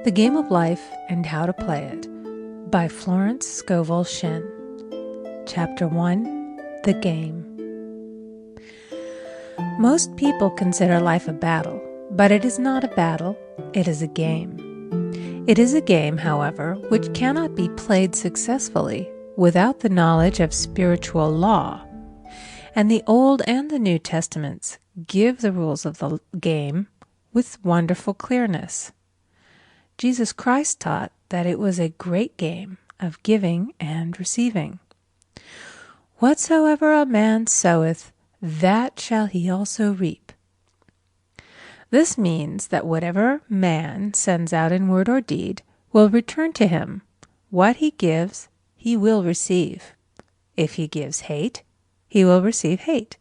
The Game of Life and How to Play It by Florence Scovel-Shinn. Chapter 1, The Game. Most people consider life a battle, but it is not a battle, it is a game. It is a game, however, which cannot be played successfully without the knowledge of spiritual law. And the Old and the New Testaments give the rules of the game with wonderful clearness. Jesus Christ taught that it was a great game of giving and receiving. Whatsoever a man soweth, that shall he also reap. This means that whatever man sends out in word or deed will return to him. What he gives, he will receive. If he gives hate, he will receive hate.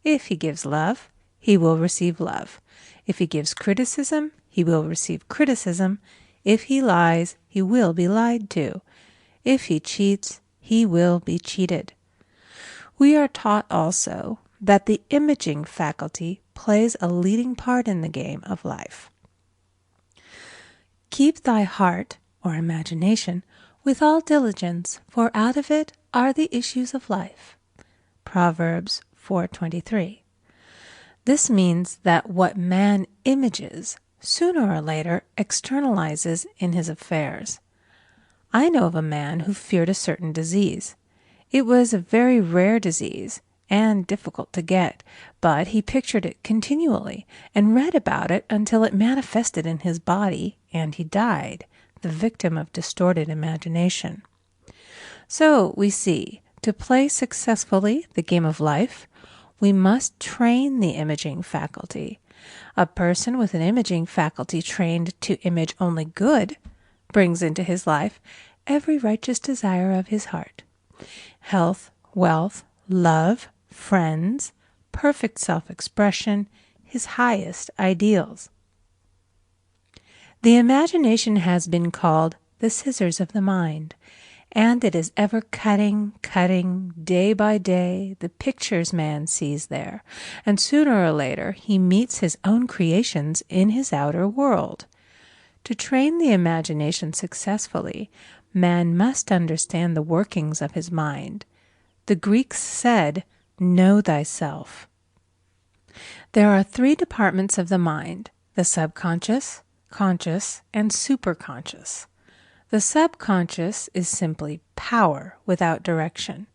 If he gives love, he will receive love. If he gives criticism, he will receive criticism. If he lies, he will be lied to. If he cheats, he will be cheated. We are taught also that the imaging faculty plays a leading part in the game of life. Keep thy heart, or imagination, with all diligence, for out of it are the issues of life. Proverbs 4:23. This means that what man images sooner or later externalizes in his affairs. I know of a man who feared a certain disease. It was a very rare disease and difficult to get, but he pictured it continually and read about it until it manifested in his body and he died, the victim of distorted imagination. So we see, to play successfully the game of life, we must train the imaging faculty. A person with an imaging faculty trained to image only good brings into his life every righteous desire of his heart. Health, wealth, love, friends, perfect self-expression, his highest ideals. The imagination has been called the scissors of the mind, and it is ever cutting, day by day, the pictures man sees there, and sooner or later he meets his own creations in his outer world. To train the imagination successfully, man must understand the workings of his mind. The Greeks said, "Know thyself." There are three departments of the mind: the subconscious, conscious, and superconscious. The subconscious is simply power without direction.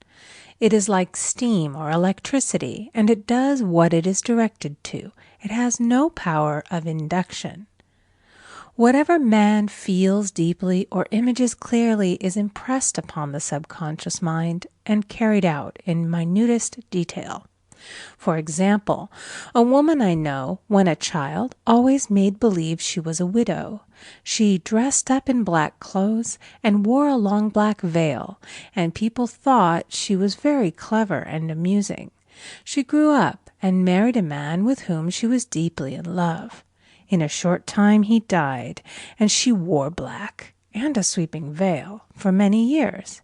It is like steam or electricity, and it does what it is directed to. It has no power of induction. Whatever man feels deeply or images clearly is impressed upon the subconscious mind and carried out in minutest detail. For example, a woman I know, when a child, always made believe she was a widow. She dressed up in black clothes and wore a long black veil, and people thought she was very clever and amusing. She grew up and married a man with whom she was deeply in love. In a short time he died, and she wore black and a sweeping veil for many years.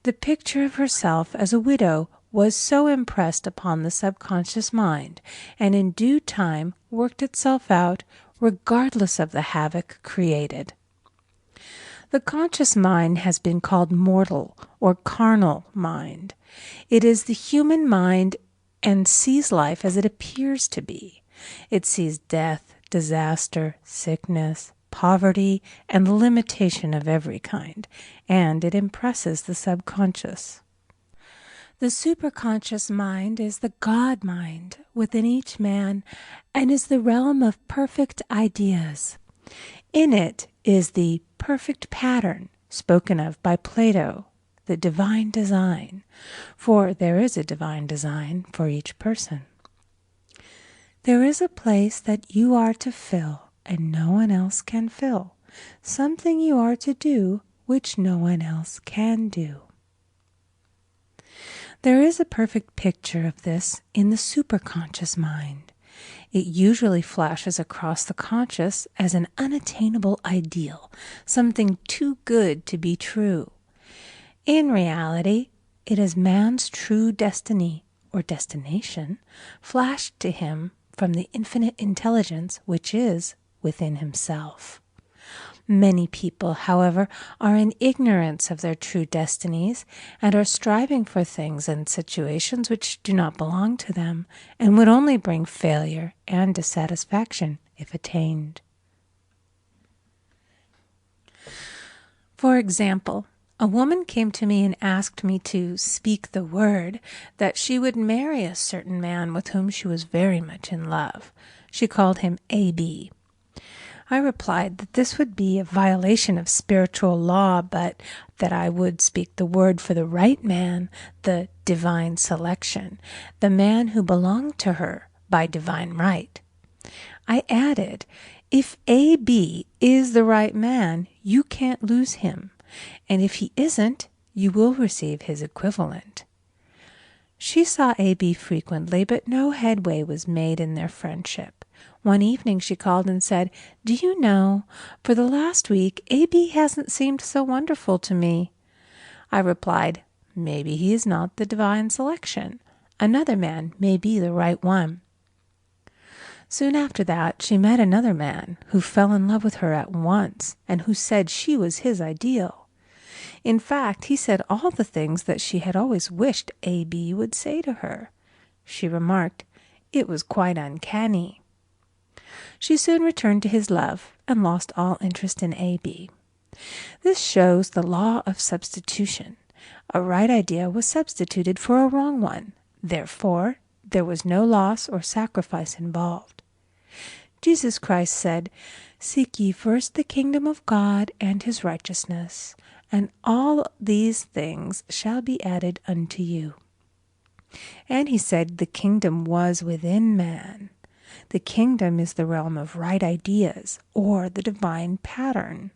The picture of herself as a widow was so impressed upon the subconscious mind, and in due time worked itself out regardless of the havoc created. The conscious mind has been called mortal or carnal mind. It is the human mind and sees life as it appears to be. It sees death, disaster, sickness, poverty, and limitation of every kind, and it impresses the subconscious. The superconscious mind is the God mind within each man and is the realm of perfect ideas. In it is the perfect pattern spoken of by Plato, the divine design, for there is a divine design for each person. There is a place that you are to fill and no one else can fill, something you are to do which no one else can do. There is a perfect picture of this in the superconscious mind. It usually flashes across the conscious as an unattainable ideal, something too good to be true. In reality, it is man's true destiny, or destination, flashed to him from the infinite intelligence which is within himself. Many people, however, are in ignorance of their true destinies and are striving for things and situations which do not belong to them and would only bring failure and dissatisfaction if attained. For example, a woman came to me and asked me to speak the word that she would marry a certain man with whom she was very much in love. She called him A.B. I replied that this would be a violation of spiritual law, but that I would speak the word for the right man, the divine selection, the man who belonged to her by divine right. I added, if A.B. is the right man, you can't lose him, and if he isn't, you will receive his equivalent. She saw A.B. frequently, but no headway was made in their friendship. One evening she called and said, "Do you know, for the last week, A.B. hasn't seemed so wonderful to me." I replied, "Maybe he is not the divine selection. Another man may be the right one." Soon after that, she met another man who fell in love with her at once and who said she was his ideal. In fact, he said all the things that she had always wished A.B. would say to her. She remarked, it was quite uncanny. She soon returned to his love and lost all interest in A.B. This shows the law of substitution. A right idea was substituted for a wrong one. Therefore, there was no loss or sacrifice involved. Jesus Christ said, "Seek ye first the kingdom of God and his righteousness, and all these things shall be added unto you." And he said the kingdom was within man. The kingdom is the realm of right ideas, or the divine pattern.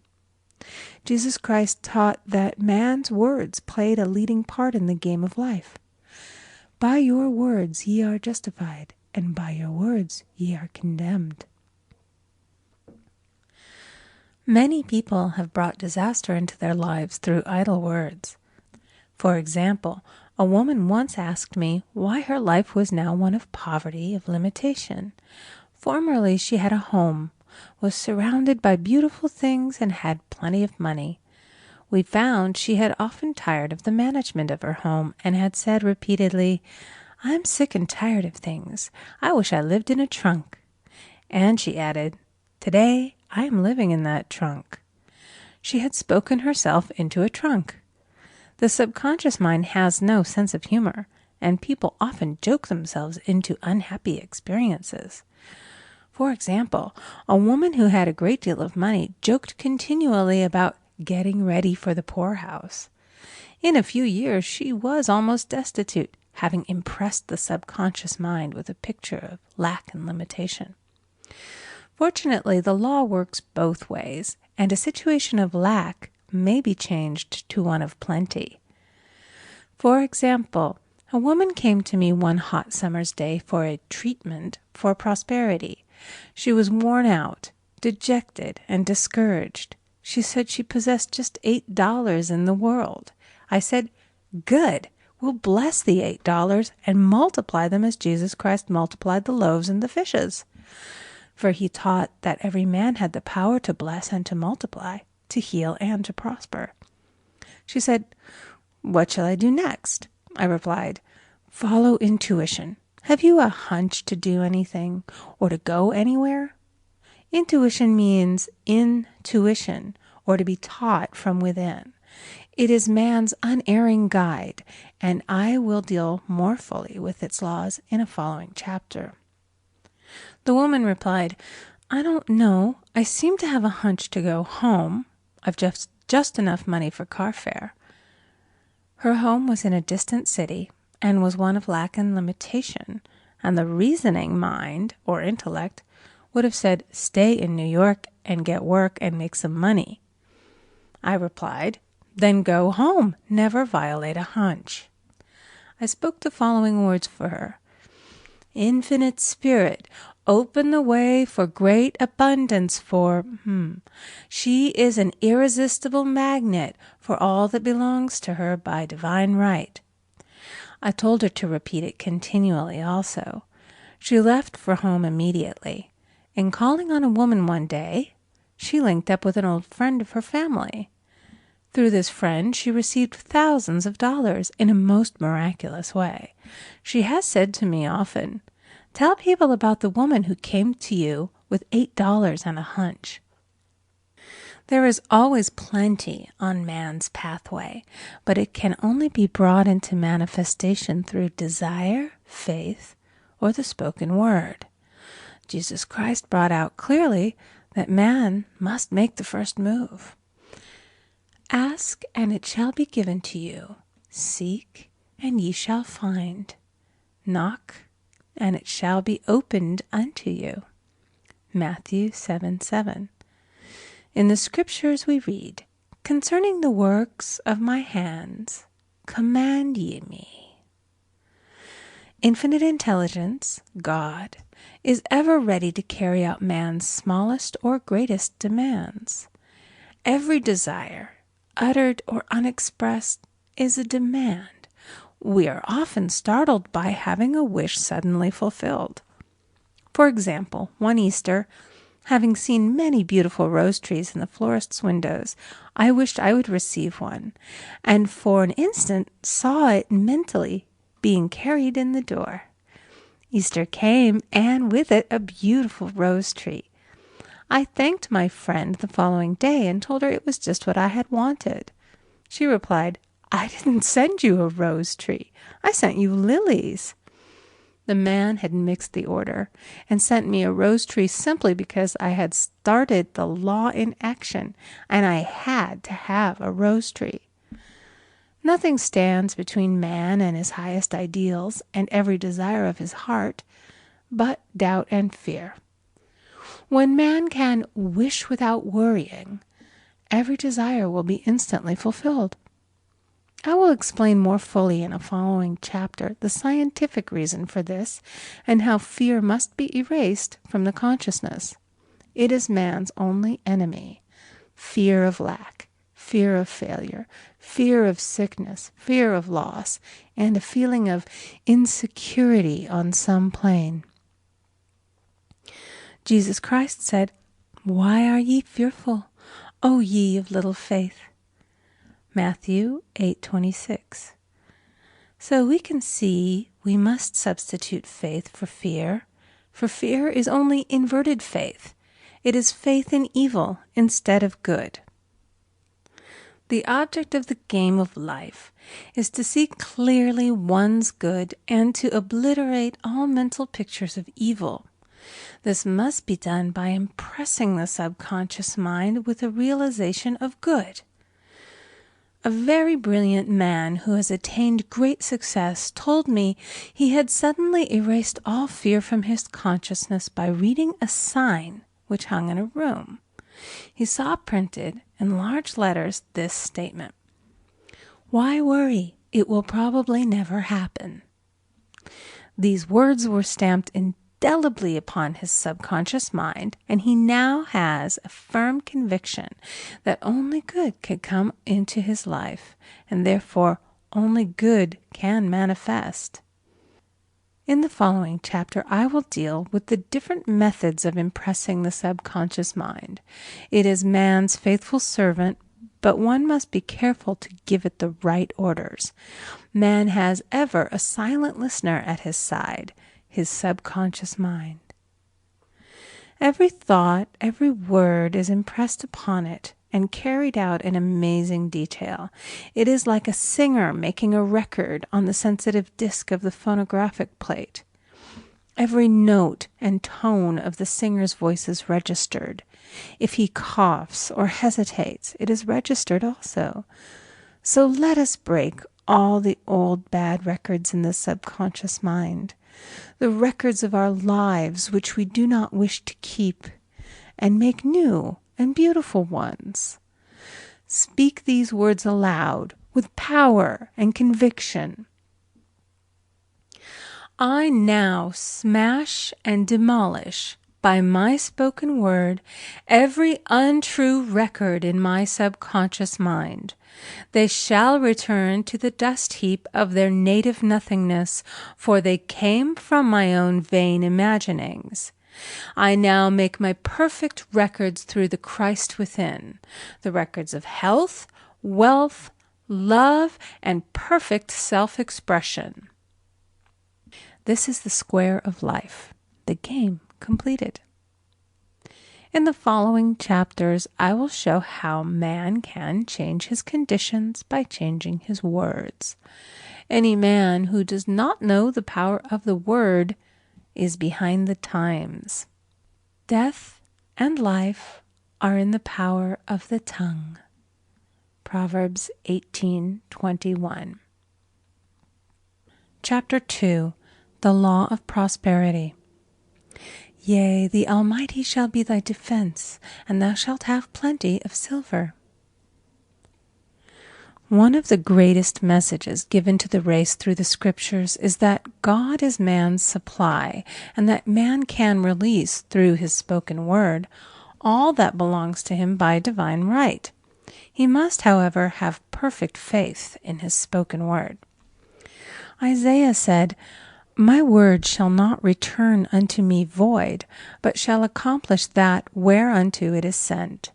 Jesus Christ taught that man's words played a leading part in the game of life. By your words ye are justified, and by your words ye are condemned. Many people have brought disaster into their lives through idle words. For example, a woman once asked me why her life was now one of poverty, of limitation. Formerly she had a home, was surrounded by beautiful things, and had plenty of money. We found she had often tired of the management of her home and had said repeatedly, "I'm sick and tired of things. I wish I lived in a trunk." And she added, "Today I am living in that trunk." She had spoken herself into a trunk. The subconscious mind has no sense of humor, and people often joke themselves into unhappy experiences. For example, a woman who had a great deal of money joked continually about getting ready for the poorhouse. In a few years she was almost destitute, having impressed the subconscious mind with a picture of lack and limitation. Fortunately, the law works both ways, and a situation of lack may be changed to one of plenty. For example, a woman came to me one hot summer's day for a treatment for prosperity. She was worn out, dejected, and discouraged. She said she possessed just $8 in the world. I said, "Good, we'll bless the $8 and multiply them as Jesus Christ multiplied the loaves and the fishes." For he taught that every man had the power to bless and to multiply, to heal and to prosper. She said, "What shall I do next?" I replied, "Follow intuition. Have you a hunch to do anything or to go anywhere?" Intuition means intuition, or to be taught from within. It is man's unerring guide, and I will deal more fully with its laws in a following chapter. The woman replied, "I don't know. I seem to have a hunch to go home. I've just enough money for car fare." Her home was in a distant city and was one of lack and limitation, and the reasoning mind, or intellect, would have said, "Stay in New York and get work and make some money." I replied, "Then go home. Never violate a hunch." I spoke the following words for her. "Infinite Spirit, open the way for great abundance for She is an irresistible magnet for all that belongs to her by divine right." I told her to repeat it continually also. She left for home immediately, and calling on a woman one day, She linked up with an old friend of her family. Through this friend, she received thousands of dollars in a most miraculous way. She has said to me often, "Tell people about the woman who came to you with $8 and a hunch." There is always plenty on man's pathway, but it can only be brought into manifestation through desire, faith, or the spoken word. Jesus Christ brought out clearly that man must make the first move. Ask, and it shall be given to you. Seek, and ye shall find. Knock, and it shall be opened unto you. Matthew 7:7. In the Scriptures we read, "Concerning the works of my hands, command ye me." Infinite intelligence, God, is ever ready to carry out man's smallest or greatest demands. Every desire, uttered or unexpressed, is a demand. We are often startled by having a wish suddenly fulfilled. For example, one Easter, having seen many beautiful rose trees in the florist's windows, I wished I would receive one, and for an instant saw it mentally being carried in the door. Easter came, and with it a beautiful rose tree. I thanked my friend the following day and told her it was just what I had wanted. She replied, "I didn't send you a rose tree. I sent you lilies." The man had mixed the order and sent me a rose tree simply because I had started the law in action and I had to have a rose tree. Nothing stands between man and his highest ideals and every desire of his heart but doubt and fear. When man can wish without worrying, every desire will be instantly fulfilled. I will explain more fully in a following chapter the scientific reason for this and how fear must be erased from the consciousness. It is man's only enemy. Fear of lack, fear of failure, fear of sickness, fear of loss, and a feeling of insecurity on some plane. Jesus Christ said, "Why are ye fearful, O ye of little faith?" Matthew 8:26. So we can see we must substitute faith for fear is only inverted faith. It is faith in evil instead of good. The object of the game of life is to see clearly one's good and to obliterate all mental pictures of evil. This must be done by impressing the subconscious mind with a realization of good. A very brilliant man who has attained great success told me he had suddenly erased all fear from his consciousness by reading a sign which hung in a room. He saw printed in large letters this statement: "Why worry? It will probably never happen." These words were stamped indelibly upon his subconscious mind, and he now has a firm conviction that only good can come into his life, and therefore only good can manifest. In the following chapter, I will deal with the different methods of impressing the subconscious mind. It is man's faithful servant, but one must be careful to give it the right orders. Man has ever a silent listener at his side, his subconscious mind. Every thought, every word is impressed upon it and carried out in amazing detail. It is like a singer making a record on the sensitive disc of the phonographic plate. Every note and tone of the singer's voice is registered. If he coughs or hesitates, it is registered also. So let us break all the old bad records in the subconscious mind, the records of our lives which we do not wish to keep, and make new and beautiful ones. Speak these words aloud with power and conviction. I now smash and demolish by my spoken word every untrue record in my subconscious mind. They shall return to the dust heap of their native nothingness, for they came from my own vain imaginings. I now make my perfect records through the Christ within, the records of health, wealth, love, and perfect self-expression. This is the square of life, the game completed. In the following chapters, I will show how man can change his conditions by changing his words. Any man who does not know the power of the word is behind the times. Death and life are in the power of the tongue. Proverbs 18:21. Chapter 2. The Law of Prosperity. Yea, the Almighty shall be thy defense, and thou shalt have plenty of silver. One of the greatest messages given to the race through the Scriptures is that God is man's supply, and that man can release, through his spoken word, all that belongs to him by divine right. He must, however, have perfect faith in his spoken word. Isaiah said, My word shall not return unto me void, but shall accomplish that whereunto it is sent.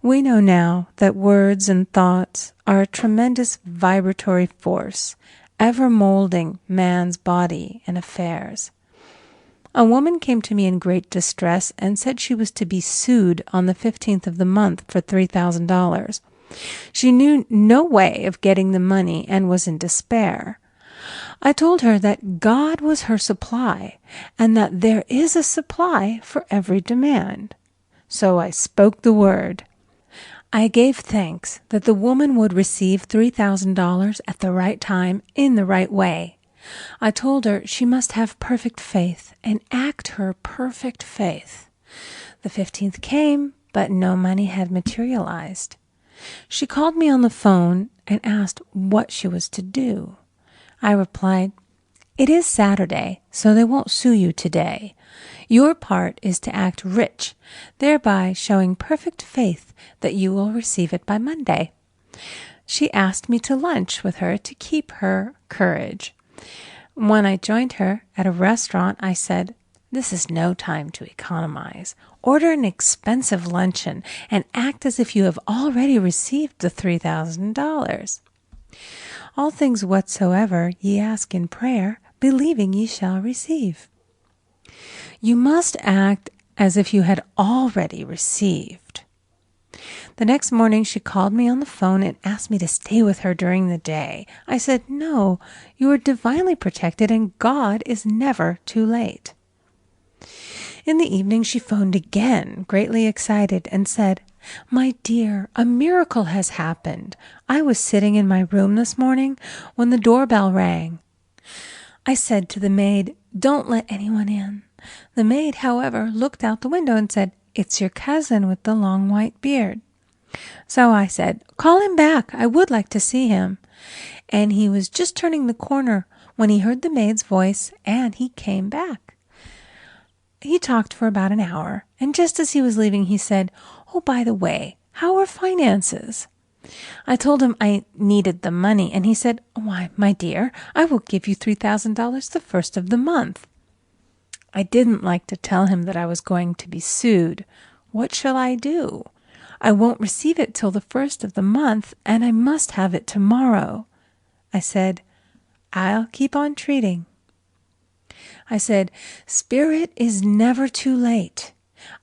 We know now that words and thoughts are a tremendous vibratory force, ever molding man's body and affairs. A woman came to me in great distress and said she was to be sued on the 15th of the month for $3,000. She knew no way of getting the money and was in despair. I told her that God was her supply, and that there is a supply for every demand. So I spoke the word. I gave thanks that the woman would receive $3,000 at the right time in the right way. I told her she must have perfect faith and act her perfect faith. The 15th came, but no money had materialized. She called me on the phone and asked what she was to do. I replied, It is Saturday, so they won't sue you today. Your part is to act rich, thereby showing perfect faith that you will receive it by Monday. She asked me to lunch with her to keep her courage. When I joined her at a restaurant, I said, This is no time to economize. Order an expensive luncheon and act as if you have already received the $3,000. All things whatsoever ye ask in prayer, believing ye shall receive. You must act as if you had already received. The next morning she called me on the phone and asked me to stay with her during the day. I said, No, you are divinely protected and God is never too late. In the evening she phoned again, greatly excited, and said, My dear, a miracle has happened. I was sitting in my room this morning when the doorbell rang. I said to the maid, Don't let anyone in. The maid, however, looked out the window and said, It's your cousin with the long white beard. So I said, Call him back. I would like to see him. And he was just turning the corner when he heard the maid's voice, and he came back. He talked for about an hour, and just as he was leaving, he said, Oh, by the way, how are finances? I told him I needed the money, and he said, Why, my dear, I will give you $3,000 the first of the month. I didn't like to tell him that I was going to be sued. What shall I do? I won't receive it till the first of the month, and I must have it tomorrow. I said, I'll keep on treating. I said, Spirit is never too late.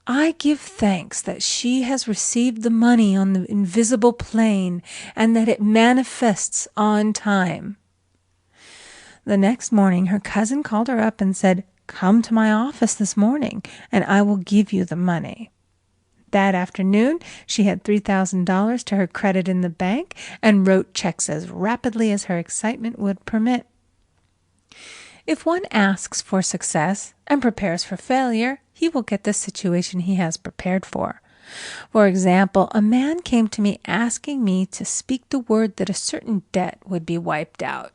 I give thanks that she has received the money on the invisible plane and that it manifests on time. The next morning, her cousin called her up and said, Come to my office this morning, and I will give you the money. That afternoon, she had $3,000 to her credit in the bank and wrote checks as rapidly as her excitement would permit. If one asks for success and prepares for failure, he will get the situation he has prepared for. For example, a man came to me asking me to speak the word that a certain debt would be wiped out.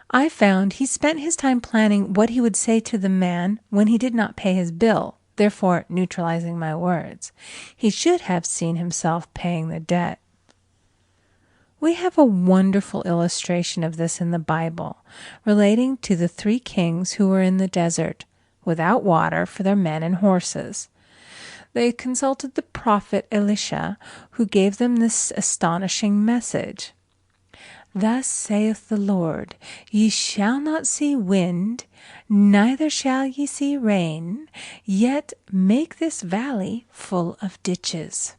I found he spent his time planning what he would say to the man when he did not pay his bill, therefore neutralizing my words. He should have seen himself paying the debt. We have a wonderful illustration of this in the Bible, relating to the 3 kings who were in the desert, without water for their men and horses. They consulted the prophet Elisha, who gave them this astonishing message. Thus saith the Lord, Ye shall not see wind, neither shall ye see rain, yet make this valley full of ditches.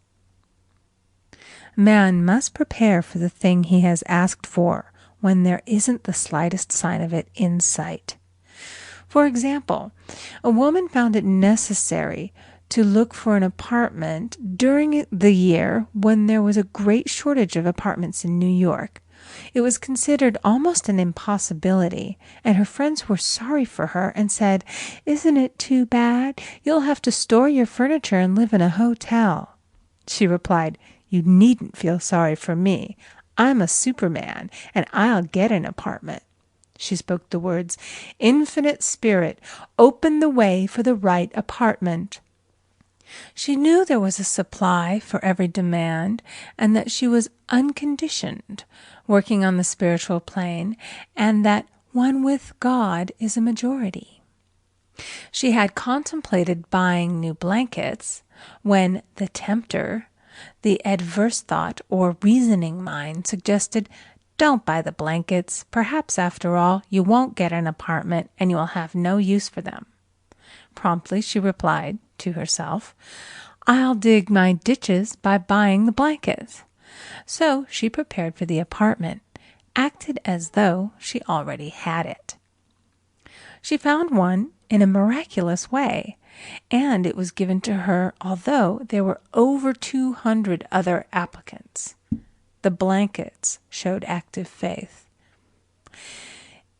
Man must prepare for the thing he has asked for when there isn't the slightest sign of it in sight. For example, a woman found it necessary to look for an apartment during the year when there was a great shortage of apartments in New York. It was considered almost an impossibility, and her friends were sorry for her and said, "Isn't it too bad? You'll have to store your furniture and live in a hotel." She replied, "You needn't feel sorry for me. I'm a Superman, and I'll get an apartment." She spoke the words, "Infinite Spirit, open the way for the right apartment." She knew there was a supply for every demand, and that she was unconditioned, working on the spiritual plane, and that one with God is a majority. She had contemplated buying new blankets when the tempter, the adverse thought or reasoning mind, suggested, "Don't buy the blankets. Perhaps, after all, you won't get an apartment and you will have no use for them." Promptly she replied to herself, "I'll dig my ditches by buying the blankets." So she prepared for the apartment, acted as though she already had it. She found one in a miraculous way, and it was given to her although there were over 200 other applicants. The blankets showed active faith.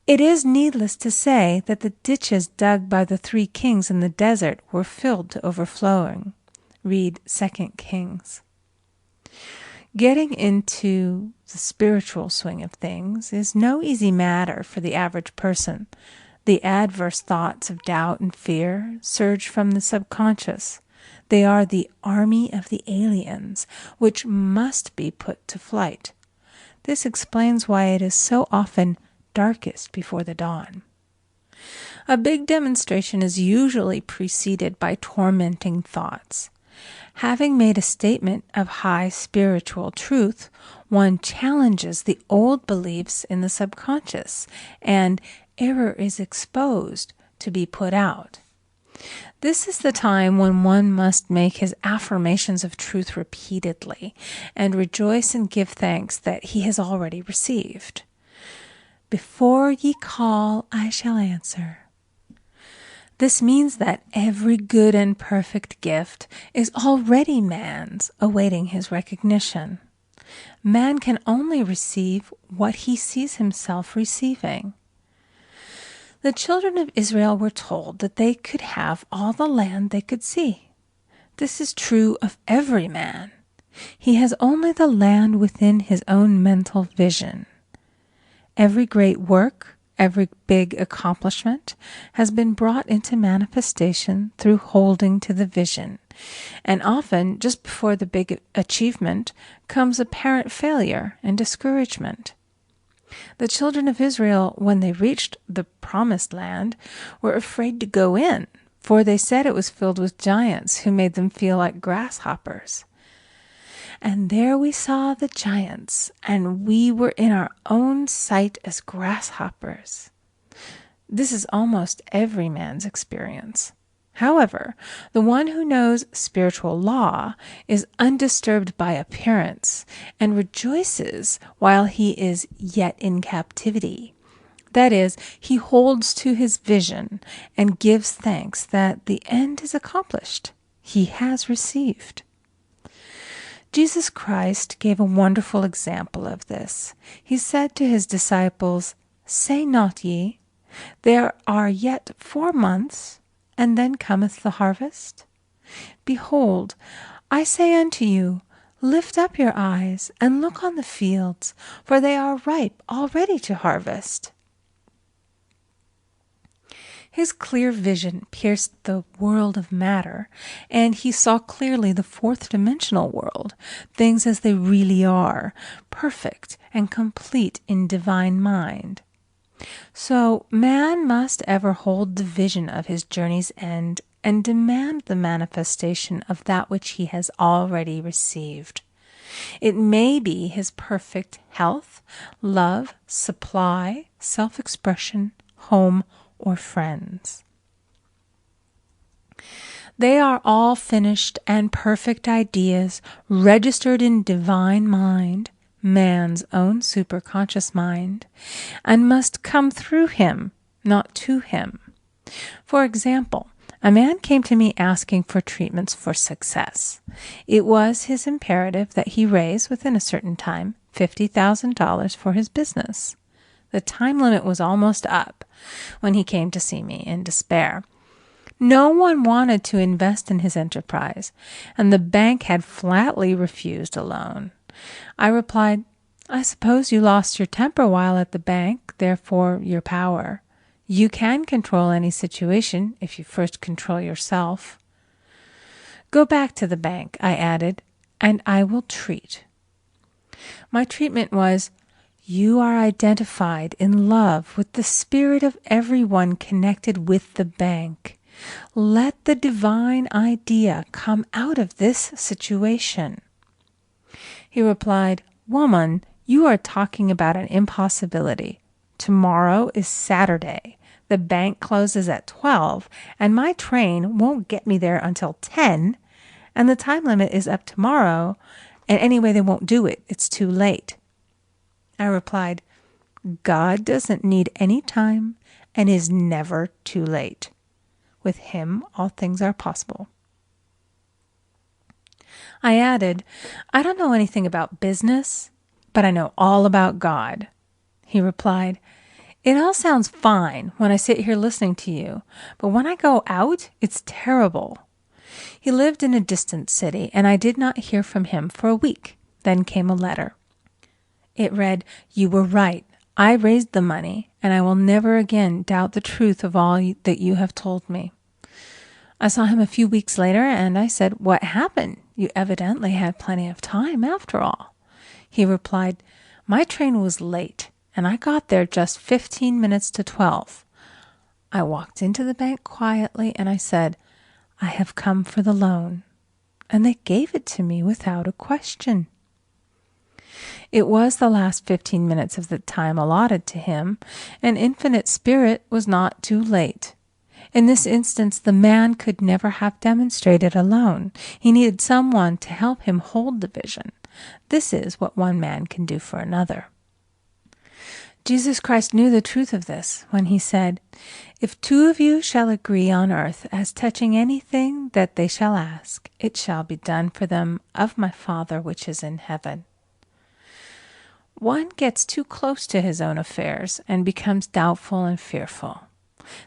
It is needless to say that the ditches dug by the 3 kings in the desert were filled to overflowing. Read 2 Kings. Getting into the spiritual swing of things is no easy matter for the average person. The adverse thoughts of doubt and fear surge from the subconscious. They are the army of the aliens, which must be put to flight. This explains why it is so often darkest before the dawn. A big demonstration is usually preceded by tormenting thoughts. Having made a statement of high spiritual truth, one challenges the old beliefs in the subconscious, and error is exposed to be put out. This is the time when one must make his affirmations of truth repeatedly, and rejoice and give thanks that he has already received. "Before ye call, I shall answer." This means that every good and perfect gift is already man's, awaiting his recognition. Man can only receive what he sees himself receiving. The children of Israel were told that they could have all the land they could see. This is true of every man. He has only the land within his own mental vision. Every great work, every big accomplishment has been brought into manifestation through holding to the vision. And often, just before the big achievement, comes apparent failure and discouragement. The children of Israel, when they reached the promised land, were afraid to go in, for they said it was filled with giants who made them feel like grasshoppers. And there we saw the giants, and we were in our own sight as grasshoppers. This is almost every man's experience. However, the one who knows spiritual law is undisturbed by appearance and rejoices while he is yet in captivity. That is, he holds to his vision and gives thanks that the end is accomplished. He has received. Jesus Christ gave a wonderful example of this. He said to his disciples, "Say not ye, there are yet 4 months, and then cometh the harvest? Behold, I say unto you, lift up your eyes, and look on the fields, for they are ripe already to harvest." His clear vision pierced the world of matter, and he saw clearly the 4th-dimensional world, things as they really are, perfect and complete in divine mind. So man must ever hold the vision of his journey's end and demand the manifestation of that which he has already received. It may be his perfect health, love, supply, self-expression, home, or friends. They are all finished and perfect ideas registered in divine mind, man's own superconscious mind, and must come through him, not to him. For example, a man came to me asking for treatments for success. It was his imperative that he raise, within a certain time, $50,000 for his business. The time limit was almost up when he came to see me in despair. No one wanted to invest in his enterprise, and the bank had flatly refused a loan. I replied, "I suppose you lost your temper while at the bank, therefore your power. You can control any situation if you first control yourself. Go back to the bank," I added, "and I will treat." My treatment was, "You are identified in love with the spirit of everyone connected with the bank. Let the divine idea come out of this situation." He replied, "Woman, you are talking about an impossibility. Tomorrow is Saturday. The bank closes at 12, and my train won't get me there until 10, and the time limit is up tomorrow, and anyway they won't do it. It's too late." I replied, "God doesn't need any time and is never too late. With him, all things are possible." I added, "I don't know anything about business, but I know all about God." He replied, "It all sounds fine when I sit here listening to you, but when I go out, it's terrible." He lived in a distant city, and I did not hear from him for a week. Then came a letter. It read, "You were right. I raised the money, and I will never again doubt the truth of all that you have told me." I saw him a few weeks later, and I said, "What happened? You evidently had plenty of time after all." He replied, "My train was late, and I got there just 15 minutes to 12. I walked into the bank quietly, and I said, 'I have come for the loan,' and they gave it to me without a question." It was the last 15 minutes of the time allotted to him, and Infinite Spirit was not too late. In this instance, the man could never have demonstrated alone. He needed someone to help him hold the vision. This is what one man can do for another. Jesus Christ knew the truth of this when he said, "If two of you shall agree on earth as touching anything that they shall ask, it shall be done for them of my Father which is in heaven." One gets too close to his own affairs and becomes doubtful and fearful.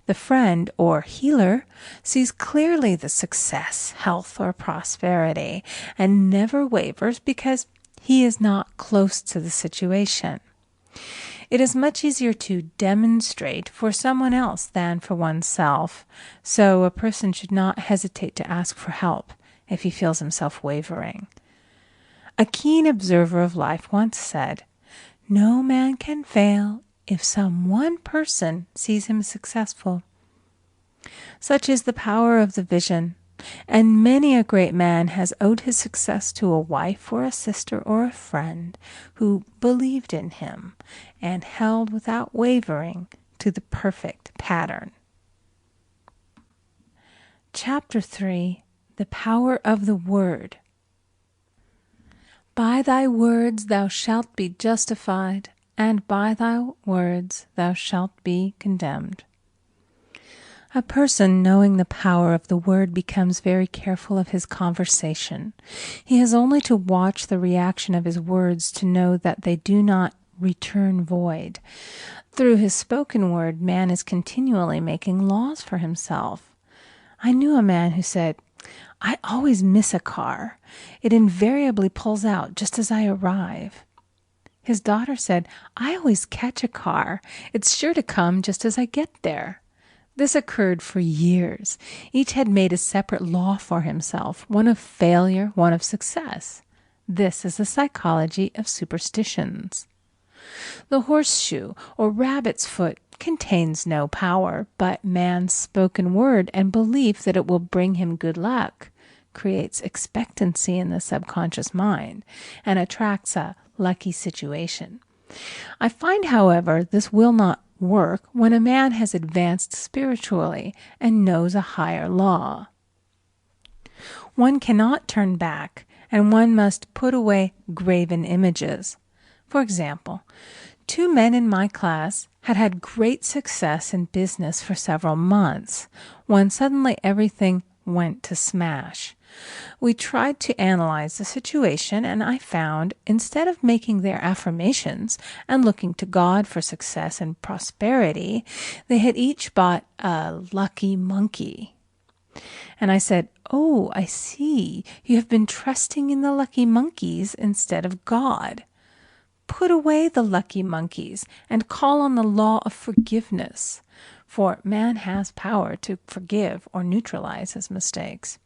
The friend or healer sees clearly the success, health, or prosperity and never wavers because he is not close to the situation. It is much easier to demonstrate for someone else than for oneself, so a person should not hesitate to ask for help if he feels himself wavering. A keen observer of life once said, "No man can fail if some one person sees him successful." Such is the power of the vision, and many a great man has owed his success to a wife or a sister or a friend who believed in him and held without wavering to the perfect pattern. Chapter 3. The Power of the Word. "By thy words thou shalt be justified, and by thy words thou shalt be condemned." A person knowing the power of the word becomes very careful of his conversation. He has only to watch the reaction of his words to know that they do not return void. Through his spoken word, man is continually making laws for himself. I knew a man who said, "I always miss a car. It invariably pulls out just as I arrive." His daughter said, "I always catch a car. It's sure to come just as I get there." This occurred for years. Each had made a separate law for himself, one of failure, one of success. This is the psychology of superstitions. The horseshoe or rabbit's foot contains no power, but man's spoken word and belief that it will bring him good luck creates expectancy in the subconscious mind and attracts a lucky situation. I find, however, this will not work when a man has advanced spiritually and knows a higher law. One cannot turn back, and one must put away graven images. For example, 2 men in my class had had great success in business for several months, when suddenly everything went to smash. We tried to analyze the situation, and I found, instead of making their affirmations and looking to God for success and prosperity, they had each bought a lucky monkey. And I said, "Oh, I see. You have been trusting in the lucky monkeys instead of God. Put away the lucky monkeys and call on the law of forgiveness, for man has power to forgive or neutralize his mistakes."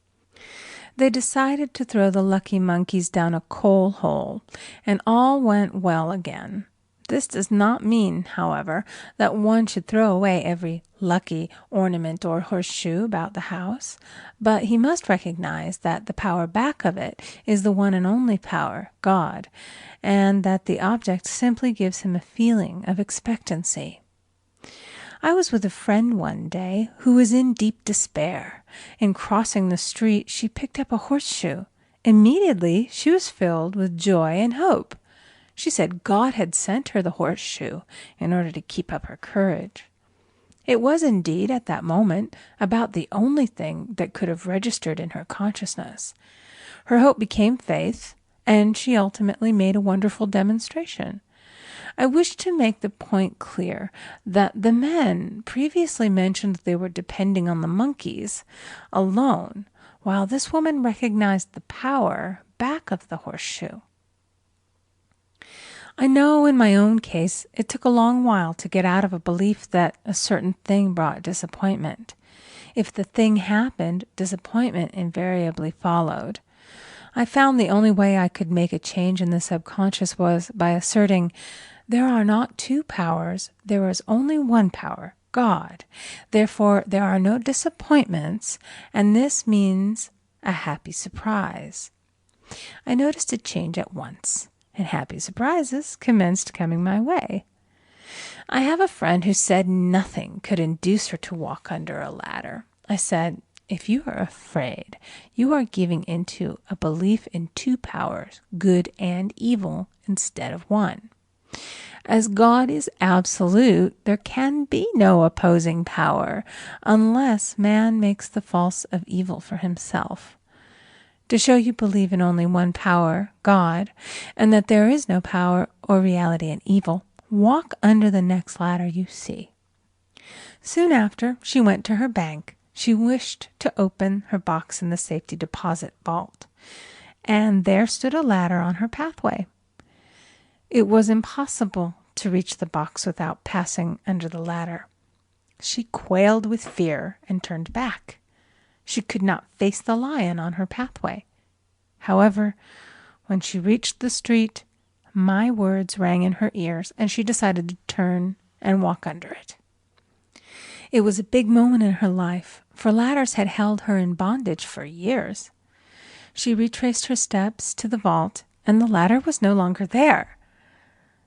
They decided to throw the lucky monkeys down a coal hole, and all went well again. This does not mean, however, that one should throw away every lucky ornament or horseshoe about the house, but he must recognize that the power back of it is the one and only power, God, and that the object simply gives him a feeling of expectancy. I was with a friend one day who was in deep despair. In crossing the street, she picked up a horseshoe. Immediately, she was filled with joy and hope. She said God had sent her the horseshoe in order to keep up her courage. It was indeed, at that moment, about the only thing that could have registered in her consciousness. Her hope became faith, and she ultimately made a wonderful demonstration. I wish to make the point clear that the men previously mentioned they were depending on the monkeys alone, while this woman recognized the power back of the horseshoe. I know in my own case it took a long while to get out of a belief that a certain thing brought disappointment. If the thing happened, disappointment invariably followed. I found the only way I could make a change in the subconscious was by asserting, there are not 2 powers, there is only one power, God. Therefore, there are no disappointments, and this means a happy surprise. I noticed a change at once, and happy surprises commenced coming my way. I have a friend who said nothing could induce her to walk under a ladder. I said, if you are afraid, you are giving into a belief in 2 powers, good and evil, instead of one. As God is absolute, there can be no opposing power unless man makes the false of evil for himself. To show you believe in only one power, God, and that there is no power or reality in evil, walk under the next ladder you see. Soon after, she went to her bank. She wished to open her box in the safety deposit vault, and there stood a ladder on her pathway. It was impossible to reach the box without passing under the ladder. She quailed with fear and turned back. She could not face the lion on her pathway. However, when she reached the street, my words rang in her ears, and she decided to turn and walk under it. It was a big moment in her life, for ladders had held her in bondage for years. She retraced her steps to the vault, and the ladder was no longer there.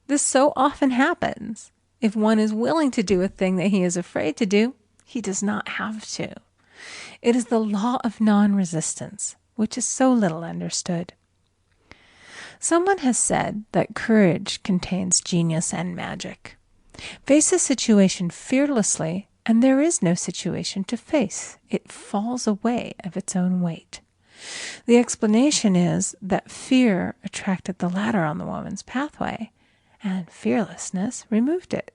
This so often happens. If one is willing to do a thing that he is afraid to do, he does not have to. It is the law of non-resistance, which is so little understood. Someone has said that courage contains genius and magic. Face a situation fearlessly, and there is no situation to face. It falls away of its own weight. The explanation is that fear attracted the ladder on the woman's pathway, and fearlessness removed it.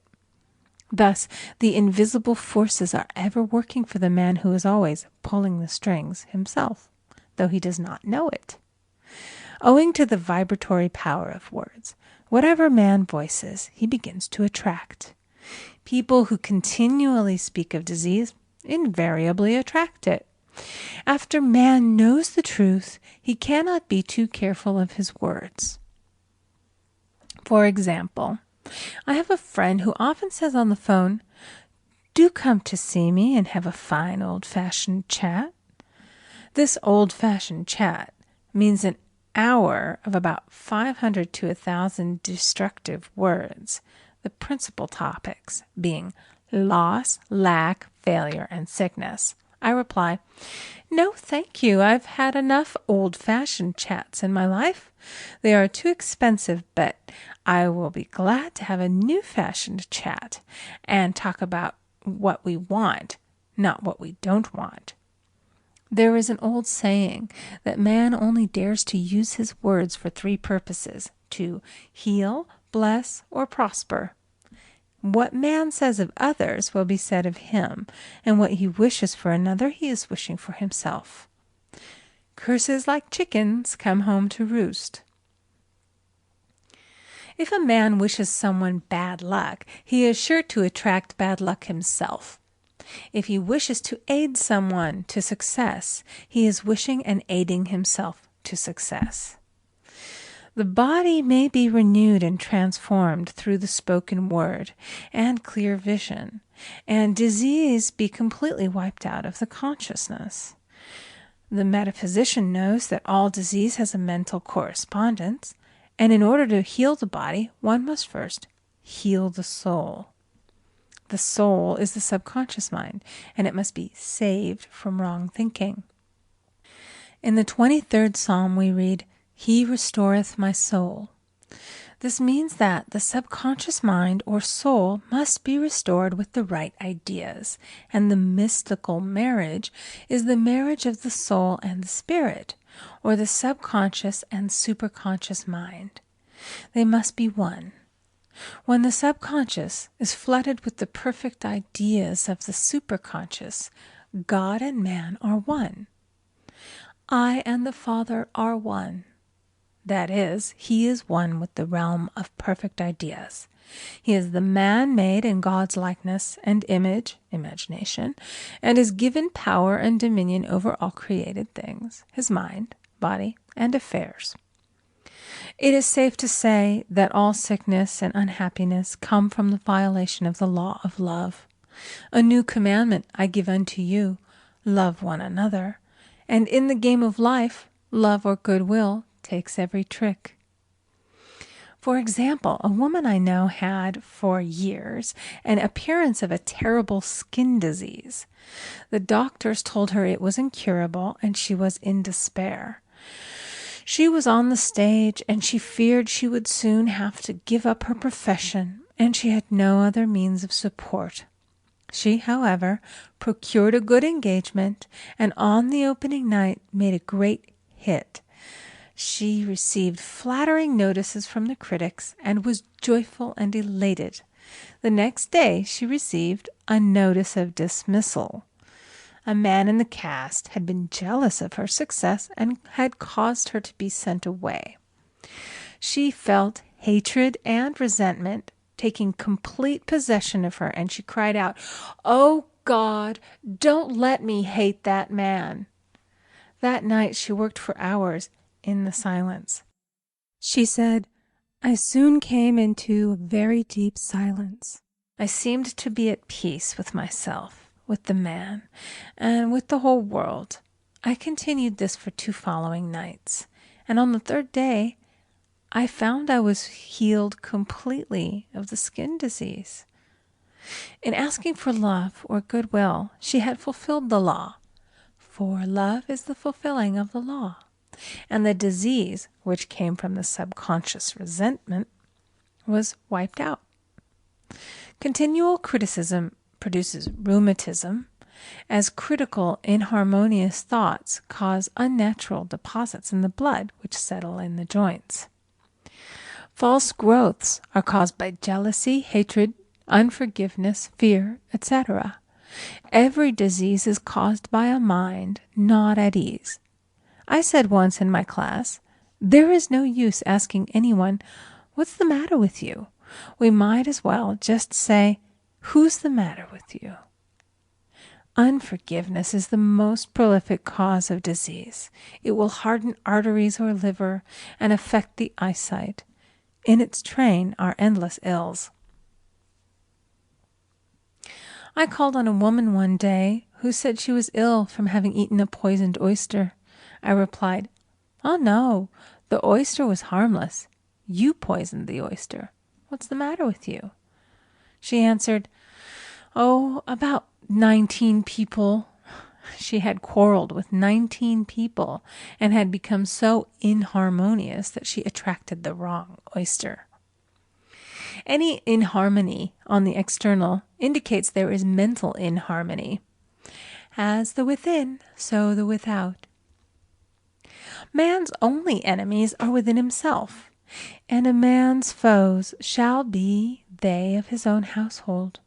Thus, the invisible forces are ever working for the man who is always pulling the strings himself, though he does not know it. Owing to the vibratory power of words, whatever man voices, he begins to attract. People who continually speak of disease invariably attract it. After man knows the truth, he cannot be too careful of his words. For example, I have a friend who often says on the phone, "Do come to see me and have a fine old-fashioned chat." This old-fashioned chat means an hour of about 500 to 1,000 destructive words, the principal topics being loss, lack, failure, and sickness. I reply, "No, thank you. I've had enough old-fashioned chats in my life. They are too expensive, but I will be glad to have a new-fashioned chat and talk about what we want, not what we don't want." There is an old saying that man only dares to use his words for three purposes: to heal, bless, or prosper. What man says of others will be said of him, and what he wishes for another he is wishing for himself. Curses like chickens come home to roost. If a man wishes someone bad luck, he is sure to attract bad luck himself. If he wishes to aid someone to success, he is wishing and aiding himself to success. The body may be renewed and transformed through the spoken word and clear vision, and disease be completely wiped out of the consciousness. The metaphysician knows that all disease has a mental correspondence, and in order to heal the body, one must first heal the soul. The soul is the subconscious mind, and it must be saved from wrong thinking. In the 23rd Psalm we read, "He restoreth my soul." This means that the subconscious mind or soul must be restored with the right ideas, and the mystical marriage is the marriage of the soul and the spirit, or the subconscious and superconscious mind. They must be one. When the subconscious is flooded with the perfect ideas of the superconscious, God and man are one. I and the Father are one. That is, he is one with the realm of perfect ideas. He is the man made in God's likeness and image, imagination, and is given power and dominion over all created things, his mind, body, and affairs. It is safe to say that all sickness and unhappiness come from the violation of the law of love. A new commandment I give unto you, love one another. And in the game of life, love or goodwill takes every trick. For example, a woman I know had, for years, an appearance of a terrible skin disease. The doctors told her it was incurable, and she was in despair. She was on the stage, and she feared she would soon have to give up her profession, and she had no other means of support. She, however, procured a good engagement, and on the opening night made a great hit. She received flattering notices from the critics, and was joyful and elated. The next day she received a notice of dismissal. A man in the cast had been jealous of her success and had caused her to be sent away. She felt hatred and resentment taking complete possession of her, and she cried out, "Oh God, don't let me hate that man." That night she worked for hours in the silence. She said, "I soon came into a very deep silence. I seemed to be at peace with myself, with the man, and with the whole world. I continued this for 2 following nights, and on the 3rd day I found I was healed completely of the skin disease." In asking for love or goodwill, she had fulfilled the law, for love is the fulfilling of the law, and the disease, which came from the subconscious resentment, was wiped out. Continual criticism produces rheumatism, as critical, inharmonious thoughts cause unnatural deposits in the blood which settle in the joints. False growths are caused by jealousy, hatred, unforgiveness, fear, etc. Every disease is caused by a mind not at ease. I said once in my class, there is no use asking anyone, "What's the matter with you?" We might as well just say, "Who's the matter with you?" Unforgiveness is the most prolific cause of disease. It will harden arteries or liver and affect the eyesight. In its train are endless ills. I called on a woman one day who said she was ill from having eaten a poisoned oyster. I replied, "Oh no, the oyster was harmless. You poisoned the oyster. What's the matter with you?" She answered, "Oh, about 19 people." She had quarreled with 19 people and had become so inharmonious that she attracted the wrong oyster. Any inharmony on the external indicates there is mental inharmony. As the within, so the without. Man's only enemies are within himself, and a man's foes shall be they of his own household.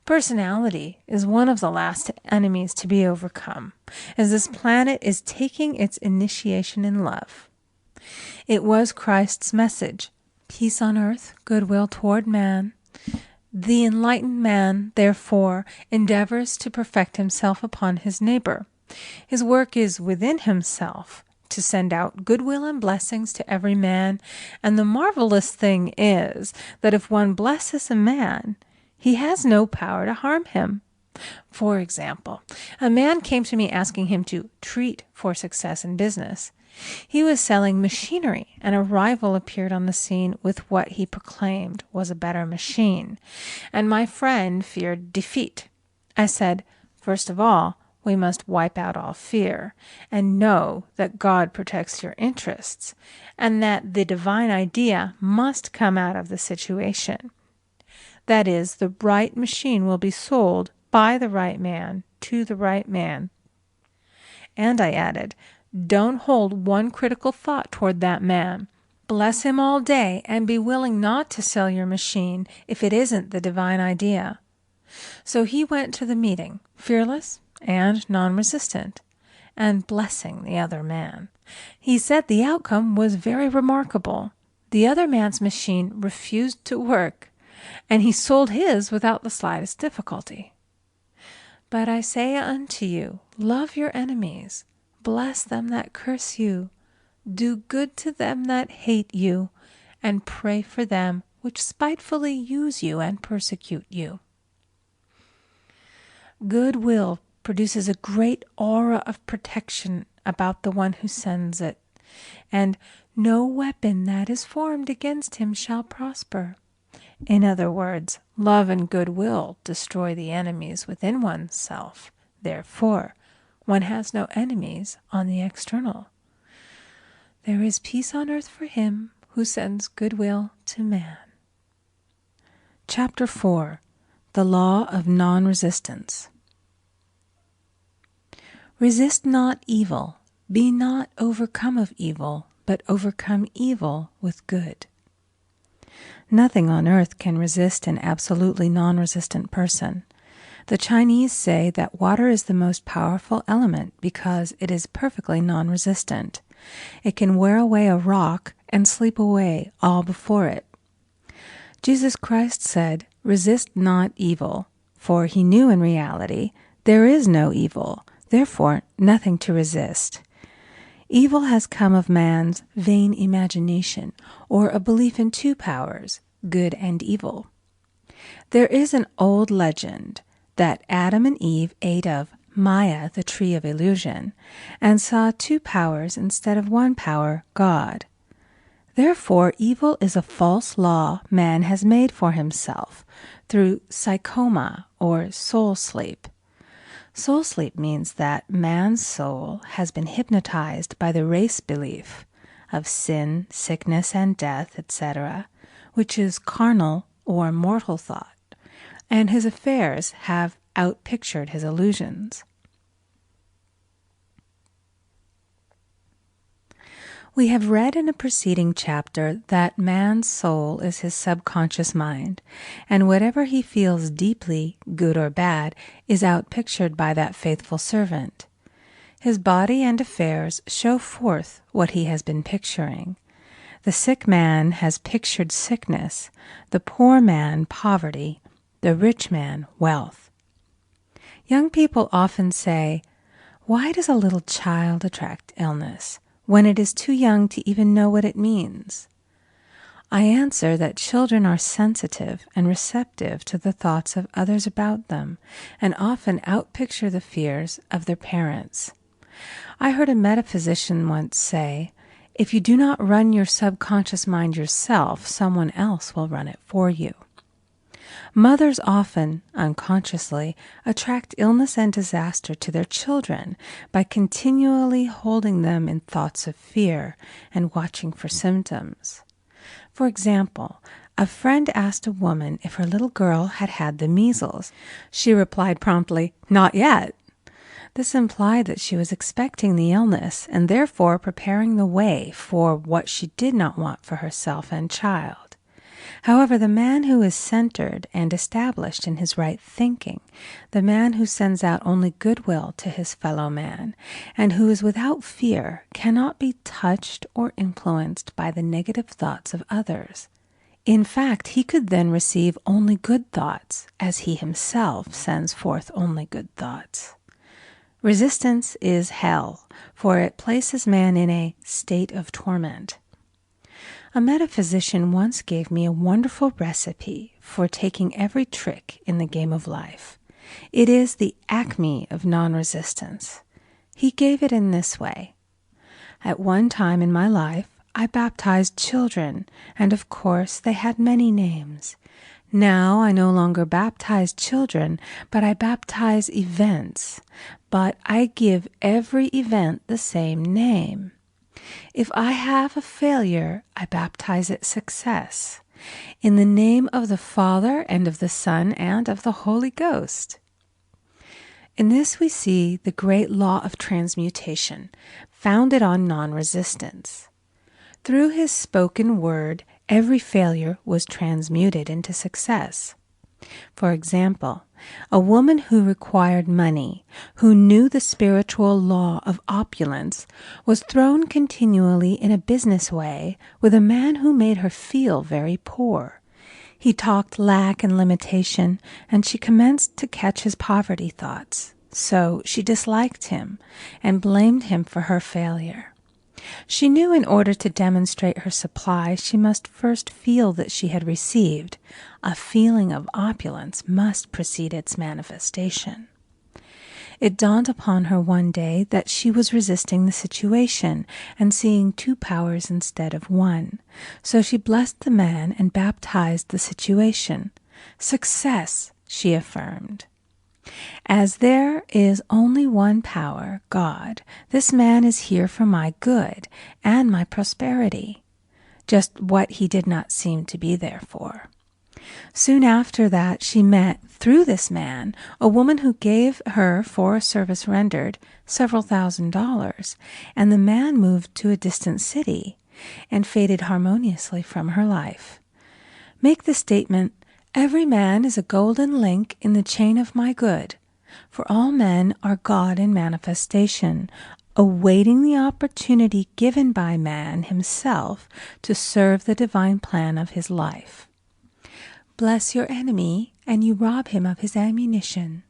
Personality is one of the last enemies to be overcome, as this planet is taking its initiation in love. It was Christ's message, peace on earth, goodwill toward man. The enlightened man, therefore, endeavors to perfect himself upon his neighbor. His work is within himself, to send out goodwill and blessings to every man, and the marvelous thing is that if one blesses a man, he has no power to harm him. For example, a man came to me asking him to treat for success in business. He was selling machinery, and a rival appeared on the scene with what he proclaimed was a better machine, and my friend feared defeat. I said, "First of all, we must wipe out all fear, and know that God protects your interests, and that the divine idea must come out of the situation. That is, the right machine will be sold by the right man to the right man." And I added, "Don't hold one critical thought toward that man. Bless him all day and be willing not to sell your machine if it isn't the divine idea." So he went to the meeting, fearless and non-resistant, and blessing the other man. He said the outcome was very remarkable. The other man's machine refused to work, and he sold his without the slightest difficulty. But I say unto you, love your enemies, bless them that curse you, do good to them that hate you, and pray for them which spitefully use you and persecute you. Goodwill produces a great aura of protection about the one who sends it, and no weapon that is formed against him shall prosper. In other words, love and goodwill destroy the enemies within oneself. Therefore, one has no enemies on the external. There is peace on earth for him who sends goodwill to man. Chapter 4. The Law of Non-Resistance. Resist not evil, be not overcome of evil, but overcome evil with good. Nothing on earth can resist an absolutely non-resistant person. The Chinese say that water is the most powerful element because it is perfectly non-resistant. It can wear away a rock and sleep away all before it. Jesus Christ said, "Resist not evil," for he knew in reality there is no evil, therefore nothing to resist. Evil has come of man's vain imagination, or a belief in two powers, good and evil. There is an old legend that Adam and Eve ate of Maya, the tree of illusion, and saw two powers instead of one power, God. Therefore, evil is a false law man has made for himself through psychoma, or soul sleep. Soul sleep means that man's soul has been hypnotized by the race belief of sin, sickness, and death, etc., which is carnal or mortal thought, and his affairs have outpictured his illusions. We have read in a preceding chapter that man's soul is his subconscious mind, and whatever he feels deeply, good or bad, is outpictured by that faithful servant. His body and affairs show forth what he has been picturing. The sick man has pictured sickness, the poor man poverty, the rich man wealth. Young people often say, "Why does a little child attract illness when it is too young to even know what it means?" I answer that children are sensitive and receptive to the thoughts of others about them, and often outpicture the fears of their parents. I heard a metaphysician once say, "If you do not run your subconscious mind yourself, someone else will run it for you." Mothers often, unconsciously, attract illness and disaster to their children by continually holding them in thoughts of fear and watching for symptoms. For example, a friend asked a woman if her little girl had had the measles. She replied promptly, "Not yet." This implied that she was expecting the illness and therefore preparing the way for what she did not want for herself and child. However, the man who is centered and established in his right thinking, the man who sends out only goodwill to his fellow man, and who is without fear, cannot be touched or influenced by the negative thoughts of others. In fact, he could then receive only good thoughts, as he himself sends forth only good thoughts. Resistance is hell, for it places man in a state of torment. A metaphysician once gave me a wonderful recipe for taking every trick in the game of life. It is the acme of non-resistance. He gave it in this way. At one time in my life, I baptized children, and of course they had many names. Now I no longer baptize children, but I baptize events. But I give every event the same name. If I have a failure, I baptize it success. In the name of the Father, and of the Son, and of the Holy Ghost. In this we see the great law of transmutation, founded on non-resistance. Through his spoken word, every failure was transmuted into success. For example, a woman who required money, who knew the spiritual law of opulence, was thrown continually in a business way with a man who made her feel very poor. He talked lack and limitation, and she commenced to catch his poverty thoughts. So she disliked him and blamed him for her failure. She knew in order to demonstrate her supply, she must first feel that she had received. A feeling of opulence must precede its manifestation. It dawned upon her one day that she was resisting the situation and seeing two powers instead of one. So she blessed the man and baptized the situation. Success, she affirmed. As there is only one power, God, this man is here for my good and my prosperity. Just what he did not seem to be there for. Soon after that, she met, through this man, a woman who gave her, for a service rendered, several $1,000s, and the man moved to a distant city and faded harmoniously from her life. Make the statement, "Every man is a golden link in the chain of my good," for all men are God in manifestation, awaiting the opportunity given by man himself to serve the divine plan of his life. Bless your enemy, and you rob him of his ammunition.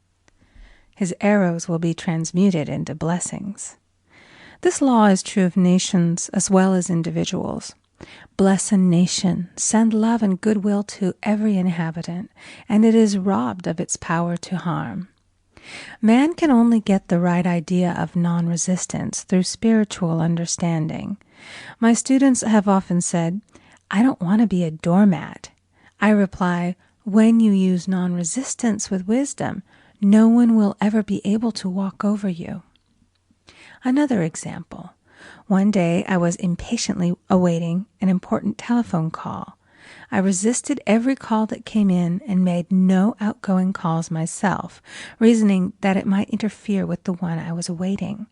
His arrows will be transmuted into blessings. This law is true of nations as well as individuals. Bless a nation, send love and goodwill to every inhabitant, and it is robbed of its power to harm. Man can only get the right idea of non-resistance through spiritual understanding. My students have often said, "I don't want to be a doormat." I reply, when you use non-resistance with wisdom, no one will ever be able to walk over you. Another example. One day I was impatiently awaiting an important telephone call. I resisted every call that came in and made no outgoing calls myself, reasoning that it might interfere with the one I was awaiting.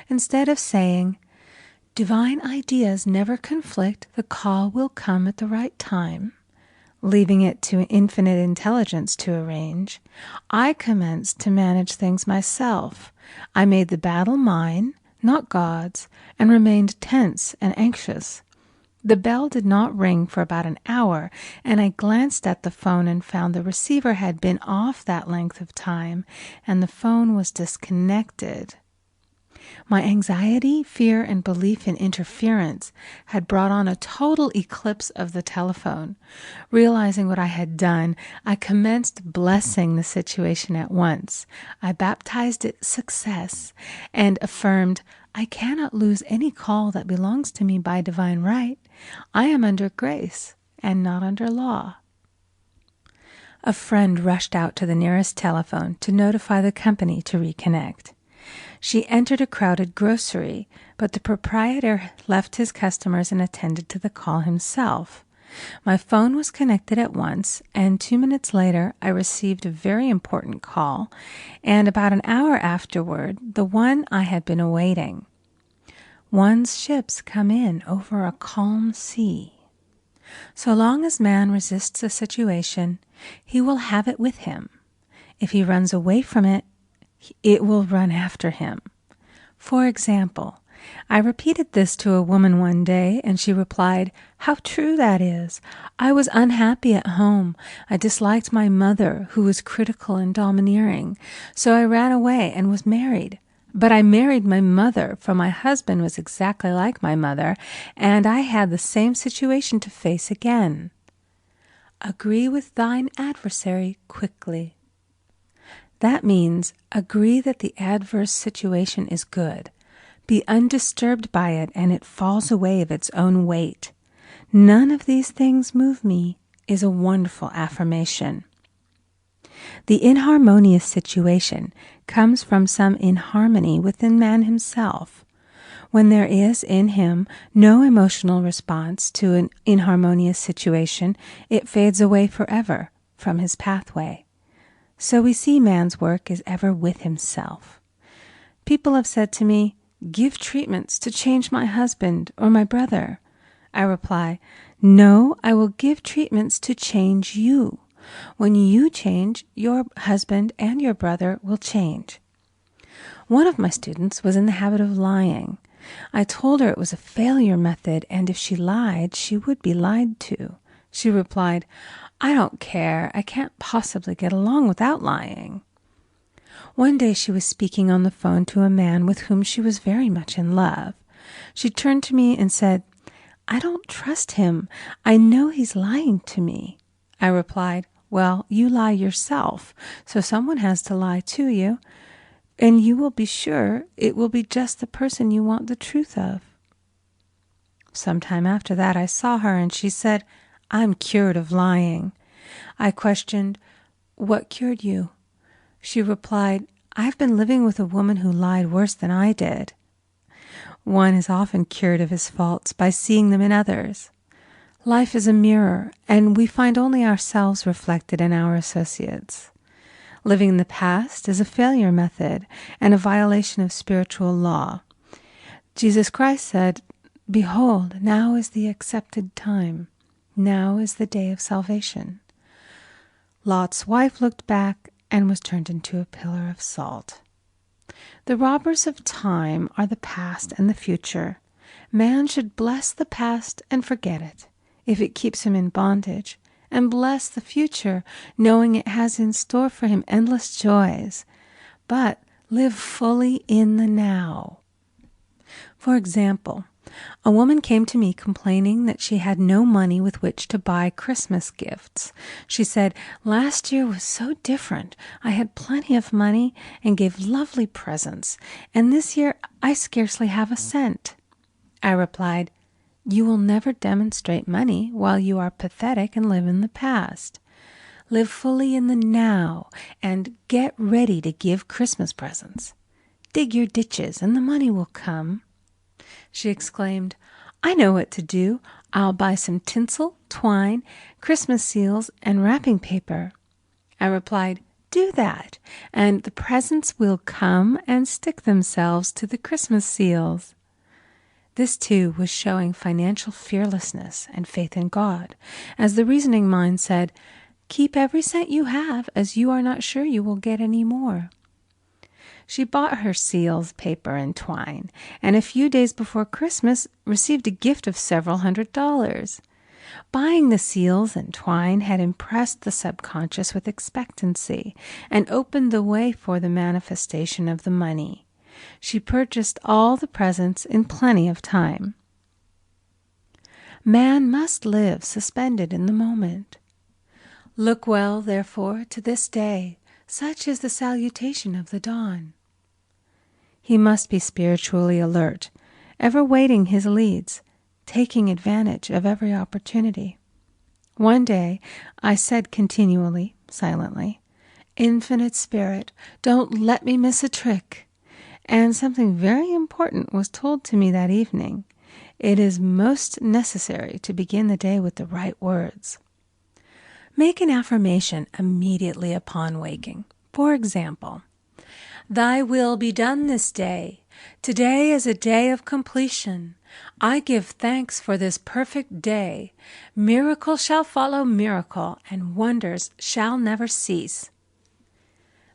Instead of saying, "Divine ideas never conflict, the call will come at the right time," leaving it to infinite intelligence to arrange, I commenced to manage things myself. I made the battle mine, not God's, and remained tense and anxious. The bell did not ring for about an hour, and I glanced at the phone and found the receiver had been off that length of time, and the phone was disconnected. My anxiety, fear, and belief in interference had brought on a total eclipse of the telephone. Realizing what I had done, I commenced blessing the situation at once. I baptized it success and affirmed, I cannot lose any call that belongs to me by divine right. I am under grace and not under law. A friend rushed out to the nearest telephone to notify the company to reconnect. She entered a crowded grocery, but the proprietor left his customers and attended to the call himself. My phone was connected at once, and 2 minutes later I received a very important call, and about an hour afterward, the one I had been awaiting. One's ships come in over a calm sea. So long as man resists a situation, he will have it with him. If he runs away from it, it will run after him. For example, I repeated this to a woman one day, and she replied, "How true that is. I was unhappy at home. I disliked my mother, who was critical and domineering. So I ran away and was married. But I married my mother, for my husband was exactly like my mother, and I had the same situation to face again. Agree with thine adversary quickly." That means agree that the adverse situation is good. Be undisturbed by it, and it falls away of its own weight. None of these things move me is a wonderful affirmation. The inharmonious situation comes from some inharmony within man himself. When there is in him no emotional response to an inharmonious situation, it fades away forever from his pathway. So we see man's work is ever with himself. People have said to me, "Give treatments to change my husband or my brother." I reply, "No, I will give treatments to change you. When you change, your husband and your brother will change." One of my students was in the habit of lying. I told her it was a failure method, and if she lied, she would be lied to. She replied, "I don't care. I can't possibly get along without lying." One day she was speaking on the phone to a man with whom she was very much in love. She turned to me and said, "I don't trust him. I know he's lying to me." I replied, "Well, you lie yourself, so someone has to lie to you, and you will be sure it will be just the person you want the truth of." Sometime after that I saw her, and she said, "I'm cured of lying." I questioned, "What cured you?" She replied, "I've been living with a woman who lied worse than I did." One is often cured of his faults by seeing them in others. Life is a mirror, and we find only ourselves reflected in our associates. Living in the past is a failure method and a violation of spiritual law. Jesus Christ said, "Behold, now is the accepted time. Now is the day of salvation." Lot's wife looked back and was turned into a pillar of salt. The robbers of time are the past and the future. Man should bless the past and forget it, if it keeps him in bondage, and bless the future, knowing it has in store for him endless joys. But live fully in the now. For example, a woman came to me complaining that she had no money with which to buy Christmas gifts. She said, "Last year was so different. I had plenty of money and gave lovely presents, and this year I scarcely have a cent." I replied, "You will never demonstrate money while you are pathetic and live in the past. Live fully in the now and get ready to give Christmas presents. Dig your ditches and the money will come." She exclaimed, "I know what to do. I'll buy some tinsel, twine, Christmas seals, and wrapping paper." I replied, "Do that, and the presents will come and stick themselves to the Christmas seals." This, too, was showing financial fearlessness and faith in God, as the reasoning mind said, "Keep every cent you have, as you are not sure you will get any more." She bought her seals, paper, and twine, and a few days before Christmas received a gift of several $100s. Buying the seals and twine had impressed the subconscious with expectancy and opened the way for the manifestation of the money. She purchased all the presents in plenty of time. Man must live suspended in the moment. Look well, therefore, to this day. Such is the salutation of the dawn. He must be spiritually alert, ever waiting his leads, taking advantage of every opportunity. One day I said continually, silently, "Infinite Spirit, don't let me miss a trick." And something very important was told to me that evening. It is most necessary to begin the day with the right words. Make an affirmation immediately upon waking. For example, "Thy will be done this day. Today is a day of completion. I give thanks for this perfect day. Miracle shall follow miracle, and wonders shall never cease."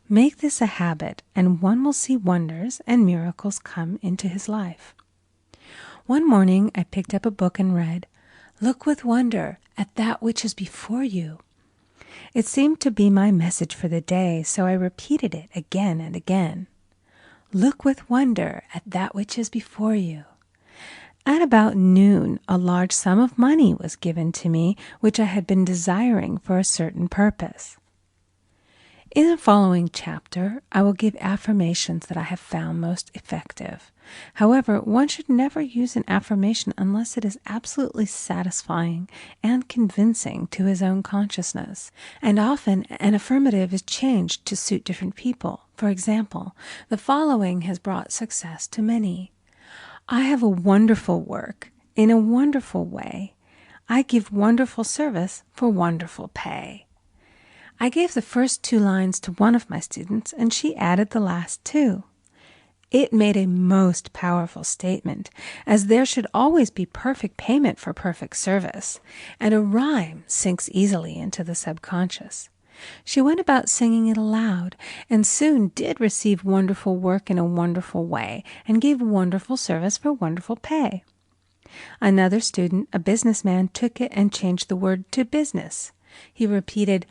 Make this a habit, and one will see wonders and miracles come into his life. One morning I picked up a book and read, "Look with wonder at that which is before you." It seemed to be my message for the day, so I repeated it again and again. Look with wonder at that which is before you. At about noon, a large sum of money was given to me, which I had been desiring for a certain purpose. In the following chapter, I will give affirmations that I have found most effective. However, one should never use an affirmation unless it is absolutely satisfying and convincing to his own consciousness. And often an affirmative is changed to suit different people. For example, the following has brought success to many. I have a wonderful work in a wonderful way. I give wonderful service for wonderful pay. I gave the first 2 lines to one of my students, and she added the last 2. It made a most powerful statement, as there should always be perfect payment for perfect service, and a rhyme sinks easily into the subconscious. She went about singing it aloud, and soon did receive wonderful work in a wonderful way, and gave wonderful service for wonderful pay. Another student, a businessman, took it and changed the word to business. He repeated,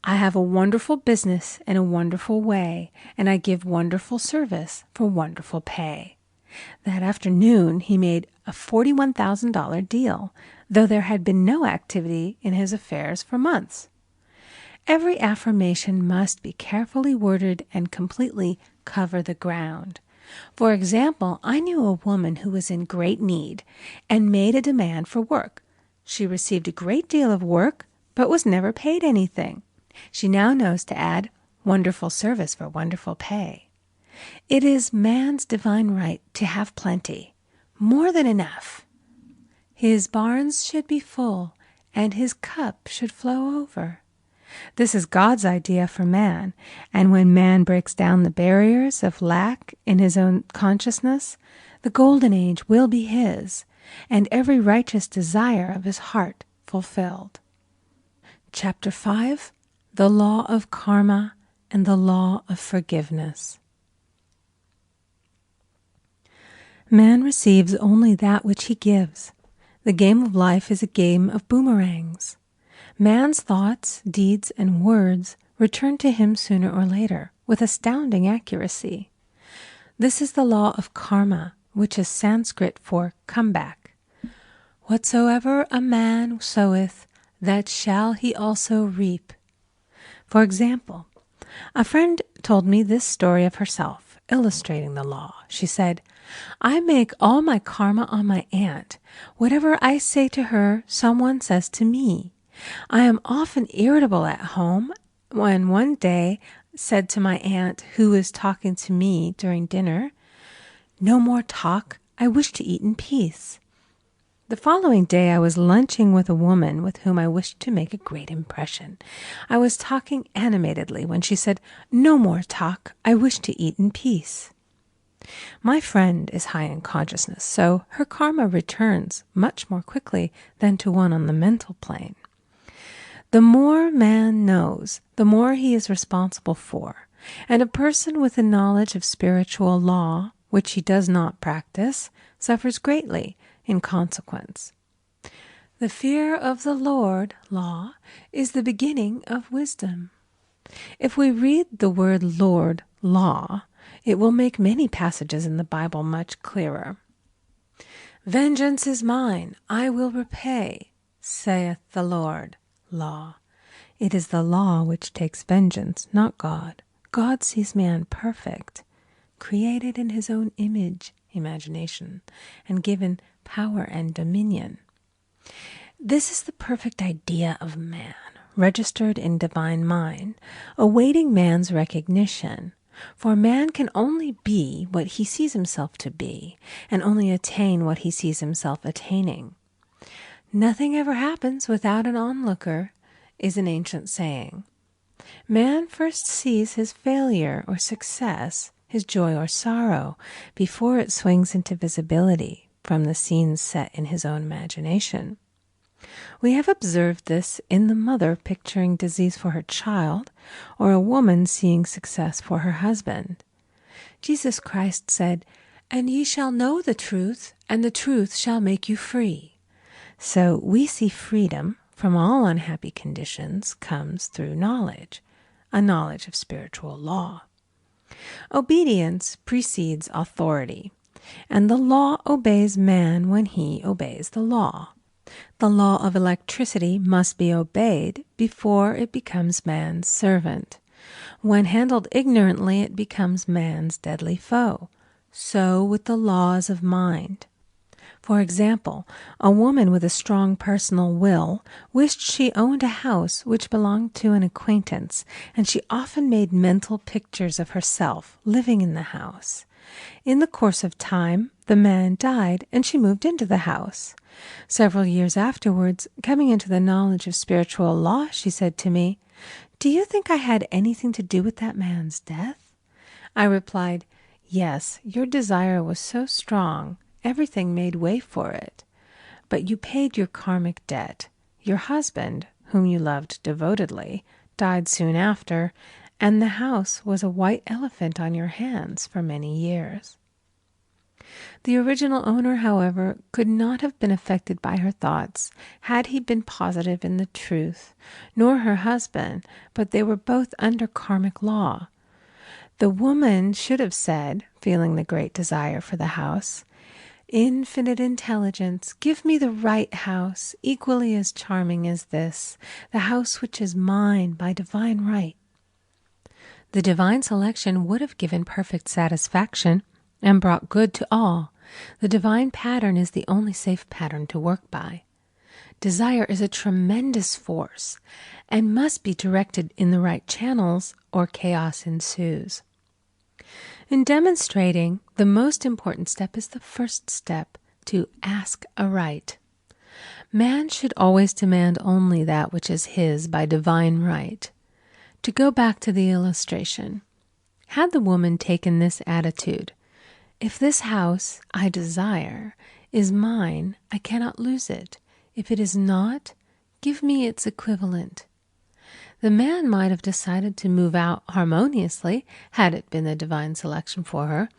"I have a wonderful business in a wonderful way, and I give wonderful service for wonderful pay." That afternoon he made a $41,000 deal, though there had been no activity in his affairs for months. Every affirmation must be carefully worded and completely cover the ground. For example, I knew a woman who was in great need and made a demand for work. She received a great deal of work, but was never paid anything. She now knows to add wonderful service for wonderful pay. It is man's divine right to have plenty, more than enough. His barns should be full, and his cup should flow over. This is God's idea for man, and when man breaks down the barriers of lack in his own consciousness, the golden age will be his, and every righteous desire of his heart fulfilled. Chapter 5. The Law of Karma and the Law of Forgiveness. Man receives only that which he gives. The game of life is a game of boomerangs. Man's thoughts, deeds, and words return to him sooner or later with astounding accuracy. This is the law of karma, which is Sanskrit for comeback. Whatsoever a man soweth, that shall he also reap. For example, a friend told me this story of herself, illustrating the law. She said, "I make all my karma on my aunt. Whatever I say to her, someone says to me. I am often irritable at home, when one day said to my aunt, who was talking to me during dinner, 'No more talk, I wish to eat in peace.' The following day I was lunching with a woman with whom I wished to make a great impression. I was talking animatedly when she said, 'No more talk, I wish to eat in peace.' My friend is high in consciousness, so her karma returns much more quickly than to one on the mental plane. The more man knows, the more he is responsible for, and a person with a knowledge of spiritual law, which he does not practice, suffers greatly in consequence. The fear of the Lord, law, is the beginning of wisdom. If we read the word Lord, law, It will make many passages in the Bible much clearer. Vengeance is mine, I will repay, saith the Lord. Law. It is the law which takes vengeance, not God. God sees man perfect, created in his own image, imagination, and given power and dominion. This is the perfect idea of man, registered in divine mind, awaiting man's recognition. For man can only be what he sees himself to be, and only attain what he sees himself attaining. Nothing ever happens without an onlooker, is an ancient saying. Man first sees his failure or success, his joy or sorrow, before it swings into visibility from the scenes set in his own imagination. We have observed this in the mother picturing disease for her child, or a woman seeing success for her husband. Jesus Christ said, "And ye shall know the truth, and the truth shall make you free." So we see freedom from all unhappy conditions comes through knowledge, a knowledge of spiritual law. Obedience precedes authority, and the law obeys man when he obeys the law. The law of electricity must be obeyed before it becomes man's servant. When handled ignorantly, it becomes man's deadly foe. So with the laws of mind. For example, a woman with a strong personal will wished she owned a house which belonged to an acquaintance, and she often made mental pictures of herself living in the house. In the course of time, the man died, and she moved into the house. Several years afterwards, coming into the knowledge of spiritual law, she said to me, "Do you think I had anything to do with that man's death?" I replied, "Yes, your desire was so strong, everything made way for it. But you paid your karmic debt. Your husband, whom you loved devotedly, died soon after, and the house was a white elephant on your hands for many years." The original owner, however, could not have been affected by her thoughts had he been positive in the truth, nor her husband, but they were both under karmic law. The woman should have said, feeling the great desire for the house, "Infinite intelligence, give me the right house, equally as charming as this, the house which is mine by divine right." The divine selection would have given perfect satisfaction and brought good to all. The divine pattern is the only safe pattern to work by. Desire is a tremendous force and must be directed in the right channels, or chaos ensues. In demonstrating, the most important step is the first step, to ask aright. Man should always demand only that which is his by divine right. To go back to the illustration, had the woman taken this attitude, "If this house I desire is mine, I cannot lose it. If it is not, give me its equivalent," the man might have decided to move out harmoniously had it been the divine selection for her,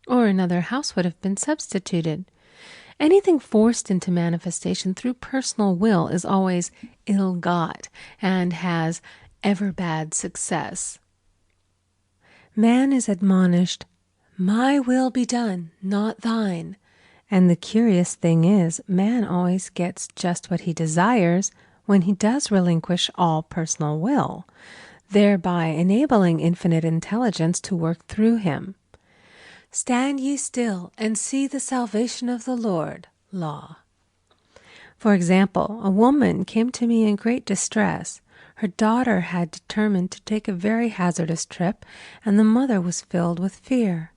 or another house would have been substituted. Anything forced into manifestation through personal will is always ill-got and has ever bad success. Man is admonished, "My will be done, not thine." And the curious thing is, man always gets just what he desires when he does relinquish all personal will, thereby enabling infinite intelligence to work through him. "Stand ye still and see the salvation of the Lord." Law. For example, a woman came to me in great distress. Her daughter had determined to take a very hazardous trip, and the mother was filled with fear.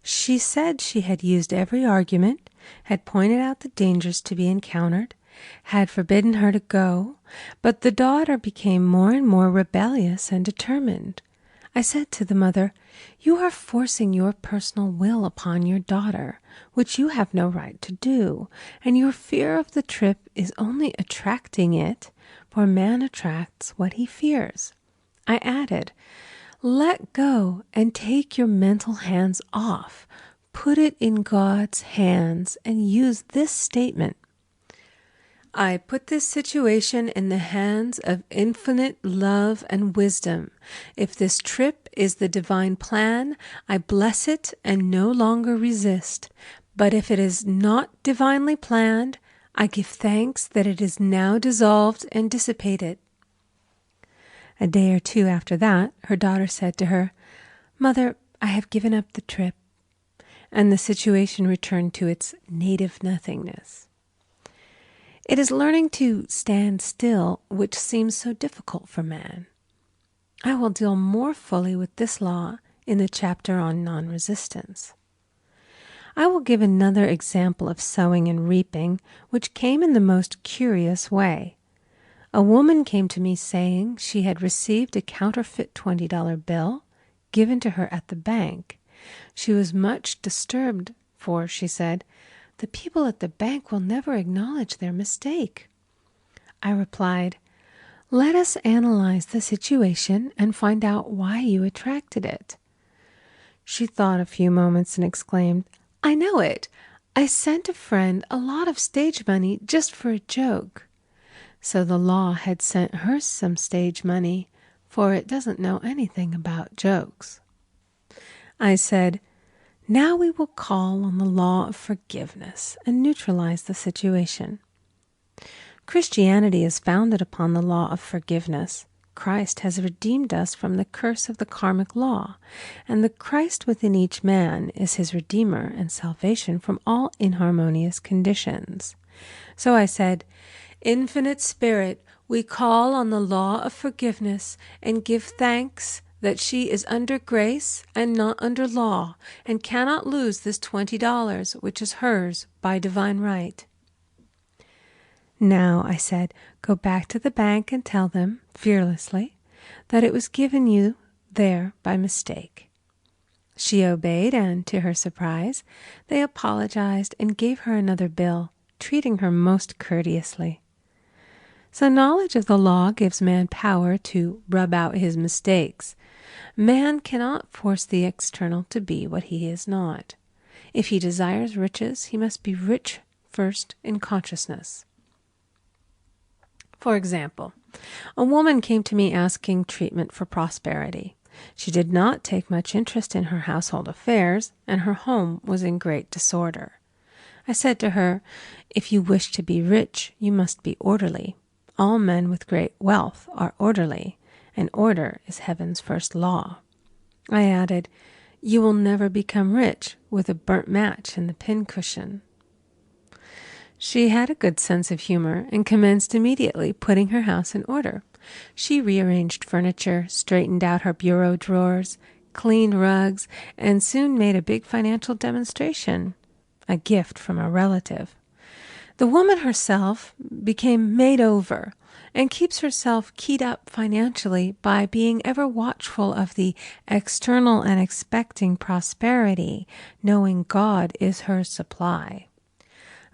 She said she had used every argument, had pointed out the dangers to be encountered, had forbidden her to go, but the daughter became more and more rebellious and determined. I said to the mother, "You are forcing your personal will upon your daughter, which you have no right to do, and your fear of the trip is only attracting it, for man attracts what he fears." I added, "Let go and take your mental hands off. Put it in God's hands and use this statement. I put this situation in the hands of infinite love and wisdom. If this trip is the divine plan, I bless it and no longer resist. But if it is not divinely planned, I give thanks that it is now dissolved and dissipated. A day or two after that, her daughter said to her, "Mother, I have given up the trip," and the situation returned to its native nothingness. It is learning to stand still which seems so difficult for man. I will deal more fully with this law in the chapter on non-resistance. I will give another example of sowing and reaping, which came in the most curious way. A woman came to me saying she had received a counterfeit $20 bill given to her at the bank. She was much disturbed, for, she said, "The people at the bank will never acknowledge their mistake." I replied, "Let us analyze the situation and find out why you attracted it." She thought a few moments and exclaimed, "I know it. I sent a friend a lot of stage money just for a joke." So the law had sent her some stage money, for it doesn't know anything about jokes. I said, "Now we will call on the law of forgiveness and neutralize the situation." Christianity is founded upon the law of forgiveness. Christ has redeemed us from the curse of the karmic law, and the Christ within each man is his redeemer and salvation from all inharmonious conditions. So I said, "Infinite Spirit, we call on the law of forgiveness and give thanks that she is under grace and not under law, and cannot lose this $20, which is hers by divine right." "Now," I said, "go back to the bank and tell them, fearlessly, that it was given you there by mistake." She obeyed, and, to her surprise, they apologized and gave her another bill, treating her most courteously. So knowledge of the law gives man power to rub out his mistakes. Man cannot force the external to be what he is not. If he desires riches, he must be rich first in consciousness. For example, a woman came to me asking treatment for prosperity. She did not take much interest in her household affairs, and her home was in great disorder. I said to her, "If you wish to be rich, you must be orderly. All men with great wealth are orderly, and order is heaven's first law." I added, "You will never become rich with a burnt match in the pincushion." She had a good sense of humor and commenced immediately putting her house in order. She rearranged furniture, straightened out her bureau drawers, cleaned rugs, and soon made a big financial demonstration, a gift from a relative. The woman herself became made over and keeps herself keyed up financially by being ever watchful of the external and expecting prosperity, knowing God is her supply.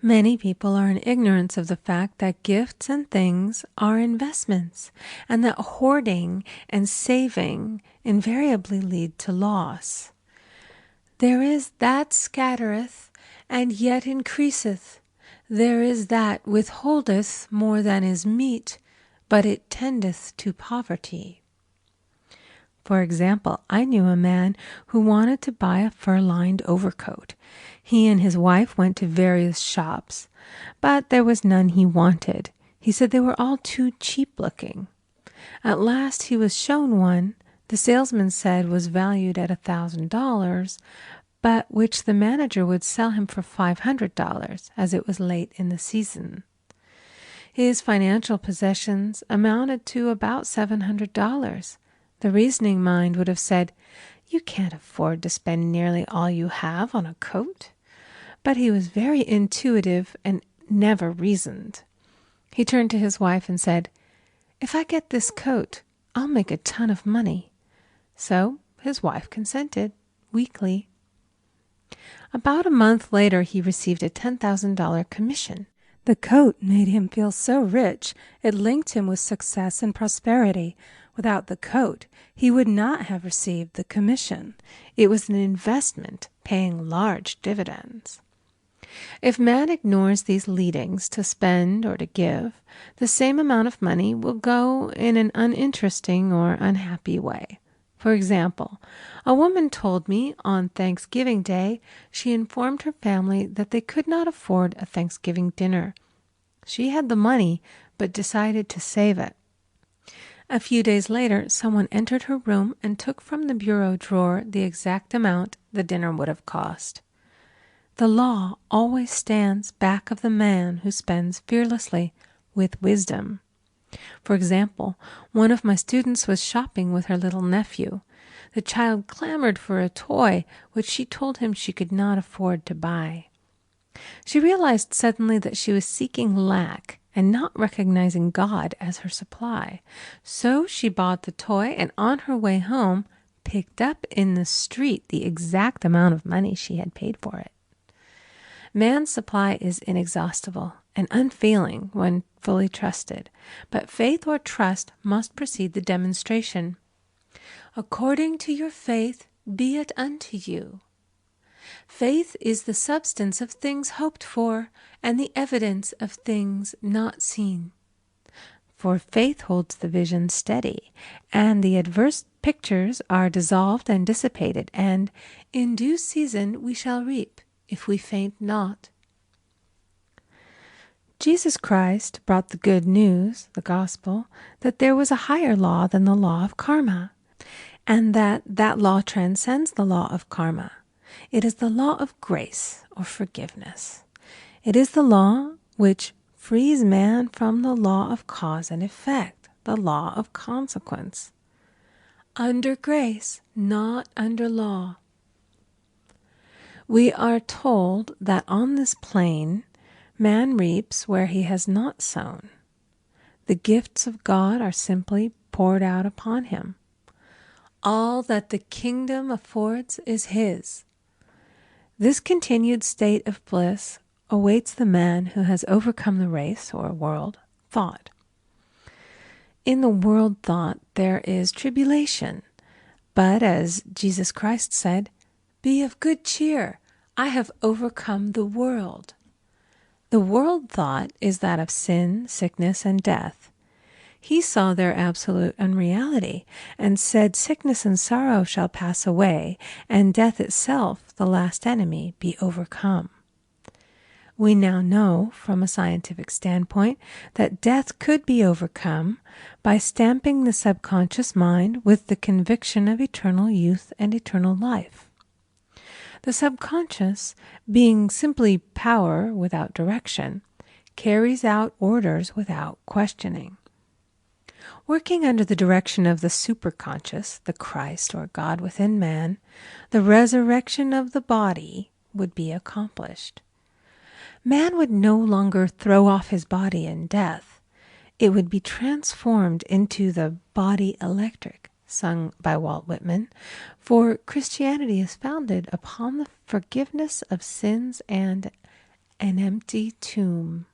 Many people are in ignorance of the fact that gifts and things are investments, and that hoarding and saving invariably lead to loss. "There is that scattereth, and yet increaseth. There is that withholdeth more than is meet, but it tendeth to poverty." For example, I knew a man who wanted to buy a fur-lined overcoat. He and his wife went to various shops, but there was none he wanted. He said they were all too cheap-looking. At last he was shown one the salesman said was valued at $1,000, but which the manager would sell him for $500, as it was late in the season. His financial possessions amounted to about $700. The reasoning mind would have said, "You can't afford to spend nearly all you have on a coat." But he was very intuitive and never reasoned. He turned to his wife and said, "If I get this coat, I'll make a ton of money." So his wife consented, weakly. About a month later, he received a $10,000 commission. The coat made him feel so rich, it linked him with success and prosperity. Without the coat, he would not have received the commission. It was an investment paying large dividends. If man ignores these leadings to spend or to give, the same amount of money will go in an uninteresting or unhappy way. For example, a woman told me on Thanksgiving Day she informed her family that they could not afford a Thanksgiving dinner. She had the money, but decided to save it. A few days later, someone entered her room and took from the bureau drawer the exact amount the dinner would have cost. The law always stands back of the man who spends fearlessly with wisdom. For example, one of my students was shopping with her little nephew. The child clamored for a toy, which she told him she could not afford to buy. She realized suddenly that she was seeking lack and not recognizing God as her supply. So she bought the toy and on her way home picked up in the street the exact amount of money she had paid for it. Man's supply is inexhaustible and unfailing when fully trusted, but faith or trust must precede the demonstration. According to your faith, be it unto you. Faith is the substance of things hoped for and the evidence of things not seen. For faith holds the vision steady, and the adverse pictures are dissolved and dissipated, and in due season we shall reap, if we faint not. Jesus Christ brought the good news, the gospel, that there was a higher law than the law of karma, and that law transcends the law of karma. It is the law of grace or forgiveness. It is the law which frees man from the law of cause and effect, the law of consequence. Under grace, not under law. We are told that on this plane, man reaps where he has not sown. The gifts of God are simply poured out upon him. All that the kingdom affords is his. This continued state of bliss awaits the man who has overcome the race or world thought. In the world thought there is tribulation, but as Jesus Christ said, "Be of good cheer, I have overcome the world." The world thought is that of sin, sickness, and death. He saw their absolute unreality and said, "Sickness and sorrow shall pass away, and death itself, the last enemy, be overcome." We now know, from a scientific standpoint, that death could be overcome by stamping the subconscious mind with the conviction of eternal youth and eternal life. The subconscious, being simply power without direction, carries out orders without questioning. Working under the direction of the superconscious, the Christ or God within man, the resurrection of the body would be accomplished. Man would no longer throw off his body in death. It would be transformed into the body electric, sung by Walt Whitman, for Christianity is founded upon the forgiveness of sins and an empty tomb.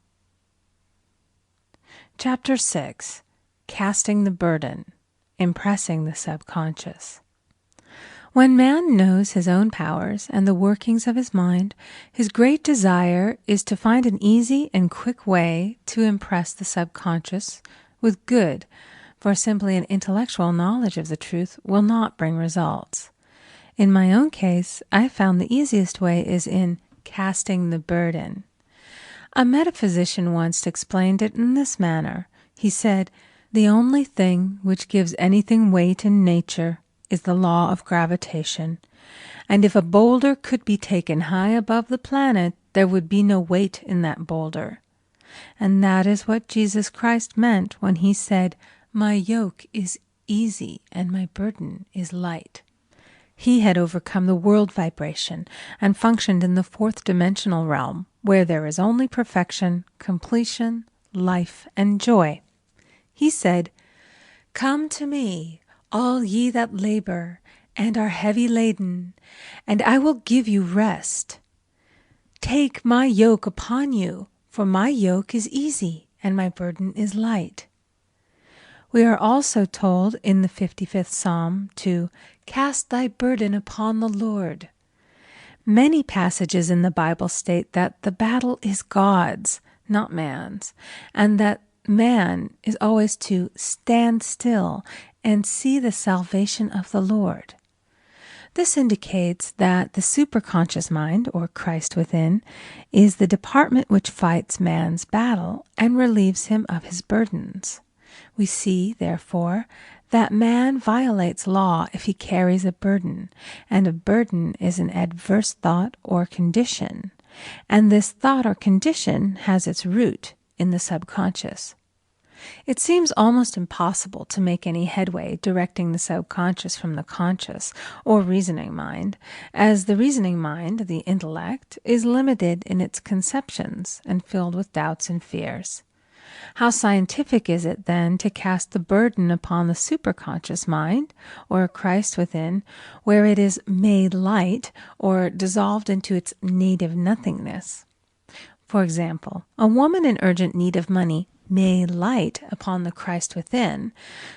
Chapter 6. Casting the burden, impressing the subconscious. When man knows his own powers and the workings of his mind, his great desire is to find an easy and quick way to impress the subconscious with good, for simply an intellectual knowledge of the truth will not bring results. In my own case, I found the easiest way is in casting the burden. A metaphysician once explained it in this manner. He said, "The only thing which gives anything weight in nature is the law of gravitation, and if a boulder could be taken high above the planet, there would be no weight in that boulder." And that is what Jesus Christ meant when he said, "My yoke is easy and my burden is light." He had overcome the world vibration and functioned in the fourth dimensional realm, where there is only perfection, completion, life, and joy. He said, "Come to me, all ye that labor and are heavy laden, and I will give you rest. Take my yoke upon you, for my yoke is easy and my burden is light." We are also told in the 55th Psalm to cast thy burden upon the Lord. Many passages in the Bible state that the battle is God's, not man's, and that man is always to stand still and see the salvation of the Lord. This indicates that the superconscious mind, or Christ within, is the department which fights man's battle and relieves him of his burdens. We see, therefore, that man violates law if he carries a burden, and a burden is an adverse thought or condition, and this thought or condition has its root in the subconscious. It seems almost impossible to make any headway directing the subconscious from the conscious or reasoning mind, as the reasoning mind, the intellect, is limited in its conceptions and filled with doubts and fears. How scientific is it, then, to cast the burden upon the superconscious mind, or Christ within, where it is made light or dissolved into its native nothingness? For example, a woman in urgent need of money may light upon the Christ within,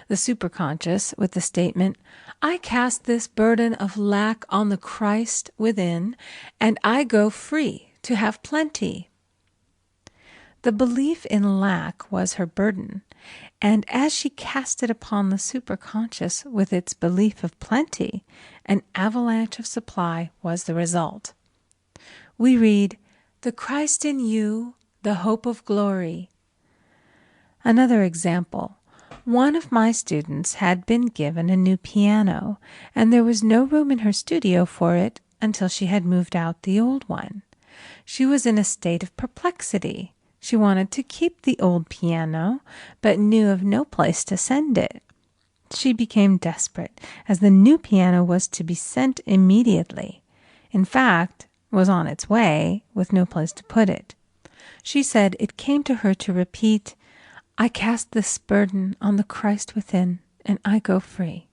the superconscious, with the statement, "I cast this burden of lack on the Christ within, and I go free to have plenty." The belief in lack was her burden, and as she cast it upon the superconscious with its belief of plenty, an avalanche of supply was the result. We read, "The Christ in you, the hope of glory." Another example. One of my students had been given a new piano, and there was no room in her studio for it until she had moved out the old one. She was in a state of perplexity. She wanted to keep the old piano, but knew of no place to send it. She became desperate, as the new piano was to be sent immediately. In fact, was on its way, with no place to put it. She said it came to her to repeat, "I cast this burden on the Christ within, and I go free."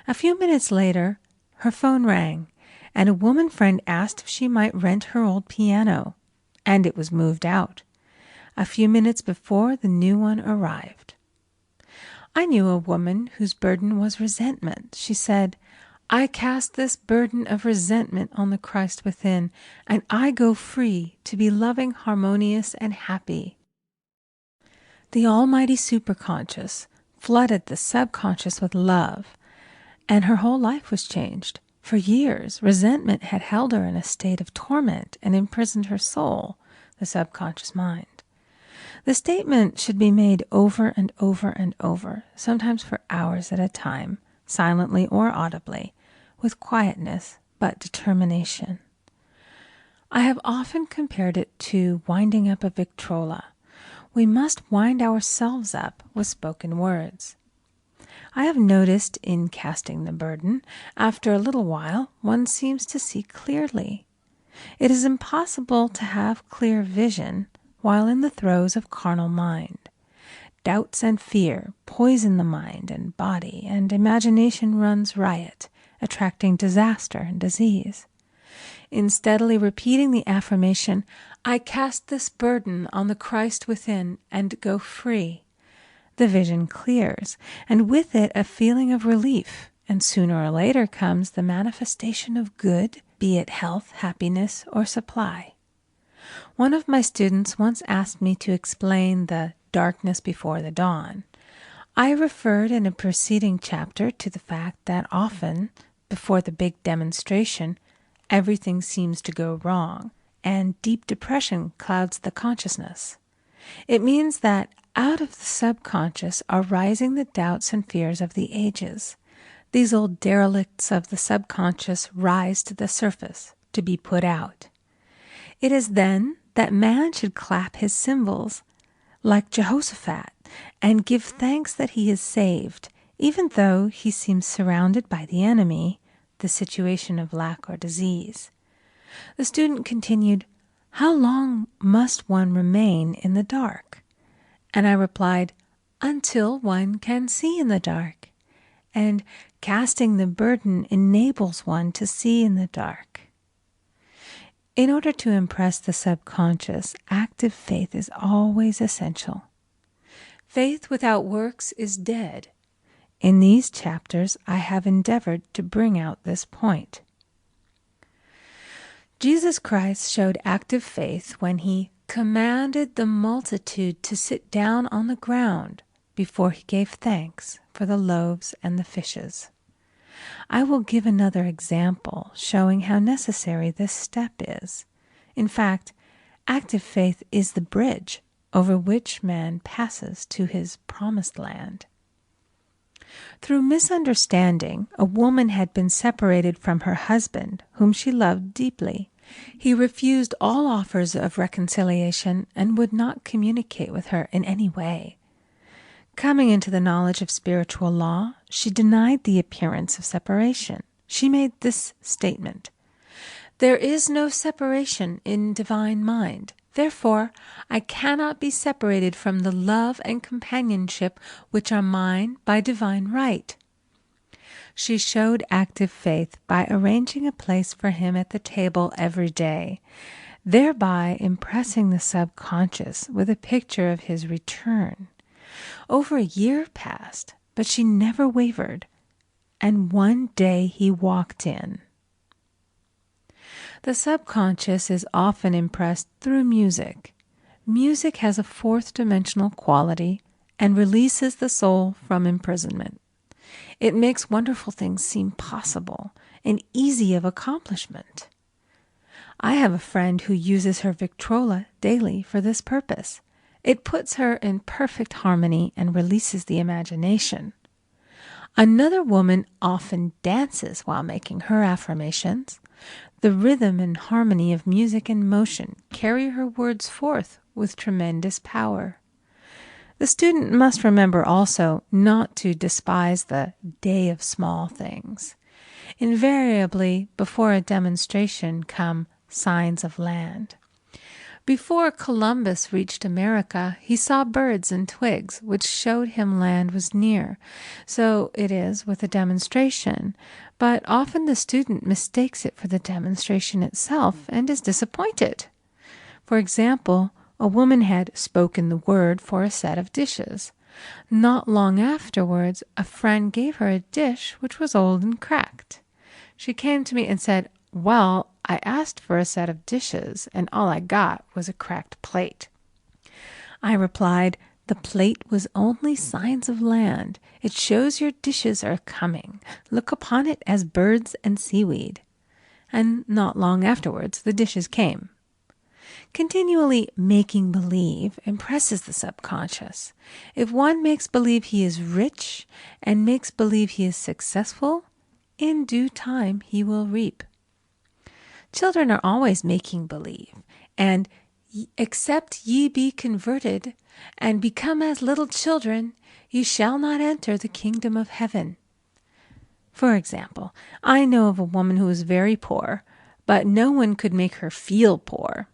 A few minutes later, her phone rang, and a woman friend asked if she might rent her old piano, and it was moved out. A few minutes before, the new one arrived. I knew a woman whose burden was resentment. She said, "I cast this burden of resentment on the Christ within, and I go free to be loving, harmonious, and happy." The almighty superconscious flooded the subconscious with love, and her whole life was changed. For years, resentment had held her in a state of torment and imprisoned her soul, the subconscious mind. The statement should be made over and over and over, sometimes for hours at a time, silently or audibly, with quietness but determination. I have often compared it to winding up a Victrola. We must wind ourselves up with spoken words. I have noticed in casting the burden, after a little while, one seems to see clearly. It is impossible to have clear vision while in the throes of carnal mind. Doubts and fear poison the mind and body, and imagination runs riot, attracting disaster and disease. In steadily repeating the affirmation, "I cast this burden on the Christ within and go free," the vision clears, and with it a feeling of relief, and sooner or later comes the manifestation of good, be it health, happiness, or supply. One of my students once asked me to explain the darkness before the dawn. I referred in a preceding chapter to the fact that often, before the big demonstration, everything seems to go wrong, and deep depression clouds the consciousness. It means that out of the subconscious are rising the doubts and fears of the ages. These old derelicts of the subconscious rise to the surface to be put out. It is then that man should clap his cymbals like Jehoshaphat and give thanks that he is saved, even though he seems surrounded by the enemy, the situation of lack or disease. The student continued, "How long must one remain in the dark?" And I replied, "Until one can see in the dark." And casting the burden enables one to see in the dark. In order to impress the subconscious, active faith is always essential. Faith without works is dead. In these chapters, I have endeavored to bring out this point. Jesus Christ showed active faith when he commanded the multitude to sit down on the ground before he gave thanks for the loaves and the fishes. I will give another example showing how necessary this step is. In fact, active faith is the bridge over which man passes to his promised land. Through misunderstanding, a woman had been separated from her husband, whom she loved deeply. He refused all offers of reconciliation and would not communicate with her in any way. Coming into the knowledge of spiritual law, she denied the appearance of separation. She made this statement: "There is no separation in divine mind. Therefore, I cannot be separated from the love and companionship which are mine by divine right." She showed active faith by arranging a place for him at the table every day, thereby impressing the subconscious with a picture of his return. Over a year passed, but she never wavered, and one day he walked in. The subconscious is often impressed through music. Music has a fourth-dimensional quality and releases the soul from imprisonment. It makes wonderful things seem possible and easy of accomplishment. I have a friend who uses her Victrola daily for this purpose. It puts her in perfect harmony and releases the imagination. Another woman often dances while making her affirmations. The rhythm and harmony of music and motion carry her words forth with tremendous power. The student must remember also not to despise the day of small things. Invariably, before a demonstration come signs of land. Before Columbus reached America, he saw birds and twigs, which showed him land was near. So it is with a demonstration, but often the student mistakes it for the demonstration itself and is disappointed. For example, a woman had spoken the word for a set of dishes. Not long afterwards, a friend gave her a dish which was old and cracked. She came to me and said, "Well, I asked for a set of dishes, and all I got was a cracked plate." I replied, "The plate was only signs of land. It shows your dishes are coming. Look upon it as birds and seaweed." And not long afterwards, the dishes came. Continually making believe impresses the subconscious. If one makes believe he is rich and makes believe he is successful, in due time he will reap. Children are always making believe, and except ye be converted and become as little children, ye shall not enter the kingdom of heaven. For example, I know of a woman who was very poor, but no one could make her feel poor.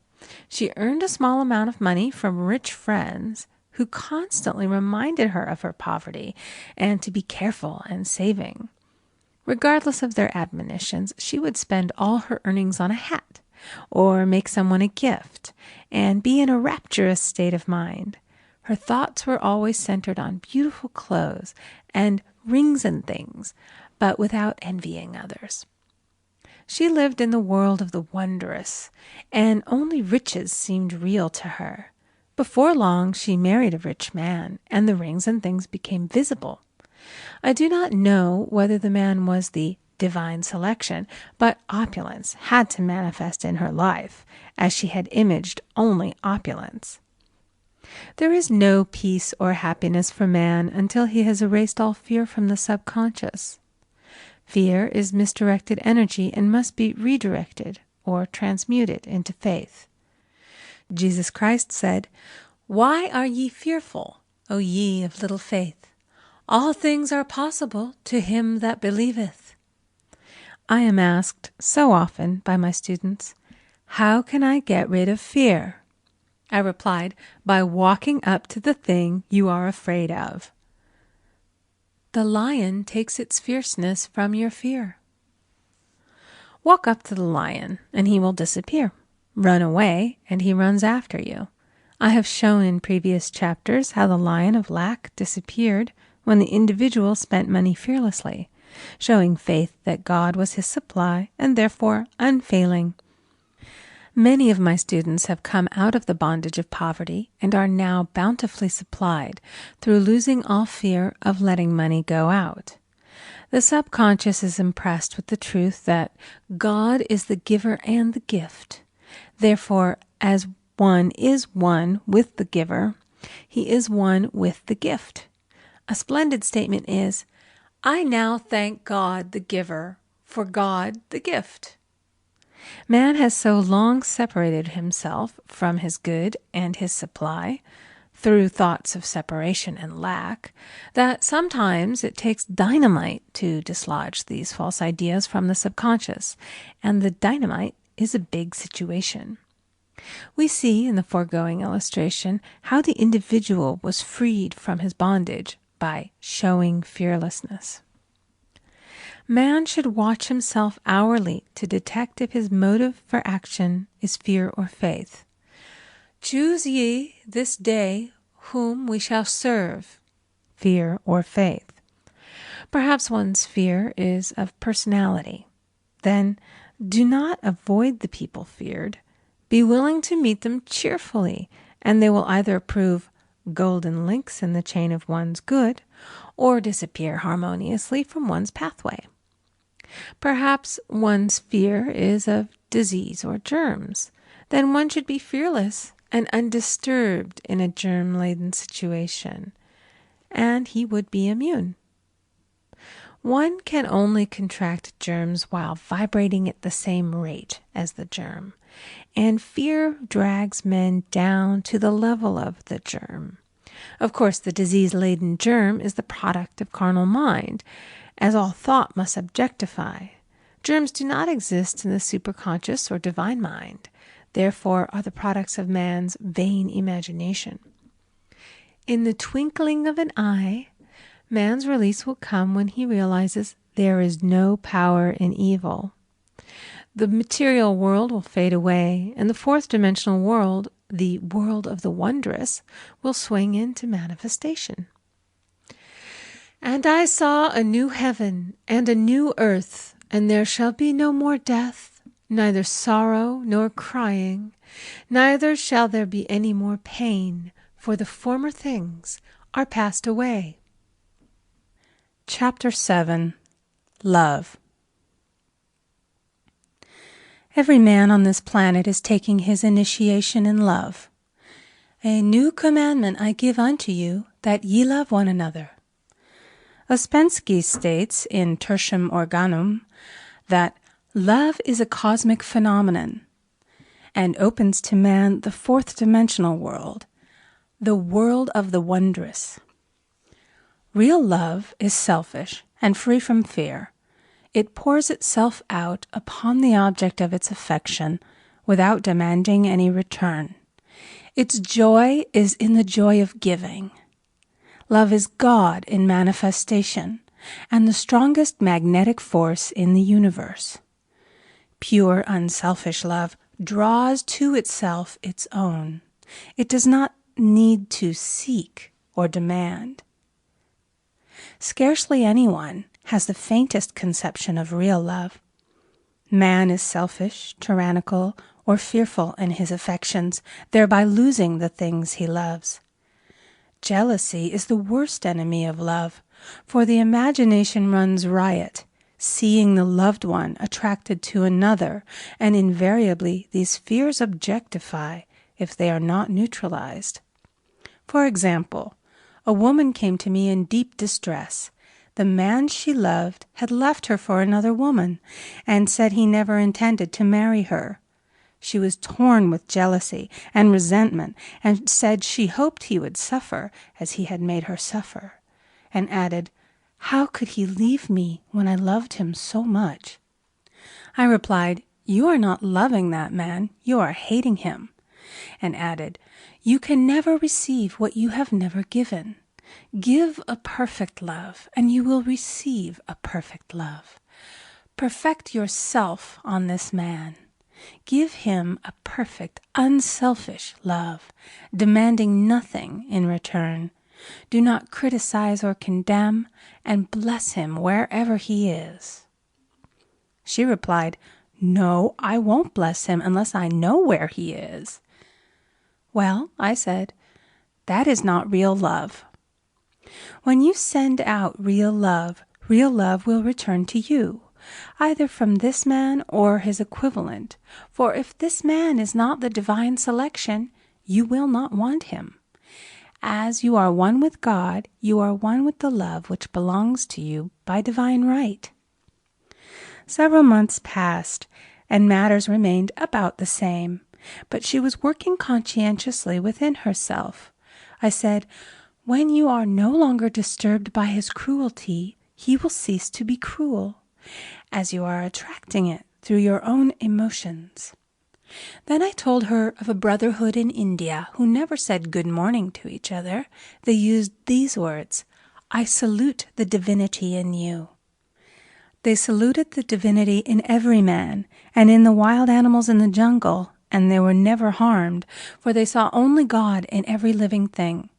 She earned a small amount of money from rich friends who constantly reminded her of her poverty and to be careful and saving. Regardless of their admonitions, she would spend all her earnings on a hat or make someone a gift and be in a rapturous state of mind. Her thoughts were always centered on beautiful clothes and rings and things, but without envying others. She lived in the world of the wondrous, and only riches seemed real to her. Before long, she married a rich man, and the rings and things became visible. I do not know whether the man was the divine selection, but opulence had to manifest in her life, as she had imaged only opulence. There is no peace or happiness for man until he has erased all fear from the subconscious. Fear is misdirected energy and must be redirected or transmuted into faith. Jesus Christ said, "Why are ye fearful, O ye of little faith? All things are possible to him that believeth." I am asked so often by my students, "How can I get rid of fear?" I replied, "By walking up to the thing you are afraid of." The lion takes its fierceness from your fear. Walk up to the lion, and he will disappear. Run away, and he runs after you. I have shown in previous chapters how the lion of lack disappeared when the individual spent money fearlessly, showing faith that God was his supply and therefore unfailing. Many of my students have come out of the bondage of poverty and are now bountifully supplied through losing all fear of letting money go out. The subconscious is impressed with the truth that God is the giver and the gift. Therefore, as one is one with the giver, he is one with the gift. A splendid statement is, I now thank God the giver for God the gift. Man has so long separated himself from his good and his supply, through thoughts of separation and lack, that sometimes it takes dynamite to dislodge these false ideas from the subconscious, and the dynamite is a big situation. We see in the foregoing illustration how the individual was freed from his bondage by showing fearlessness. Man should watch himself hourly to detect if his motive for action is fear or faith. Choose ye this day whom we shall serve, fear or faith. Perhaps one's fear is of personality. Then do not avoid the people feared. Be willing to meet them cheerfully, and they will either prove golden links in the chain of one's good, or disappear harmoniously from one's pathway. Perhaps one's fear is of disease or germs. Then one should be fearless and undisturbed in a germ-laden situation, and he would be immune. One can only contract germs while vibrating at the same rate as the germ, and fear drags men down to the level of the germ. Of course, the disease-laden germ is the product of carnal mind, as all thought must objectify. Germs do not exist in the superconscious or divine mind, therefore are the products of man's vain imagination. In the twinkling of an eye, man's release will come when he realizes there is no power in evil. The material world will fade away, and the fourth dimensional world, the world of the wondrous, will swing into manifestation. And I saw a new heaven and a new earth, and there shall be no more death, neither sorrow nor crying, neither shall there be any more pain, for the former things are passed away. Chapter 7. Love. Every man on this planet is taking his initiation in love. A new commandment I give unto you, that ye love one another. Ouspensky states in Tertium Organum that love is a cosmic phenomenon and opens to man the fourth dimensional world, the world of the wondrous. Real love is selfish and free from fear. It pours itself out upon the object of its affection without demanding any return. Its joy is in the joy of giving. Love is God in manifestation and the strongest magnetic force in the universe. Pure, unselfish love draws to itself its own. It does not need to seek or demand. Scarcely anyone has the faintest conception of real love. Man is selfish, tyrannical, or fearful in his affections, thereby losing the things he loves. Jealousy is the worst enemy of love, for the imagination runs riot, seeing the loved one attracted to another, and invariably these fears objectify if they are not neutralized. For example, a woman came to me in deep distress. The man she loved had left her for another woman, and said he never intended to marry her. She was torn with jealousy and resentment, and said she hoped he would suffer as he had made her suffer, and added, "How could he leave me when I loved him so much?" I replied, "You are not loving that man, you are hating him," and added, "You can never receive what you have never given. Give a perfect love, and you will receive a perfect love. Perfect yourself on this man. Give him a perfect, unselfish love, demanding nothing in return. Do not criticize or condemn, and bless him wherever he is." She replied, "No, I won't bless him unless I know where he is." "Well," I said, "that is not real love. When you send out real love will return to you, either from this man or his equivalent. For if this man is not the divine selection, you will not want him. As you are one with God, you are one with the love which belongs to you by divine right." Several months passed, and matters remained about the same, but she was working conscientiously within herself. I said, "When you are no longer disturbed by his cruelty, he will cease to be cruel, as you are attracting it through your own emotions." Then I told her of a brotherhood in India who never said good morning to each other. They used these words, "I salute the divinity in you." They saluted the divinity in every man and in the wild animals in the jungle, and they were never harmed, for they saw only God in every living thing.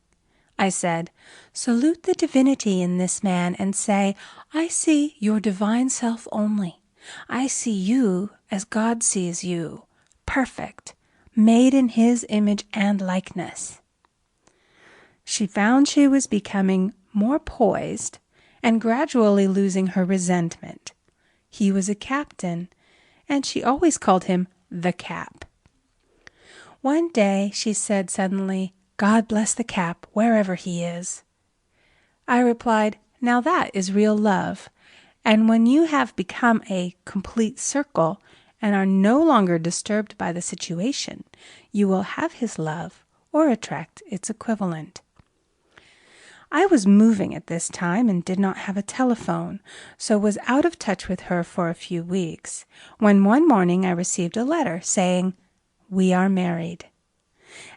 I said, "Salute the divinity in this man and say, 'I see your divine self only. I see you as God sees you, perfect, made in his image and likeness.'" She found she was becoming more poised and gradually losing her resentment. He was a captain, and she always called him the Cap. One day she said suddenly, "God bless the Cap, wherever he is." I replied, "Now that is real love, and when you have become a complete circle and are no longer disturbed by the situation, you will have his love or attract its equivalent." I was moving at this time and did not have a telephone, so was out of touch with her for a few weeks, when one morning I received a letter saying, "We are married."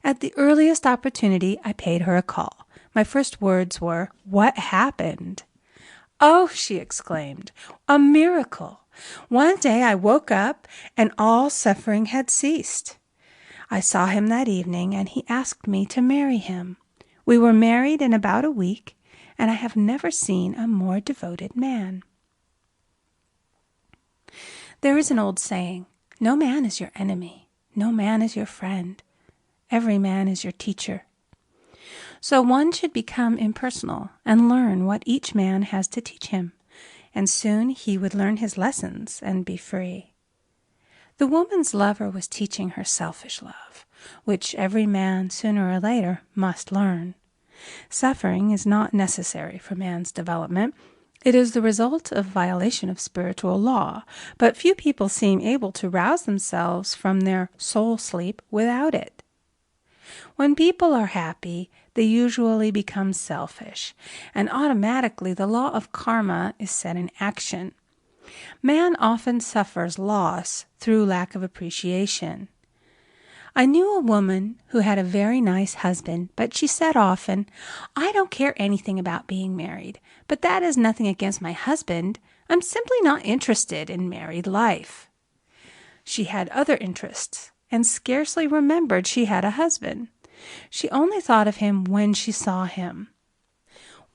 At the earliest opportunity, I paid her a call. My first words were, "What happened?" "Oh," she exclaimed, "a miracle! One day I woke up and all suffering had ceased. I saw him that evening and he asked me to marry him. We were married in about a week, and I have never seen a more devoted man." There is an old saying, "No man is your enemy, no man is your friend. Every man is your teacher." So one should become impersonal and learn what each man has to teach him, and soon he would learn his lessons and be free. The woman's lover was teaching her selfish love, which every man sooner or later must learn. Suffering is not necessary for man's development. It is the result of violation of spiritual law, but few people seem able to rouse themselves from their soul sleep without it. When people are happy, they usually become selfish, and automatically the law of karma is set in action. Man often suffers loss through lack of appreciation. I knew a woman who had a very nice husband, but she said often, "I don't care anything about being married, but that is nothing against my husband. I'm simply not interested in married life." She had other interests, and scarcely remembered she had a husband. She only thought of him when she saw him.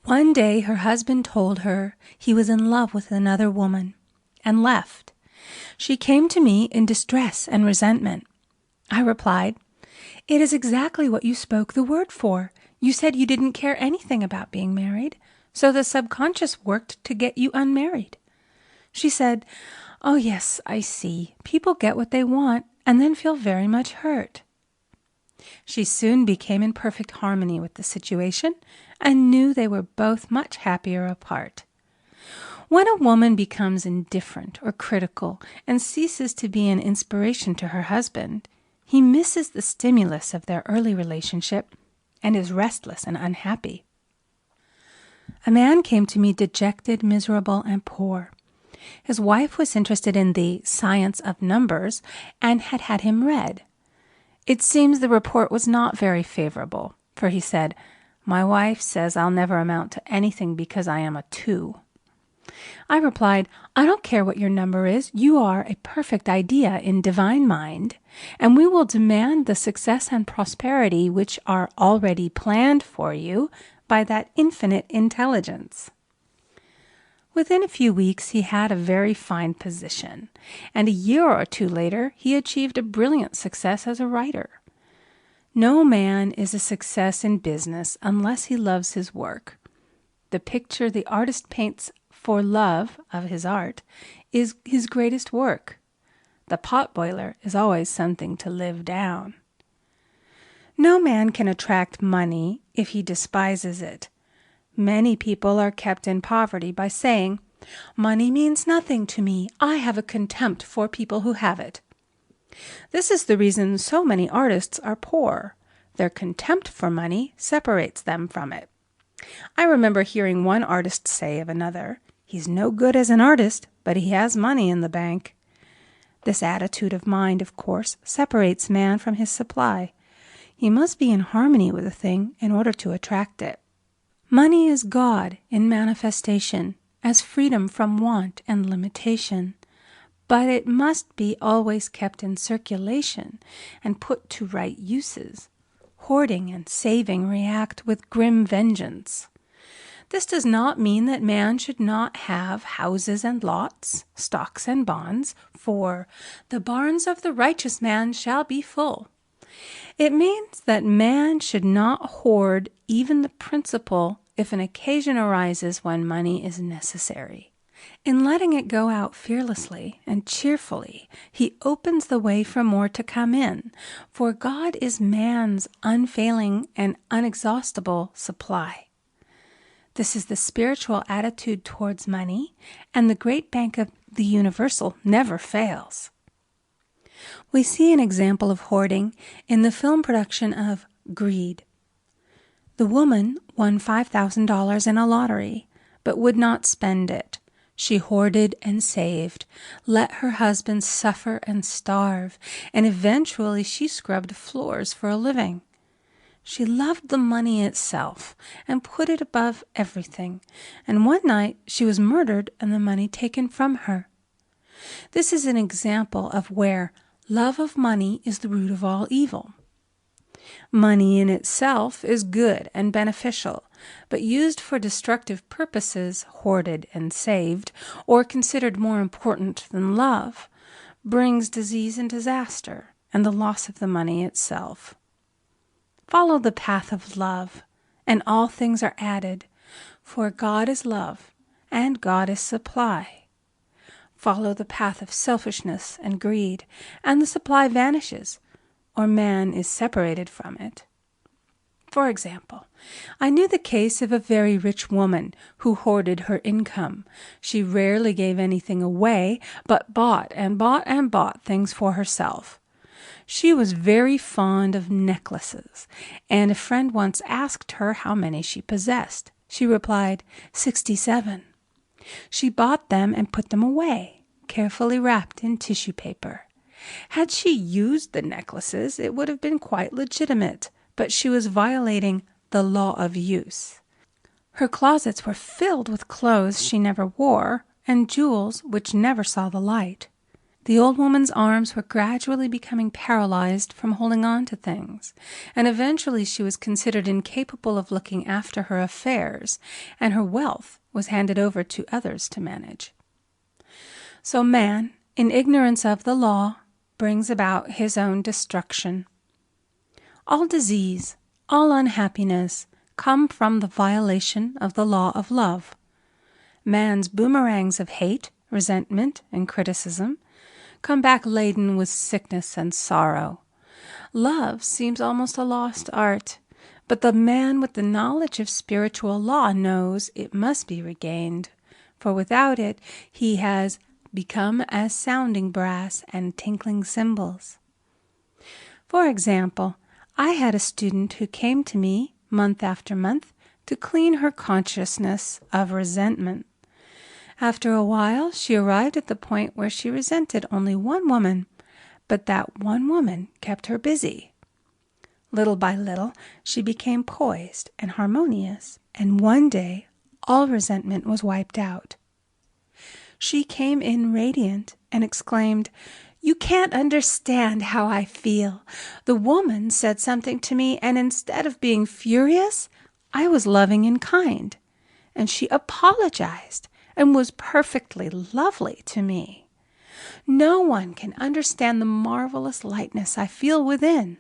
One day her husband told her he was in love with another woman, and left. She came to me in distress and resentment. I replied, "It is exactly what you spoke the word for. You said you didn't care anything about being married, so the subconscious worked to get you unmarried." She said, "Oh yes, I see. People get what they want and then feel very much hurt." She soon became in perfect harmony with the situation and knew they were both much happier apart. When a woman becomes indifferent or critical and ceases to be an inspiration to her husband, he misses the stimulus of their early relationship and is restless and unhappy. A man came to me dejected, miserable, and poor. His wife was interested in the science of numbers and had had him read. It seems the report was not very favorable, for he said, "My wife says I'll never amount to anything because I am a 2. I replied, "I don't care what your number is. You are a perfect idea in divine mind, and we will demand the success and prosperity which are already planned for you by that infinite intelligence." Within a few weeks, he had a very fine position, and a year or two later, he achieved a brilliant success as a writer. No man is a success in business unless he loves his work. The picture the artist paints for love of his art is his greatest work. The potboiler is always something to live down. No man can attract money if he despises it. Many people are kept in poverty by saying, "Money means nothing to me. I have a contempt for people who have it." This is the reason so many artists are poor. Their contempt for money separates them from it. I remember hearing one artist say of another, "He's no good as an artist, but he has money in the bank." This attitude of mind, of course, separates man from his supply. He must be in harmony with a thing in order to attract it. Money is God in manifestation, as freedom from want and limitation. But it must be always kept in circulation and put to right uses. Hoarding and saving react with grim vengeance. This does not mean that man should not have houses and lots, stocks and bonds, for "the barns of the righteous man shall be full." It means that man should not hoard even the principal if an occasion arises when money is necessary. In letting it go out fearlessly and cheerfully, he opens the way for more to come in, for God is man's unfailing and inexhaustible supply. This is the spiritual attitude towards money, and the great bank of the universal never fails. We see an example of hoarding in the film production of Greed. The woman won $5,000 in a lottery, but would not spend it. She hoarded and saved, let her husband suffer and starve, and eventually she scrubbed floors for a living. She loved the money itself and put it above everything, and one night she was murdered and the money taken from her. This is an example of where love of money is the root of all evil. Money in itself is good and beneficial, but used for destructive purposes, hoarded and saved, or considered more important than love, brings disease and disaster and the loss of the money itself. Follow the path of love, and all things are added, for God is love, and God is supply. Follow the path of selfishness and greed, and the supply vanishes, or man is separated from it. For example, I knew the case of a very rich woman who hoarded her income. She rarely gave anything away, but bought and bought and bought things for herself. She was very fond of necklaces, and a friend once asked her how many she possessed. She replied, 67. She bought them and put them away, carefully wrapped in tissue paper. Had she used the necklaces, it would have been quite legitimate, but she was violating the law of use. Her closets were filled with clothes she never wore and jewels which never saw the light. The old woman's arms were gradually becoming paralyzed from holding on to things, and eventually she was considered incapable of looking after her affairs, and her wealth was handed over to others to manage. So man, in ignorance of the law, brings about his own destruction. All disease, all unhappiness come from the violation of the law of love. Man's boomerangs of hate, resentment, and criticism come back laden with sickness and sorrow. Love seems almost a lost art, but the man with the knowledge of spiritual law knows it must be regained, for without it he has become as sounding brass and tinkling cymbals. For example, I had a student who came to me month after month to clean her consciousness of resentment. After a while, she arrived at the point where she resented only one woman, but that one woman kept her busy. Little by little, she became poised and harmonious, and one day, all resentment was wiped out. She came in radiant and exclaimed, "You can't understand how I feel. The woman said something to me, and instead of being furious, I was loving and kind. And she apologized and was perfectly lovely to me. No one can understand the marvelous lightness I feel within.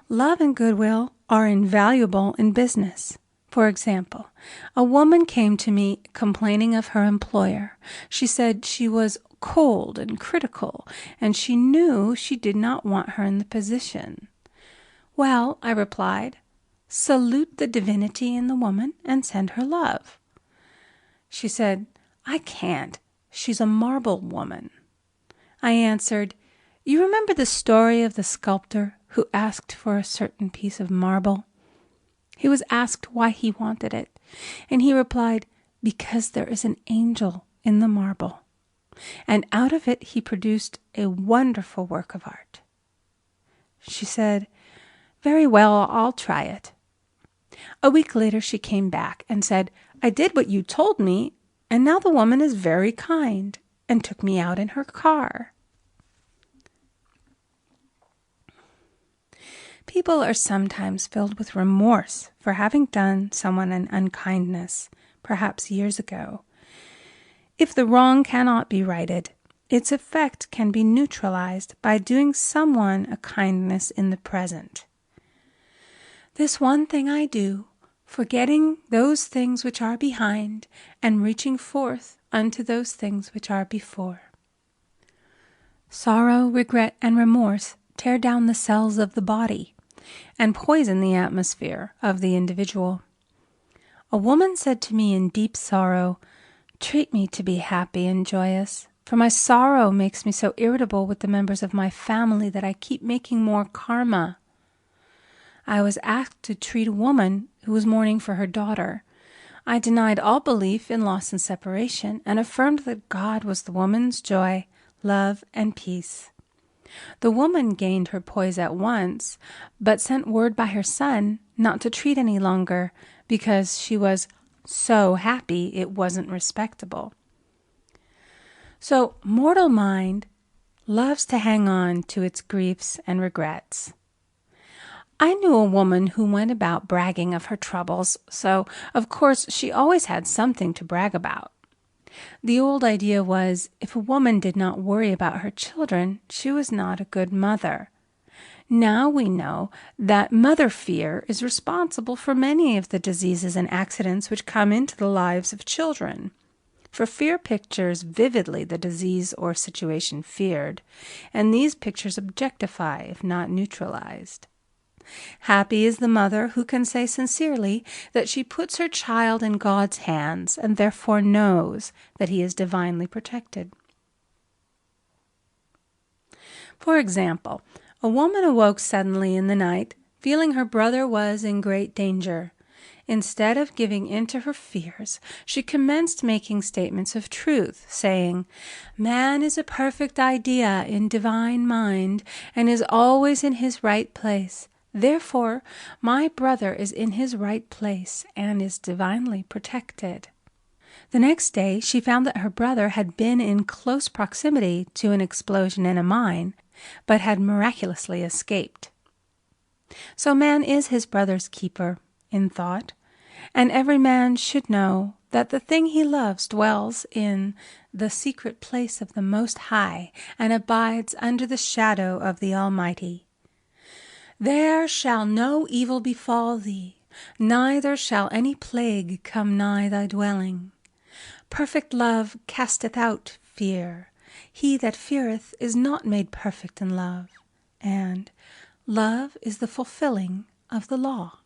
Love and goodwill are invaluable in business. For example, a woman came to me complaining of her employer. She said she was cold and critical, and she knew she did not want her in the position. Well, I replied, salute the divinity in the woman and send her love. She said, I can't. She's a marble woman. I answered, you remember the story of the sculptor who asked for a certain piece of marble? He was asked why he wanted it, and he replied, because there is an angel in the marble. And out of it he produced a wonderful work of art. She said, very well, I'll try it. A week later she came back and said, I did what you told me, and now the woman is very kind, and took me out in her car. People are sometimes filled with remorse for having done someone an unkindness, perhaps years ago. If the wrong cannot be righted, its effect can be neutralized by doing someone a kindness in the present. This one thing I do, forgetting those things which are behind, and reaching forth unto those things which are before. Sorrow, regret, and remorse tear down the cells of the body and poison the atmosphere of the individual. A woman said to me in deep sorrow, treat me to be happy and joyous, for my sorrow makes me so irritable with the members of my family that I keep making more karma. I was asked to treat a woman who was mourning for her daughter. I denied all belief in loss and separation and affirmed that God was the woman's joy, love, and peace. The woman gained her poise at once, but sent word by her son not to treat any longer because she was so happy it wasn't respectable. So mortal mind loves to hang on to its griefs and regrets. I knew a woman who went about bragging of her troubles, so of course she always had something to brag about. The old idea was, if a woman did not worry about her children, she was not a good mother. Now we know that mother fear is responsible for many of the diseases and accidents which come into the lives of children. For fear pictures vividly the disease or situation feared, and these pictures objectify if not neutralized. Happy is the mother who can say sincerely that she puts her child in God's hands and therefore knows that he is divinely protected. For example, a woman awoke suddenly in the night, feeling her brother was in great danger. Instead of giving in to her fears, she commenced making statements of truth, saying, "Man is a perfect idea in divine mind and is always in his right place. Therefore, my brother is in his right place and is divinely protected." The next day, she found that her brother had been in close proximity to an explosion in a mine, but had miraculously escaped. So man is his brother's keeper in thought, and every man should know that the thing he loves dwells in the secret place of the Most High and abides under the shadow of the Almighty. There shall no evil befall thee, neither shall any plague come nigh thy dwelling. Perfect love casteth out fear. He that feareth is not made perfect in love, and love is the fulfilling of the law.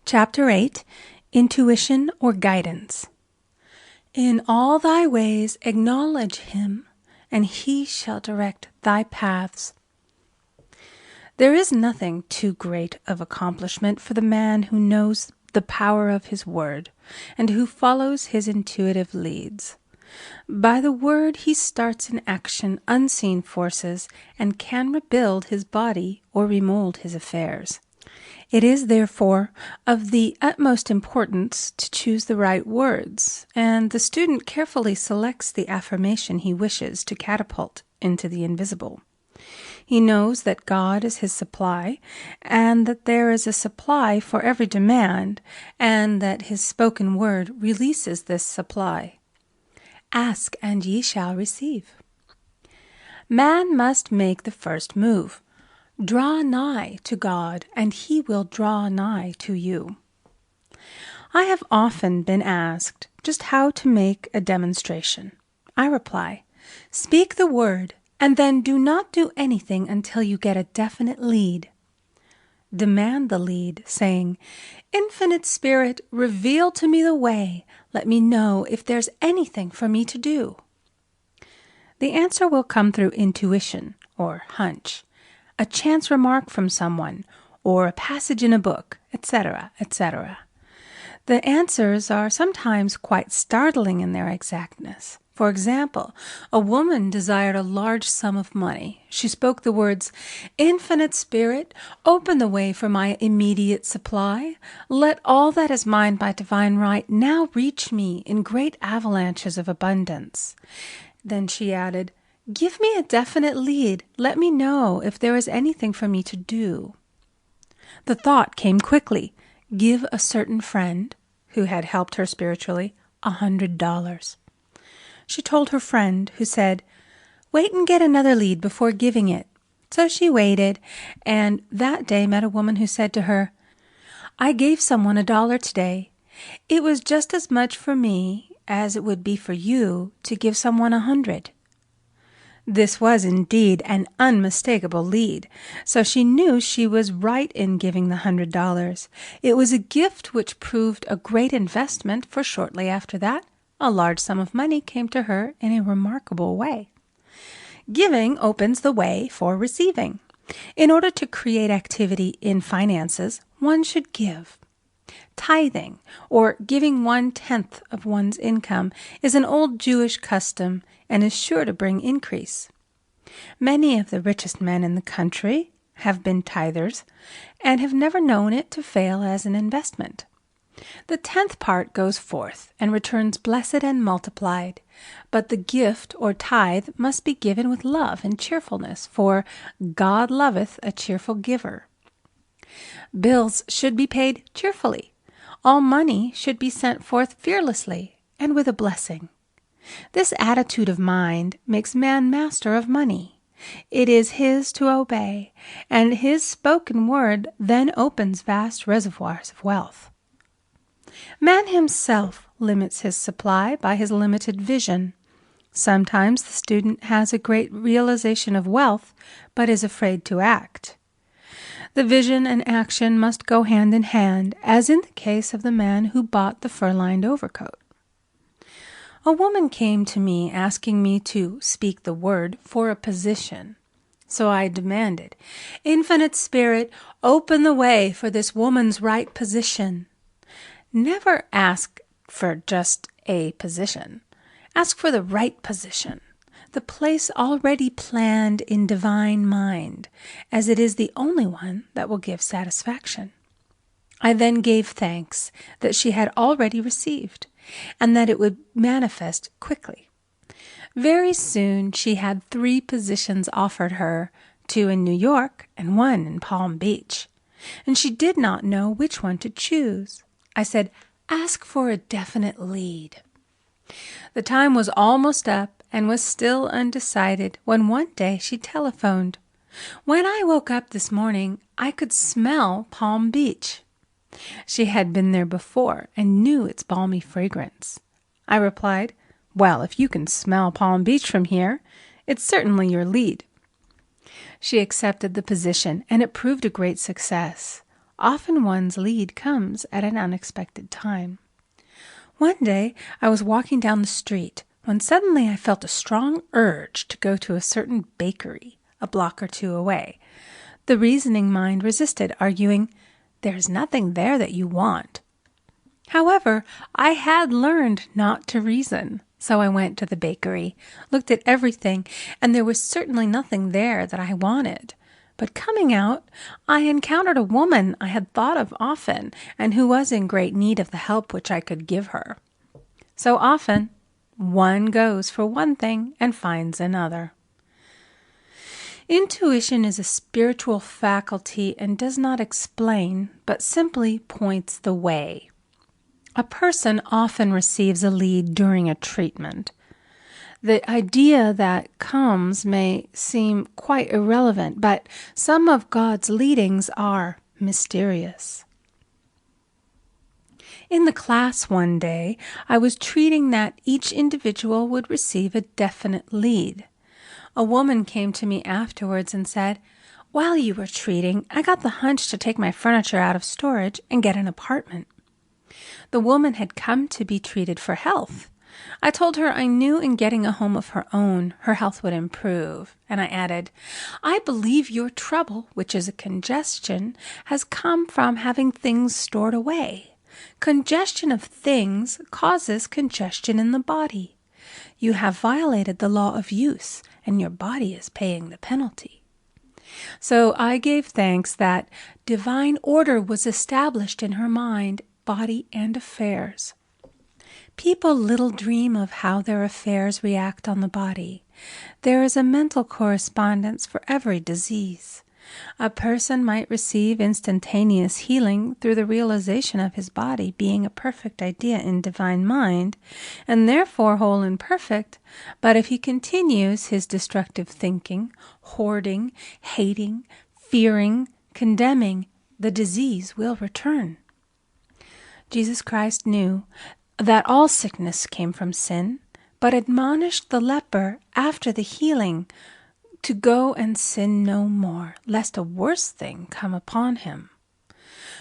Chapter 8. Intuition or Guidance. In all thy ways acknowledge him, and he shall direct thy paths. There is nothing too great of accomplishment for the man who knows the power of his word, and who follows his intuitive leads. By the word he starts in action unseen forces, and can rebuild his body or remold his affairs. It is, therefore, of the utmost importance to choose the right words, and the student carefully selects the affirmation he wishes to catapult into the invisible. He knows that God is his supply, and that there is a supply for every demand, and that his spoken word releases this supply. Ask, and ye shall receive. Man must make the first move. Draw nigh to God, and he will draw nigh to you. I have often been asked just how to make a demonstration. I reply, speak the word, and then do not do anything until you get a definite lead. Demand the lead, saying, Infinite Spirit, reveal to me the way. Let me know if there's anything for me to do. The answer will come through intuition or hunch, a chance remark from someone, or a passage in a book, etc., etc. The answers are sometimes quite startling in their exactness. For example, a woman desired a large sum of money. She spoke the words, Infinite Spirit, open the way for my immediate supply. Let all that is mine by divine right now reach me in great avalanches of abundance. Then she added, give me a definite lead. Let me know if there is anything for me to do. The thought came quickly. Give a certain friend, who had helped her spiritually, $100. She told her friend, who said, wait and get another lead before giving it. So she waited, and that day met a woman who said to her, I gave someone $1 today. It was just as much for me as it would be for you to give someone 100. This was indeed an unmistakable lead, so she knew she was right in giving the $100. It was a gift which proved a great investment, for shortly after that, a large sum of money came to her in a remarkable way. Giving opens the way for receiving. In order to create activity in finances, one should give. Tithing, or giving 1/10 of one's income, is an old Jewish custom and is sure to bring increase. Many of the richest men in the country have been tithers and have never known it to fail as an investment. The 10th part goes forth and returns blessed and multiplied, but the gift or tithe must be given with love and cheerfulness, for God loveth a cheerful giver. Bills should be paid cheerfully. All money should be sent forth fearlessly and with a blessing. This attitude of mind makes man master of money. It is his to obey, and his spoken word then opens vast reservoirs of wealth. Man himself limits his supply by his limited vision. Sometimes the student has a great realization of wealth, but is afraid to act. The vision and action must go hand in hand, as in the case of the man who bought the fur-lined overcoat. A woman came to me asking me to speak the word for a position. So I demanded, Infinite Spirit, open the way for this woman's right position. Never ask for just a position. Ask for the right position, the place already planned in divine mind, as it is the only one that will give satisfaction. I then gave thanks that she had already received, and that it would manifest quickly. Very soon she had 3 positions offered her, 2 in New York and 1 in Palm Beach, and she did not know which one to choose. I said, ask for a definite lead. The time was almost up and was still undecided when one day she telephoned. When I woke up this morning, I could smell Palm Beach. She had been there before and knew its balmy fragrance. I replied, well, if you can smell Palm Beach from here, it's certainly your lead. She accepted the position, and it proved a great success. Often one's lead comes at an unexpected time. One day I was walking down the street when suddenly I felt a strong urge to go to a certain bakery a block or 2 away. The reasoning mind resisted, arguing, there's nothing there that you want. However, I had learned not to reason, so I went to the bakery, looked at everything, and there was certainly nothing there that I wanted. But coming out, I encountered a woman I had thought of often and who was in great need of the help which I could give her. So often, one goes for one thing and finds another. Intuition is a spiritual faculty and does not explain, but simply points the way. A person often receives a lead during a treatment. The idea that comes may seem quite irrelevant, but some of God's leadings are mysterious. In the class one day, I was treating that each individual would receive a definite lead. A woman came to me afterwards and said, "While you were treating, I got the hunch to take my furniture out of storage and get an apartment." The woman had come to be treated for health. I told her I knew in getting a home of her own, her health would improve. And I added, "I believe your trouble, which is a congestion, has come from having things stored away. Congestion of things causes congestion in the body. You have violated the law of use, and your body is paying the penalty." So I gave thanks that divine order was established in her mind, body, and affairs. People little dream of how their affairs react on the body. There is a mental correspondence for every disease. A person might receive instantaneous healing through the realization of his body being a perfect idea in divine mind, and therefore whole and perfect, but if he continues his destructive thinking, hoarding, hating, fearing, condemning, the disease will return. Jesus Christ knew that all sickness came from sin, but admonished the leper after the healing to go and sin no more, lest a worse thing come upon him.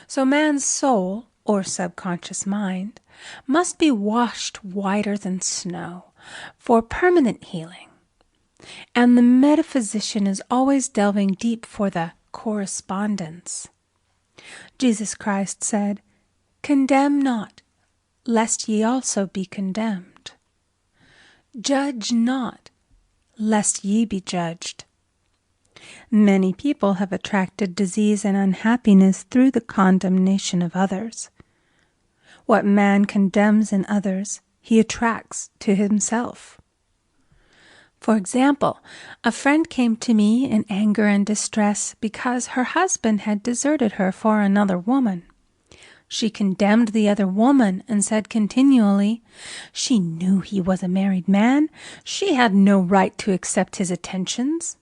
So man's soul, or subconscious mind, must be washed whiter than snow for permanent healing. And the metaphysician is always delving deep for the correspondence. Jesus Christ said, "Condemn not, lest ye also be condemned. Judge not, lest ye be judged." Many people have attracted disease and unhappiness through the condemnation of others. What man condemns in others, he attracts to himself. For example, a friend came to me in anger and distress because her husband had deserted her for another woman. She condemned the other woman and said continually, "She knew he was a married man. She had no right to accept his attentions."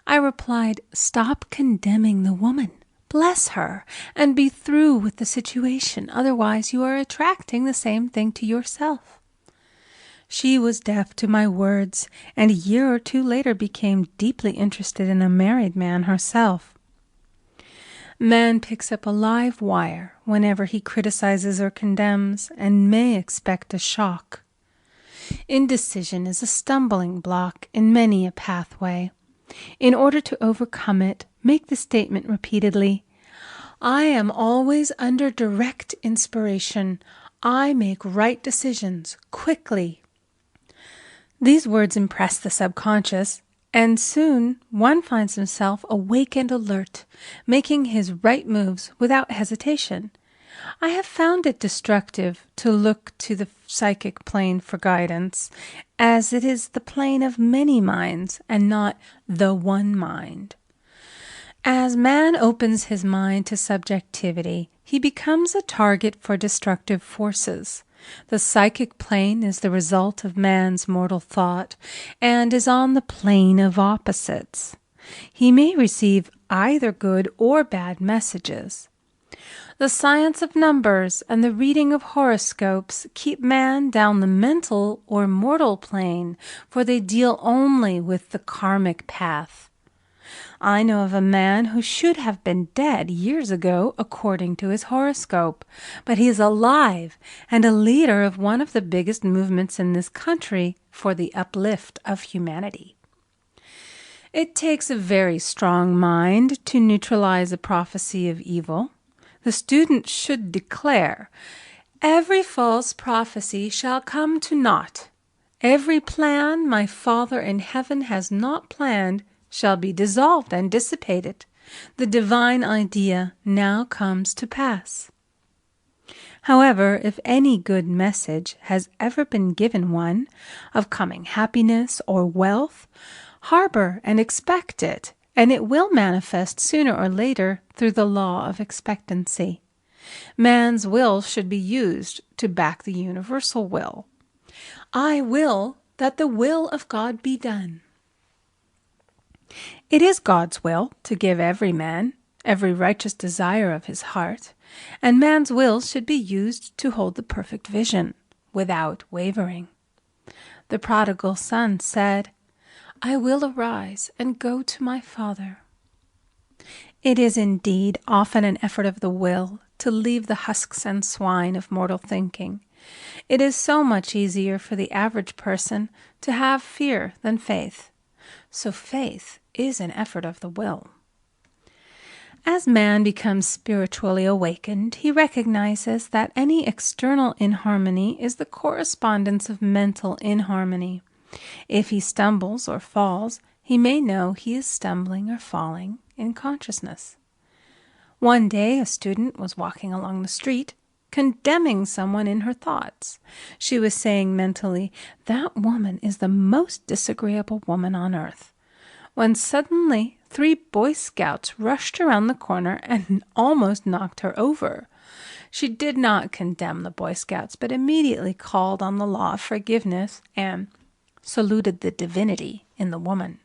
I replied, "Stop condemning the woman. Bless her and be through with the situation. Otherwise, you are attracting the same thing to yourself." She was deaf to my words, and a year or two later became deeply interested in a married man herself. Man picks up a live wire whenever he criticizes or condemns, and may expect a shock. Indecision is a stumbling block in many a pathway. In order to overcome it, make the statement repeatedly, "I am always under direct inspiration. I make right decisions quickly." These words impress the subconscious, and soon one finds himself awake and alert, making his right moves without hesitation. I have found it destructive to look to the psychic plane for guidance, as it is the plane of many minds and not the one mind. As man opens his mind to subjectivity, he becomes a target for destructive forces. The psychic plane is the result of man's mortal thought and is on the plane of opposites. He may receive either good or bad messages. The science of numbers and the reading of horoscopes keep man down the mental or mortal plane, for they deal only with the karmic path. I know of a man who should have been dead years ago according to his horoscope, but he is alive and a leader of one of the biggest movements in this country for the uplift of humanity. It takes a very strong mind to neutralize a prophecy of evil. The student should declare, "Every false prophecy shall come to naught. Every plan my Father in heaven has not planned shall be dissolved and dissipated. The divine idea now comes to pass." However, if any good message has ever been given one, of coming happiness or wealth, Harbor and expect it, and it will manifest sooner or later through the law of expectancy. Man's will should be used to back the universal will. I will that the will of God be done. It is God's will to give every man every righteous desire of his heart, and man's will should be used to hold the perfect vision, without wavering. The prodigal son said, I will arise and go to my father. It is indeed often an effort of the will to leave the husks and swine of mortal thinking. It is so much easier for the average person to have fear than faith. So faith is an effort of the will. As man becomes spiritually awakened, he recognizes that any external inharmony is the correspondence of mental inharmony. If he stumbles or falls, he may know he is stumbling or falling in consciousness. One day a student was walking along the street, condemning someone in her thoughts. She was saying mentally, that woman is the most disagreeable woman on earth, when suddenly 3 Boy Scouts rushed around the corner and almost knocked her over. She did not condemn the Boy Scouts, but immediately called on the law of forgiveness and saluted the divinity in the woman.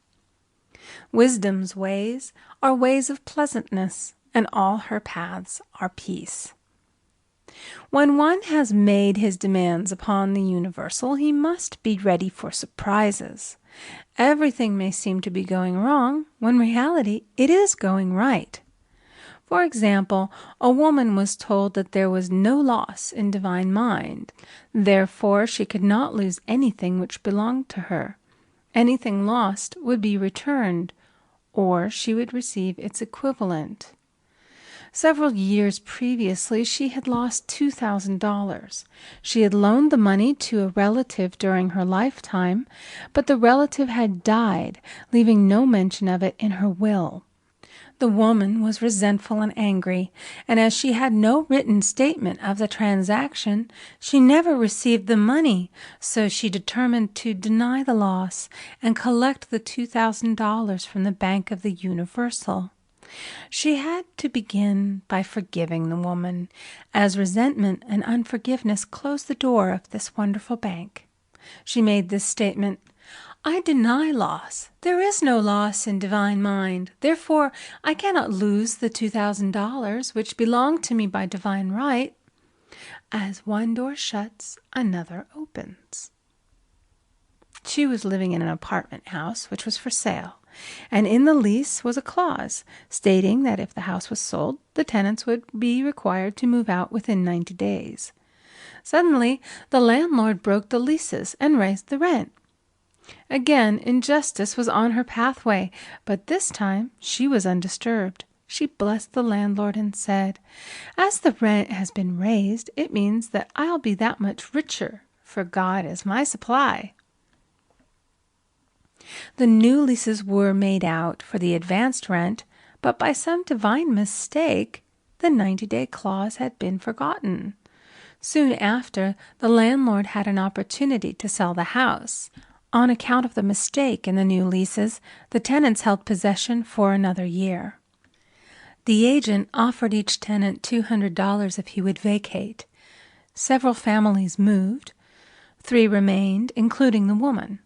Wisdom's ways are ways of pleasantness, and all her paths are peace. When one has made his demands upon the universal, he must be ready for surprises. Everything may seem to be going wrong, when in reality it is going right. For example, a woman was told that there was no loss in divine mind. Therefore, she could not lose anything which belonged to her. Anything lost would be returned, or she would receive its equivalent. Several years previously, she had lost $2,000. She had loaned the money to a relative during her lifetime, but the relative had died, leaving no mention of it in her will. The woman was resentful and angry, and as she had no written statement of the transaction, she never received the money, so she determined to deny the loss and collect the $2,000 from the Bank of the Universal. She had to begin by forgiving the woman, as resentment and unforgiveness closed the door of this wonderful bank. She made this statement, I deny loss. There is no loss in divine mind. Therefore, I cannot lose the $2,000 which belong to me by divine right. As one door shuts, another opens. She was living in an apartment house which was for sale, and in the lease was a clause stating that if the house was sold, the tenants would be required to move out within 90 days. Suddenly, the landlord broke the leases and raised the rent. Again, injustice was on her pathway, but this time she was undisturbed. She blessed the landlord and said, as the rent has been raised, it means that I'll be that much richer, for God is my supply. The new leases were made out for the advanced rent, but by some divine mistake, the 90-day clause had been forgotten. Soon after, the landlord had an opportunity to sell the house. On account of the mistake in the new leases, the tenants held possession for another year. The agent offered each tenant $200 if he would vacate. Several families moved. 3 remained, including the woman.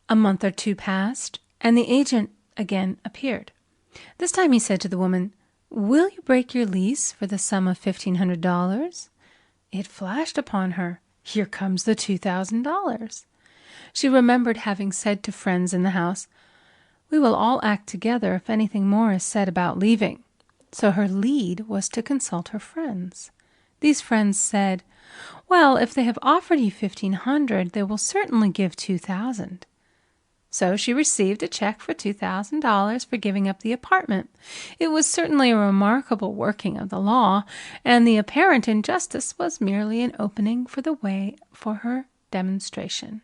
A month or 2 passed, and the agent again appeared. This time he said to the woman, will you break your lease for the sum of $1,500? It flashed upon her, here comes the $2,000. She remembered having said to friends in the house, we will all act together if anything more is said about leaving. So her lead was to consult her friends. These friends said, well, if they have offered you $1,500, they will certainly give $2,000. So she received a check for $2,000 for giving up the apartment. It was certainly a remarkable working of the law, and the apparent injustice was merely an opening for the way for her demonstration.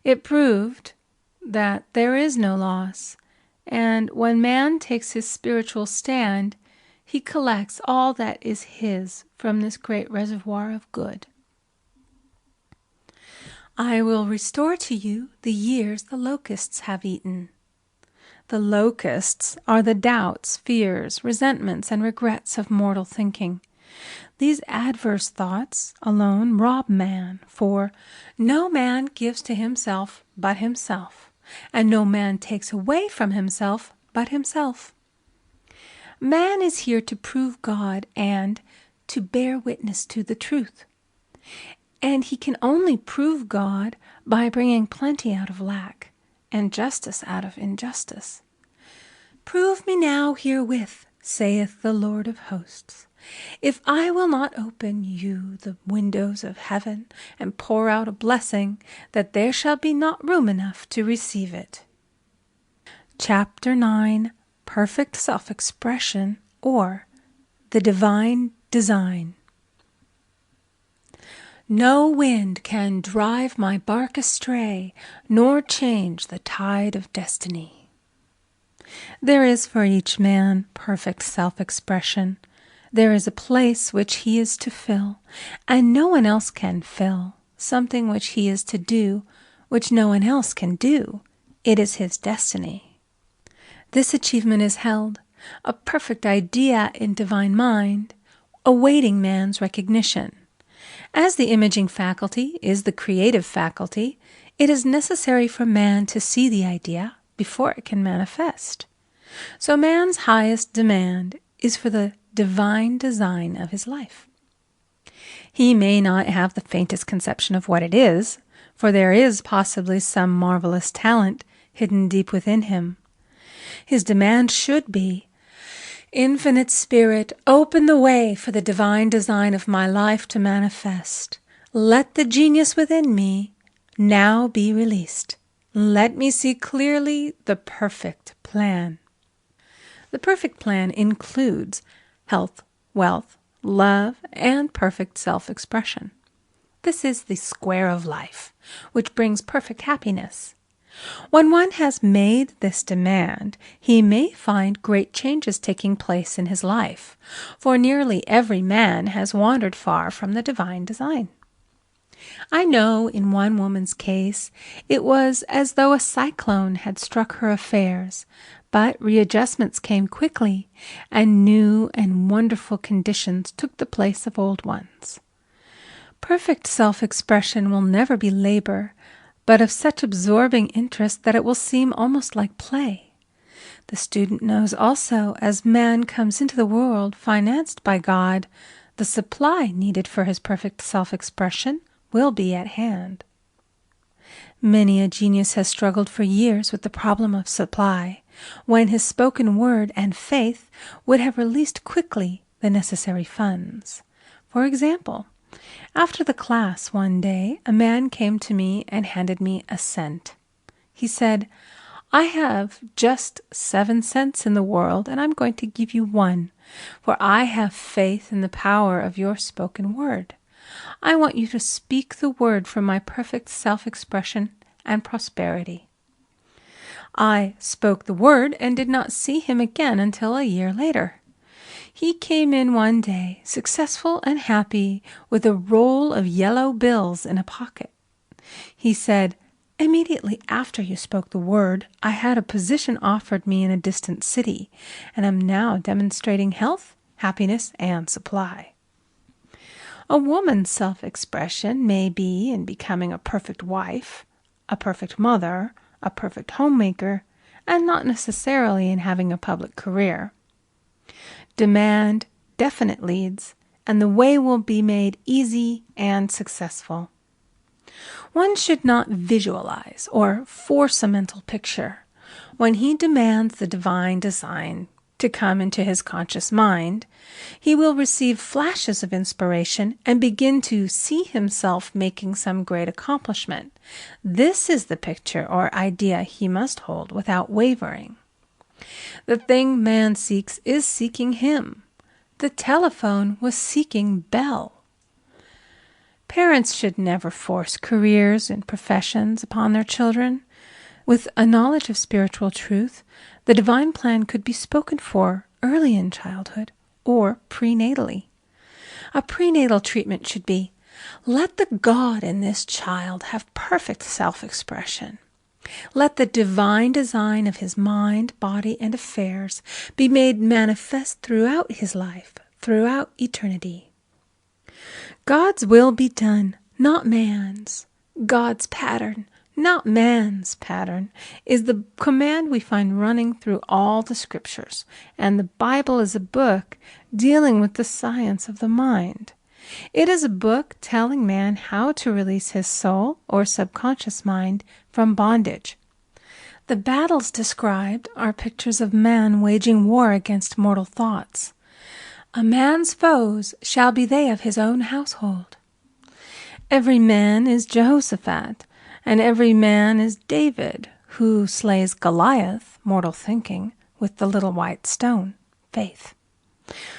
It proved that there is no loss, and when man takes his spiritual stand, he collects all that is his from this great reservoir of good. I will restore to you the years the locusts have eaten. The locusts are the doubts, fears, resentments, and regrets of mortal thinking. These adverse thoughts alone rob man, for no man gives to himself but himself, and no man takes away from himself but himself. Man is here to prove God and to bear witness to the truth. And he can only prove God by bringing plenty out of lack and justice out of injustice. Prove me now herewith, saith the Lord of hosts, if I will not open you the windows of heaven and pour out a blessing, that there shall be not room enough to receive it. Chapter 9, Perfect Self-Expression, or the Divine Design. No wind can drive my bark astray, nor change the tide of destiny. There is for each man perfect self-expression. There is a place which he is to fill, and no one else can fill, something which he is to do, which no one else can do. It is his destiny. This achievement is held, a perfect idea in divine mind, awaiting man's recognition. As the imaging faculty is the creative faculty, it is necessary for man to see the idea before it can manifest. So man's highest demand is for the divine design of his life. He may not have the faintest conception of what it is, for there is possibly some marvelous talent hidden deep within him. His demand should be, Infinite Spirit, open the way for the divine design of my life to manifest. Let the genius within me now be released. Let me see clearly the perfect plan. The perfect plan includes health, wealth, love, and perfect self-expression. This is the square of life, which brings perfect happiness. When one has made this demand, he may find great changes taking place in his life, for nearly every man has wandered far from the divine design. I know in one woman's case it was as though a cyclone had struck her affairs, but readjustments came quickly, and new and wonderful conditions took the place of old ones. Perfect self-expression will never be labor, but of such absorbing interest that it will seem almost like play. The student knows also, as man comes into the world financed by God, the supply needed for his perfect self-expression will be at hand. Many a genius has struggled for years with the problem of supply, when his spoken word and faith would have released quickly the necessary funds. For example, after the class one day, a man came to me and handed me a cent. He said, I have just 7 cents in the world, and I'm going to give you 1, for I have faith in the power of your spoken word. I want you to speak the word for my perfect self-expression and prosperity. I spoke the word and did not see him again until a year later. He came in one day, successful and happy, with a roll of yellow bills in a pocket. He said, Immediately after you spoke the word, I had a position offered me in a distant city, and am now demonstrating health, happiness, and supply. A woman's self-expression may be in becoming a perfect wife, a perfect mother, a perfect homemaker, and not necessarily in having a public career. Demand definite leads, and the way will be made easy and successful. One should not visualize or force a mental picture. When he demands the divine design to come into his conscious mind, he will receive flashes of inspiration and begin to see himself making some great accomplishment. This is the picture or idea he must hold without wavering. The thing man seeks is seeking him. The telephone was seeking Bell. Parents should never force careers and professions upon their children. With a knowledge of spiritual truth, the divine plan could be spoken for early in childhood or prenatally. A prenatal treatment should be, Let the God in this child have perfect self-expression. Let the divine design of his mind, body, and affairs be made manifest throughout his life, throughout eternity. God's will be done, not man's. God's pattern, not man's pattern, is the command we find running through all the scriptures, and the Bible is a book dealing with the science of the mind. It is a book telling man how to release his soul or subconscious mind from bondage. The battles described are pictures of man waging war against mortal thoughts. A man's foes shall be they of his own household. Every man is Jehoshaphat, and every man is David, who slays Goliath, mortal thinking, with the little white stone, faith.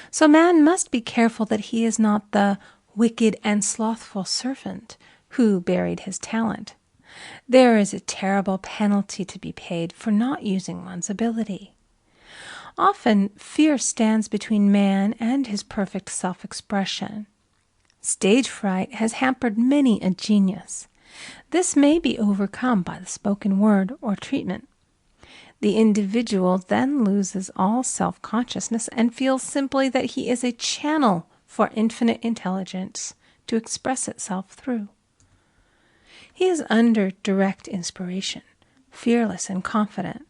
So man must be careful that he is not the wicked and slothful servant who buried his talent. There is a terrible penalty to be paid for not using one's ability. Often, fear stands between man and his perfect self-expression. Stage fright has hampered many a genius. This may be overcome by the spoken word or treatment. The individual then loses all self-consciousness and feels simply that he is a channel for infinite intelligence to express itself through. He is under direct inspiration, fearless and confident,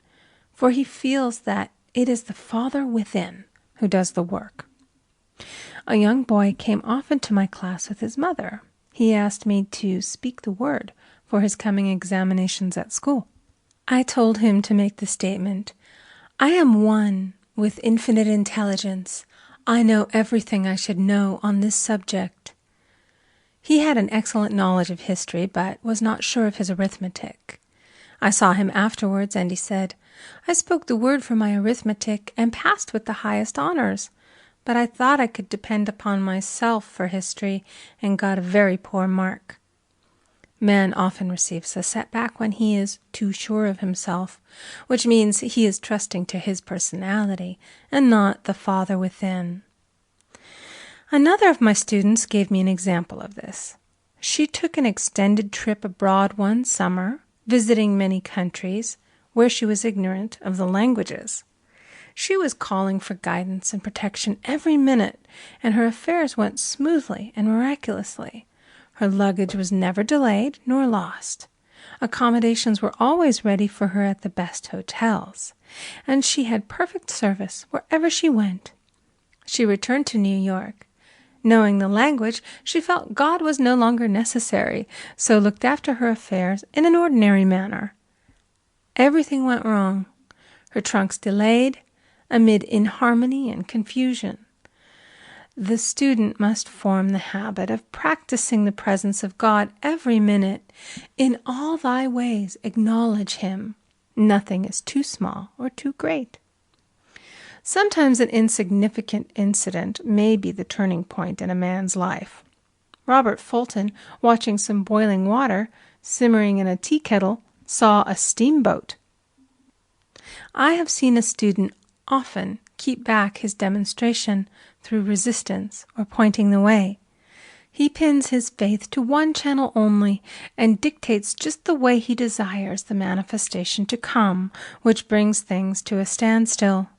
for he feels that it is the Father within who does the work. A young boy came often to my class with his mother. He asked me to speak the word for his coming examinations at school. I told him to make the statement, "I am one with infinite intelligence. I know everything I should know on this subject." He had an excellent knowledge of history, but was not sure of his arithmetic. I saw him afterwards, and he said, "I spoke the word for my arithmetic and passed with the highest honors, but I thought I could depend upon myself for history and got a very poor mark." Man often receives a setback when he is too sure of himself, which means he is trusting to his personality and not the Father within. Another of my students gave me an example of this. She took an extended trip abroad one summer, visiting many countries where she was ignorant of the languages. She was calling for guidance and protection every minute, and her affairs went smoothly and miraculously. Her luggage was never delayed nor lost. Accommodations were always ready for her at the best hotels, and she had perfect service wherever she went. She returned to New York. Knowing the language, she felt God was no longer necessary, so looked after her affairs in an ordinary manner. Everything went wrong. Her trunks delayed, amid inharmony and confusion. The student must form the habit of practicing the presence of God every minute. In all thy ways acknowledge him. Nothing is too small or too great. Sometimes an insignificant incident may be the turning point in a man's life. Robert Fulton, watching some boiling water simmering in a tea kettle, saw a steamboat. I have seen a student often keep back his demonstration through resistance or pointing the way. He pins his faith to one channel only and dictates just the way he desires the manifestation to come, which brings things to a standstill.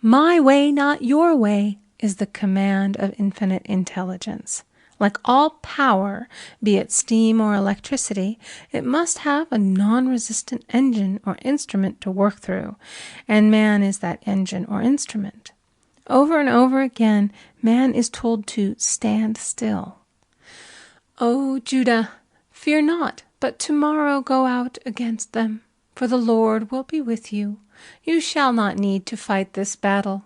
My way, not your way, is the command of infinite intelligence. Like all power, be it steam or electricity, it must have a non-resistant engine or instrument to work through, and man is that engine or instrument. Over and over again, man is told to stand still. O Judah, fear not, but tomorrow go out against them, for the Lord will be with you. You shall not need to fight this battle.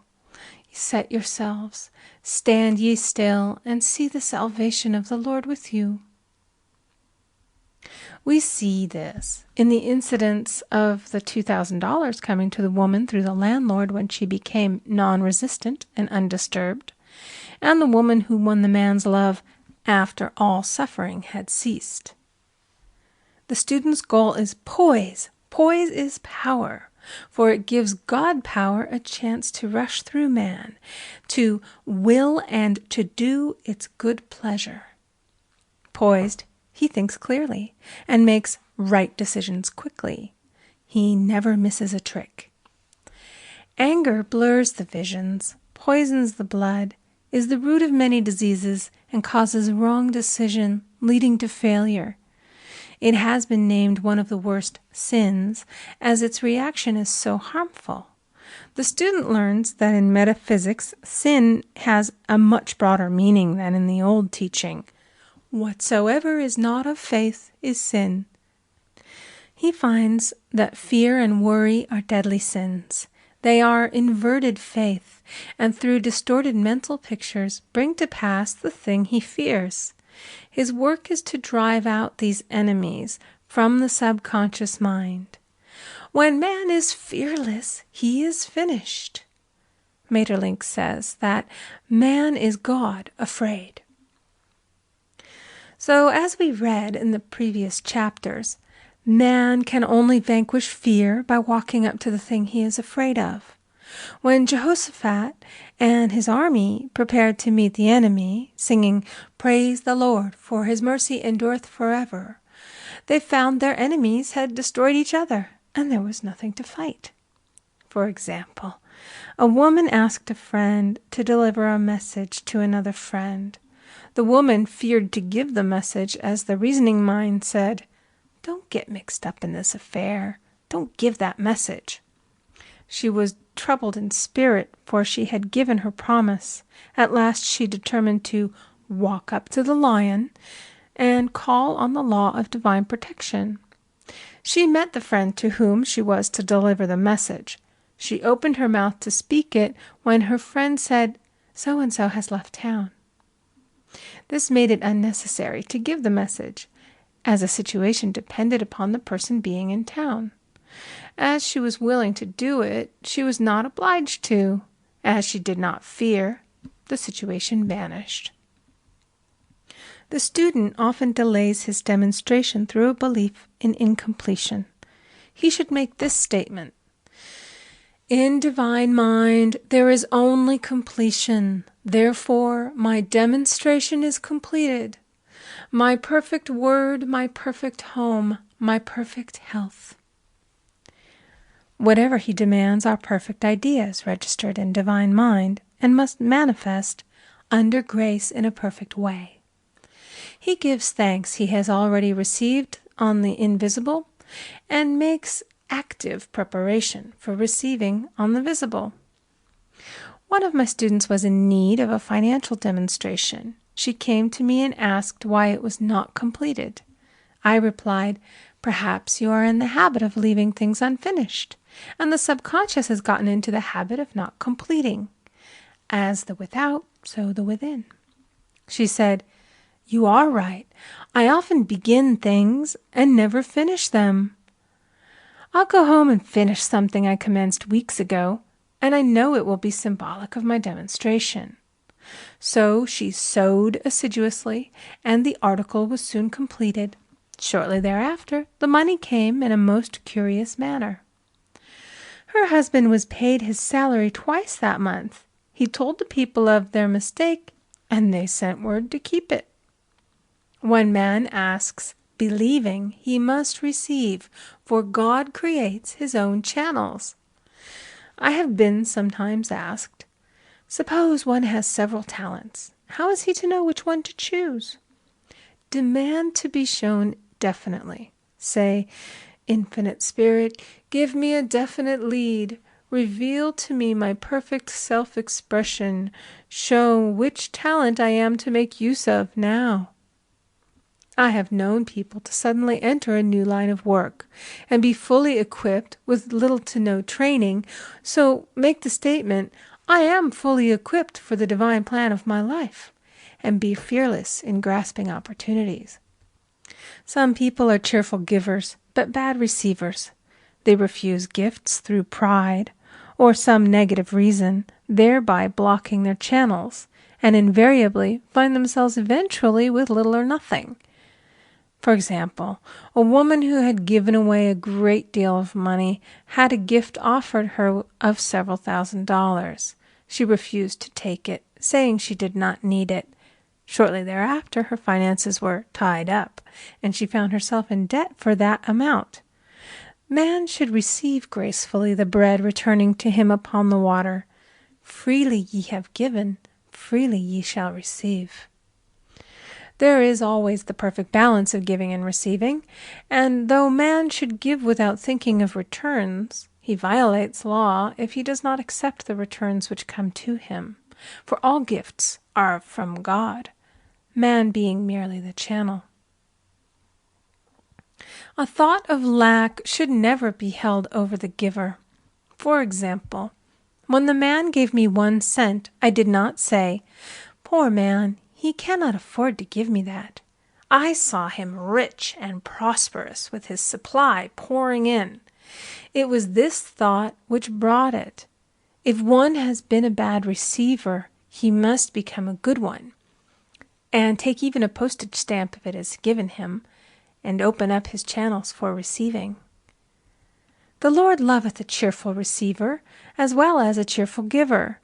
Set yourselves, stand ye still, and see the salvation of the Lord with you. We see this in the incidents of the $2,000 coming to the woman through the landlord when she became non-resistant and undisturbed, and the woman who won the man's love after all suffering had ceased. The student's goal is poise. Poise is power, for it gives God power a chance to rush through man, to will and to do its good pleasure. Poised, he thinks clearly and makes right decisions quickly. He never misses a trick. Anger blurs the visions, poisons the blood, is the root of many diseases, and causes wrong decision, leading to failure. It has been named one of the worst sins, as its reaction is so harmful. The student learns that in metaphysics, sin has a much broader meaning than in the old teaching. Whatsoever is not of faith is sin. He finds that fear and worry are deadly sins. They are inverted faith, and through distorted mental pictures bring to pass the thing he fears. His work is to drive out these enemies from the subconscious mind. When man is fearless, he is finished. Maeterlinck says that man is God afraid. So, as we read in the previous chapters, man can only vanquish fear by walking up to the thing he is afraid of. When Jehoshaphat and his army prepared to meet the enemy, singing, "Praise the Lord, for his mercy endureth forever," they found their enemies had destroyed each other, and there was nothing to fight. For example, a woman asked a friend to deliver a message to another friend. The woman feared to give the message, as the reasoning mind said, "Don't get mixed up in this affair. Don't give that message." She was troubled in spirit, for she had given her promise. At last she determined to walk up to the lion and call on the law of divine protection. She met the friend to whom she was to deliver the message. She opened her mouth to speak it when her friend said, "So-and-so has left town." This made it unnecessary to give the message, as a situation depended upon the person being in town. As she was willing to do it, she was not obliged to. As she did not fear, the situation vanished. The student often delays his demonstration through a belief in incompletion. He should make this statement: "In divine mind, there is only completion. Therefore, my demonstration is completed. My perfect word, my perfect home, my perfect health." Whatever he demands are perfect ideas registered in divine mind and must manifest under grace in a perfect way. He gives thanks he has already received on the invisible and makes active preparation for receiving on the visible. One of my students was in need of a financial demonstration. She came to me and asked why it was not completed. I replied, "Perhaps you are in the habit of leaving things unfinished, and the subconscious has gotten into the habit of not completing. As the without, so the within." She said, "You are right. I often begin things and never finish them. I'll go home and finish something I commenced weeks ago, and I know it will be symbolic of my demonstration." So she sewed assiduously, and the article was soon completed. Shortly thereafter, the money came in a most curious manner. Her husband was paid his salary twice that month. He told the people of their mistake, and they sent word to keep it. When man asks, believing, he must receive, for God creates his own channels. I have been sometimes asked, suppose one has several talents. How is he to know which one to choose? Demand to be shown definitely. Say, "Infinite Spirit, give me a definite lead. Reveal to me my perfect self-expression. Show which talent I am to make use of now." I have known people to suddenly enter a new line of work and be fully equipped with little to no training, so make the statement, "I am fully equipped for the divine plan of my life," and be fearless in grasping opportunities. Some people are cheerful givers, but bad receivers. They refuse gifts through pride or some negative reason, thereby blocking their channels, and invariably find themselves eventually with little or nothing. For example, a woman who had given away a great deal of money had a gift offered her of several $1,000s. She refused to take it, saying she did not need it. Shortly thereafter, her finances were tied up, and she found herself in debt for that amount. Man should receive gracefully the bread returning to him upon the water. Freely ye have given, freely ye shall receive. There is always the perfect balance of giving and receiving, and though man should give without thinking of returns, he violates law if he does not accept the returns which come to him, for all gifts are from God, man being merely the channel. A thought of lack should never be held over the giver. For example, when the man gave me 1 cent, I did not say, "Poor man, he cannot afford to give me that." I saw him rich and prosperous with his supply pouring in. It was this thought which brought it. If one has been a bad receiver, he must become a good one, and take even a postage stamp if it is given him, and open up his channels for receiving. The Lord loveth a cheerful receiver, as well as a cheerful giver.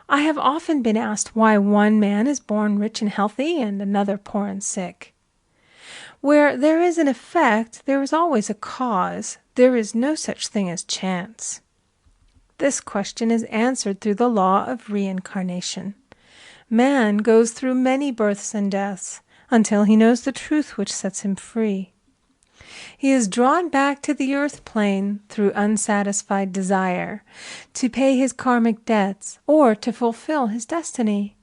I have often been asked why one man is born rich and healthy, and another poor and sick. Where there is an effect, there is always a cause. There is no such thing as chance. This question is answered through the law of reincarnation. Man goes through many births and deaths, until he knows the truth which sets him free. He is drawn back to the earth plane through unsatisfied desire, to pay his karmic debts or to fulfill his destiny.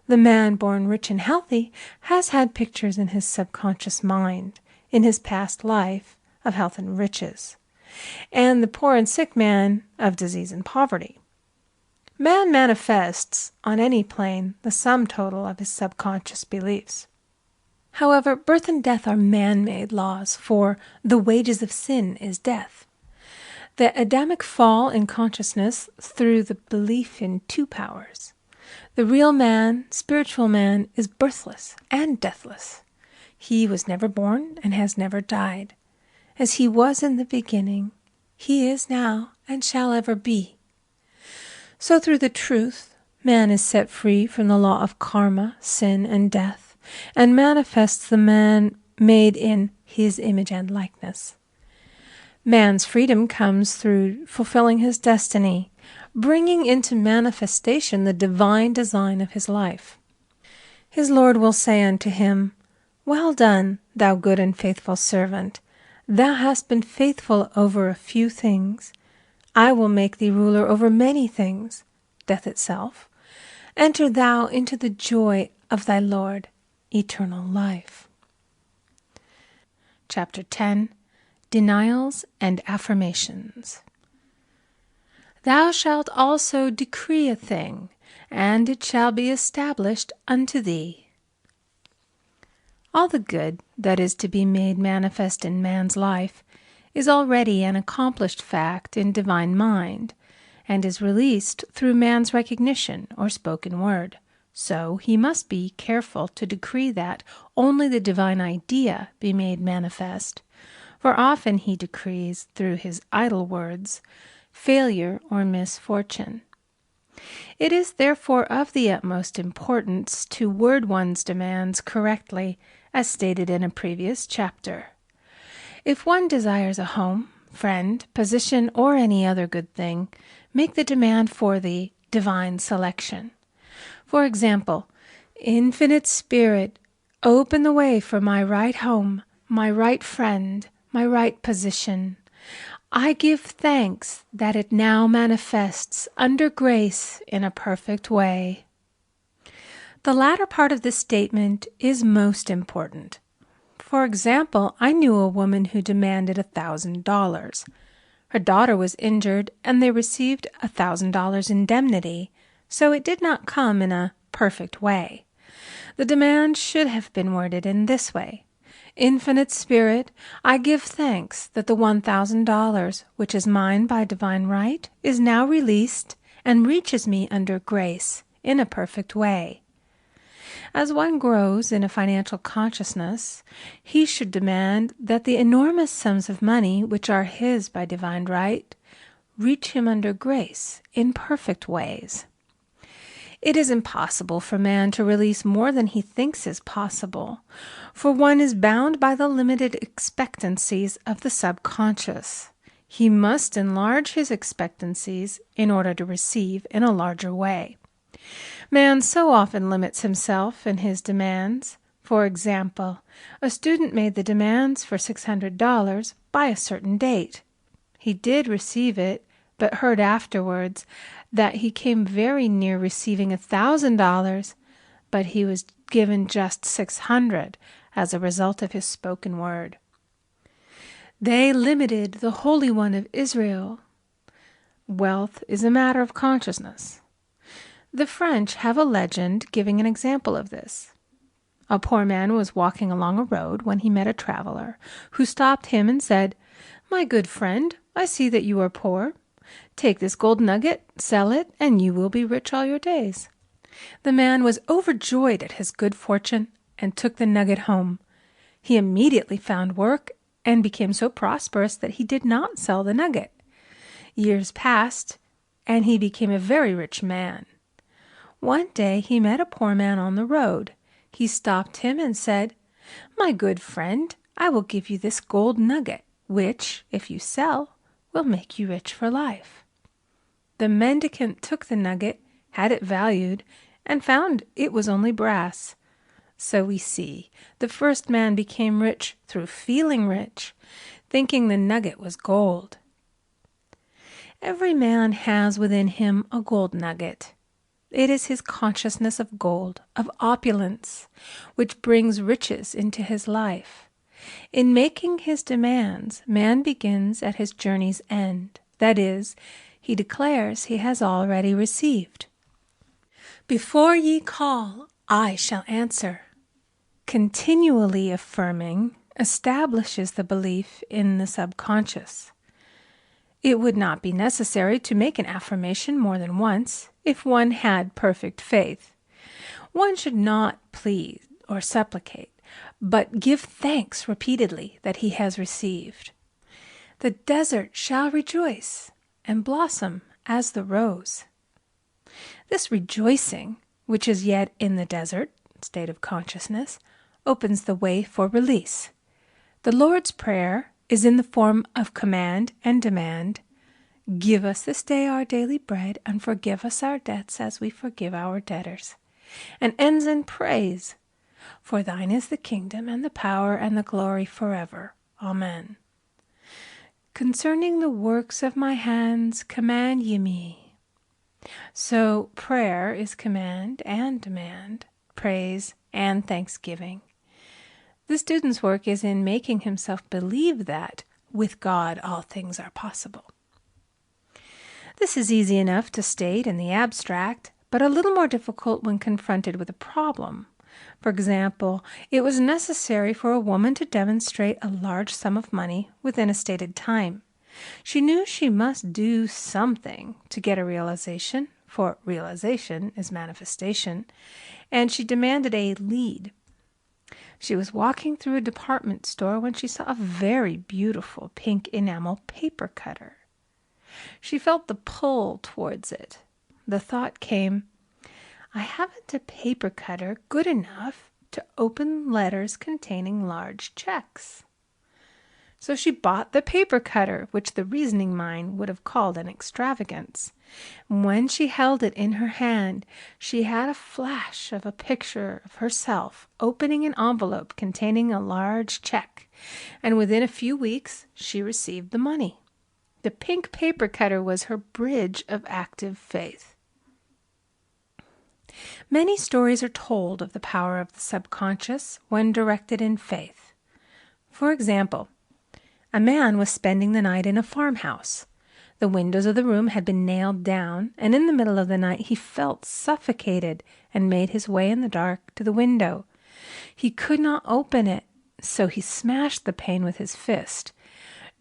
The man born rich and healthy has had pictures in his subconscious mind, in his past life, of health and riches, and the poor and sick man of disease and poverty. Man manifests, on any plane, the sum total of his subconscious beliefs. However, birth and death are man-made laws, for the wages of sin is death. The Adamic fall in consciousness through the belief in 2 powers. The real man, spiritual man, is birthless and deathless. He was never born and has never died. As he was in the beginning, he is now and shall ever be. So through the truth, man is set free from the law of karma, sin, and death, and manifests the man made in his image and likeness. Man's freedom comes through fulfilling his destiny, bringing into manifestation the divine design of his life. His Lord will say unto him, "Well done, thou good and faithful servant. Thou hast been faithful over a few things. I will make thee ruler over many things," death itself. "Enter thou into the joy of thy Lord, eternal life." Chapter 10. Denials and Affirmations. Thou shalt also decree a thing, and it shall be established unto thee. All the good that is to be made manifest in man's life is already an accomplished fact in divine mind, and is released through man's recognition or spoken word. So he must be careful to decree that only the divine idea be made manifest, for often he decrees through his idle words failure or misfortune. It is therefore of the utmost importance to word one's demands correctly, as stated in a previous chapter. If one desires a home, friend, position, or any other good thing, make the demand for the divine selection. For example, Infinite Spirit, open the way for my right home, my right friend, my right position. I give thanks that it now manifests under grace in a perfect way. The latter part of this statement is most important. For example, I knew a woman who demanded $1,000. Her daughter was injured, and they received $1,000 indemnity, so it did not come in a perfect way. The demand should have been worded in this way: Infinite Spirit, I give thanks that the $1,000, which is mine by divine right, is now released and reaches me under grace in a perfect way. As one grows in a financial consciousness, he should demand that the enormous sums of money which are his by divine right reach him under grace in perfect ways. It is impossible for man to release more than he thinks is possible, for one is bound by the limited expectancies of the subconscious. He must enlarge his expectancies in order to receive in a larger way. Man so often limits himself in his demands. For example, a student made the demands for $600 by a certain date. He did receive it, but heard afterwards that he came very near receiving $1,000, but he was given just $600 as a result of his spoken word. They limited the Holy One of Israel. Wealth is a matter of consciousness. The French have a legend giving an example of this. A poor man was walking along a road when he met a traveler, who stopped him and said, "My good friend, I see that you are poor. Take this gold nugget, sell it, and you will be rich all your days." The man was overjoyed at his good fortune and took the nugget home. He immediately found work and became so prosperous that he did not sell the nugget. Years passed, and he became a very rich man. One day he met a poor man on the road. He stopped him and said, "My good friend, I will give you this gold nugget, which, if you sell, will make you rich for life." The mendicant took the nugget, had it valued, and found it was only brass. So we see, the first man became rich through feeling rich, thinking the nugget was gold. Every man has within him a gold nugget. It is his consciousness of gold, of opulence, which brings riches into his life. In making his demands, man begins at his journey's end. That is, he declares he has already received. "Before ye call, I shall answer." Continually affirming establishes the belief in the subconscious. It would not be necessary to make an affirmation more than once if one had perfect faith. One should not plead or supplicate, but give thanks repeatedly that he has received. The desert shall rejoice and blossom as the rose. This rejoicing, which is yet in the desert state of consciousness, opens the way for release. The Lord's Prayer is in the form of command and demand. "Give us this day our daily bread, and forgive us our debts as we forgive our debtors," and ends in praise. "For thine is the kingdom and the power and the glory forever. Amen. Concerning the works of my hands, command ye me." So prayer is command and demand, praise and thanksgiving. The student's work is in making himself believe that with God all things are possible. This is easy enough to state in the abstract, but a little more difficult when confronted with a problem. For example, it was necessary for a woman to demonstrate a large sum of money within a stated time. She knew she must do something to get a realization, for realization is manifestation, and she demanded a lead. She was walking through a department store when she saw a very beautiful pink enamel paper cutter. She felt the pull towards it. The thought came, "I haven't a paper cutter good enough to open letters containing large checks." So she bought the paper cutter, which the reasoning mind would have called an extravagance. When she held it in her hand, she had a flash of a picture of herself opening an envelope containing a large check, and within a few weeks she received the money. The pink paper cutter was her bridge of active faith. Many stories are told of the power of the subconscious when directed in faith. For example, a man was spending the night in a farmhouse. The windows of the room had been nailed down, and in the middle of the night he felt suffocated and made his way in the dark to the window. He could not open it, so he smashed the pane with his fist,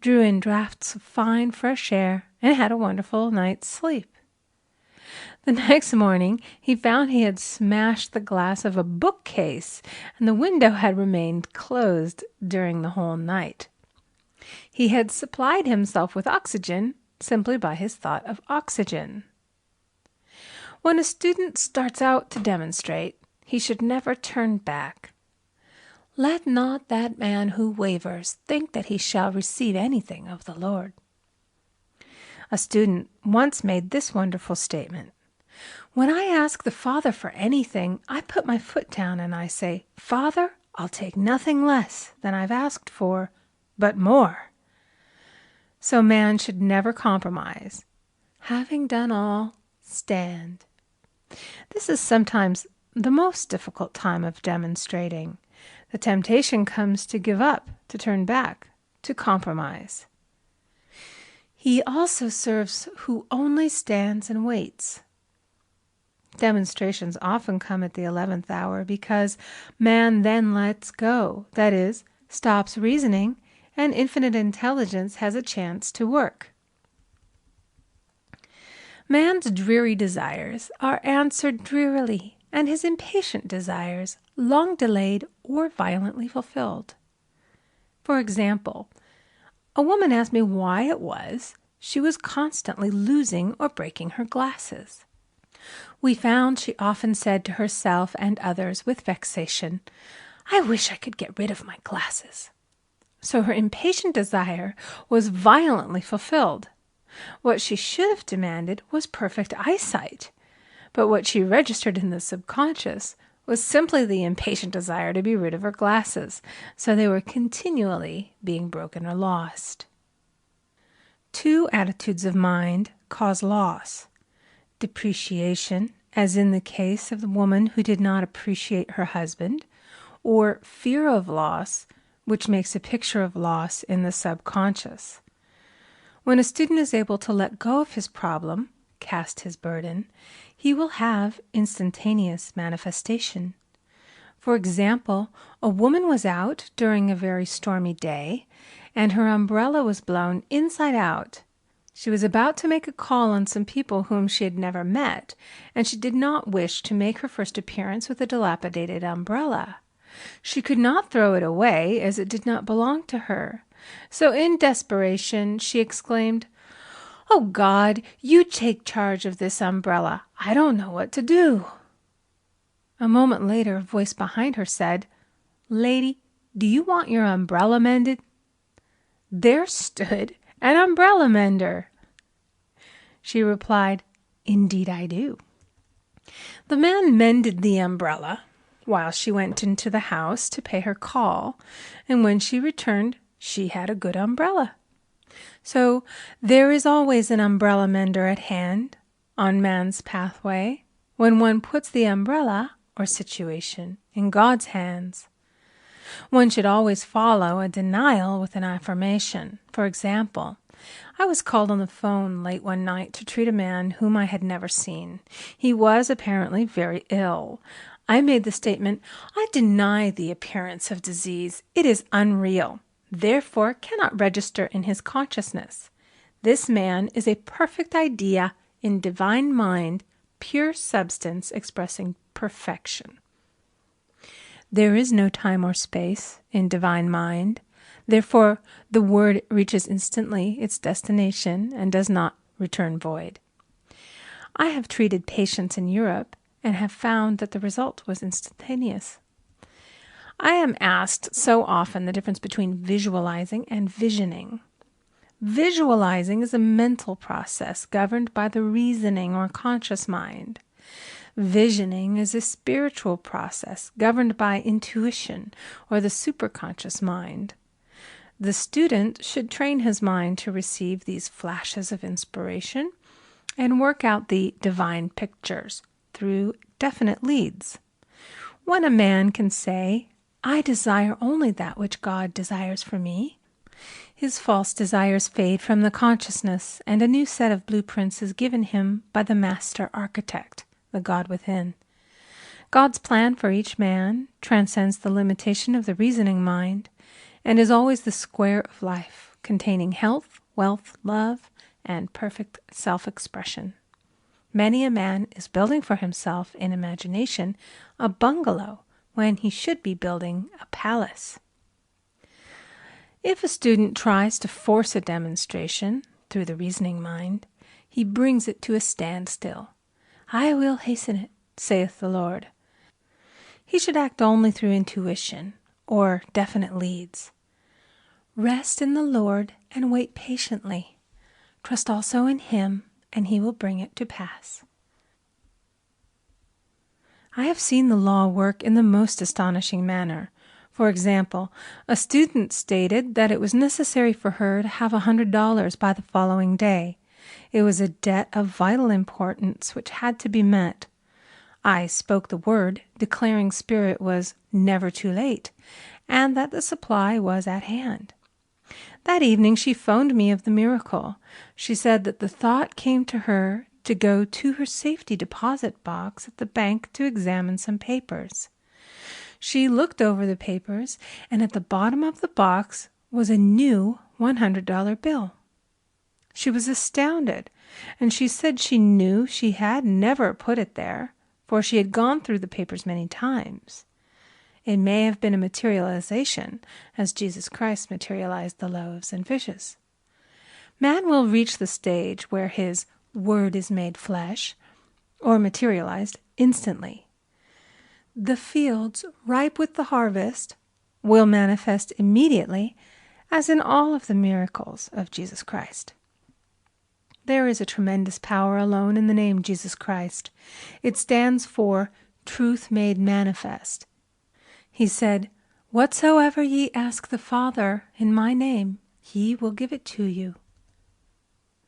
drew in draughts of fine fresh air, and had a wonderful night's sleep. The next morning he found he had smashed the glass of a bookcase, and the window had remained closed during the whole night. He had supplied himself with oxygen simply by his thought of oxygen. When a student starts out to demonstrate, he should never turn back. Let not that man who wavers think that he shall receive anything of the Lord. A student once made this wonderful statement: "When I ask the Father for anything, I put my foot down and I say, 'Father, I'll take nothing less than I've asked for, but more.'" So man should never compromise. Having done all, stand. This is sometimes the most difficult time of demonstrating. The temptation comes to give up, to turn back, to compromise. He also serves who only stands and waits. Demonstrations often come at the 11th hour because man then lets go, that is, stops reasoning, and infinite intelligence has a chance to work. Man's dreary desires are answered drearily, and his impatient desires long delayed or violently fulfilled. For example, a woman asked me why it was she was constantly losing or breaking her glasses. We found she often said to herself and others with vexation, "I wish I could get rid of my glasses." So her impatient desire was violently fulfilled. What she should have demanded was perfect eyesight, but what she registered in the subconscious was simply the impatient desire to be rid of her glasses, so they were continually being broken or lost. Two attitudes of mind cause loss: depreciation, as in the case of the woman who did not appreciate her husband, or fear of loss, which makes a picture of loss in the subconscious. When a student is able to let go of his problem, cast his burden, he will have instantaneous manifestation. For example, a woman was out during a very stormy day, and her umbrella was blown inside out. She was about to make a call on some people whom she had never met, and she did not wish to make her first appearance with a dilapidated umbrella. She could not throw it away, as it did not belong to her. So in desperation she exclaimed, "Oh God, you take charge of this umbrella. I don't know what to do." A moment later a voice behind her said, "Lady, do you want your umbrella mended?" There stood an umbrella mender. She replied, "Indeed I do." The man mended the umbrella while she went into the house to pay her call, and when she returned, she had a good umbrella. So there is always an umbrella mender at hand on man's pathway when one puts the umbrella or situation in God's hands. One should always follow a denial with an affirmation. For example, I was called on the phone late one night to treat a man whom I had never seen. He was apparently very ill. I made the statement, "I deny the appearance of disease. It is unreal, therefore cannot register in his consciousness. This man is a perfect idea in divine mind, pure substance expressing perfection." There is no time or space in divine mind. Therefore, the word reaches instantly its destination and does not return void. I have treated patients in Europe and have found that the result was instantaneous. I am asked so often the difference between visualizing and visioning. Visualizing is a mental process governed by the reasoning or conscious mind. Visioning is a spiritual process governed by intuition or the superconscious mind. The student should train his mind to receive these flashes of inspiration and work out the divine pictures through definite leads. When a man can say, "I desire only that which God desires for me," his false desires fade from the consciousness, and a new set of blueprints is given him by the master architect, the God within. God's plan for each man transcends the limitation of the reasoning mind and is always the square of life, containing health, wealth, love, and perfect self-expression. Many a man is building for himself in imagination a bungalow when he should be building a palace. If a student tries to force a demonstration through the reasoning mind, he brings it to a standstill. I will hasten it, saith the Lord. He should act only through intuition or definite leads. Rest in the Lord and wait patiently. Trust also in Him, and He will bring it to pass. I have seen the law work in the most astonishing manner. For example, a student stated that it was necessary for her to have $100 by the following day. It was a debt of vital importance which had to be met. I spoke the word, declaring Spirit was never too late, and that the supply was at hand. That evening she phoned me of the miracle. She said that the thought came to her to go to her safety deposit box at the bank to examine some papers. She looked over the papers, and at the bottom of the box was a new $100 bill. She was astounded, and she said she knew she had never put it there, for she had gone through the papers many times. It may have been a materialization, as Jesus Christ materialized the loaves and fishes. Man will reach the stage where his word is made flesh, or materialized instantly. The fields, ripe with the harvest, will manifest immediately, as in all of the miracles of Jesus Christ. There is a tremendous power alone in the name Jesus Christ. It stands for truth made manifest. He said, "Whatsoever ye ask the Father in my name, He will give it to you."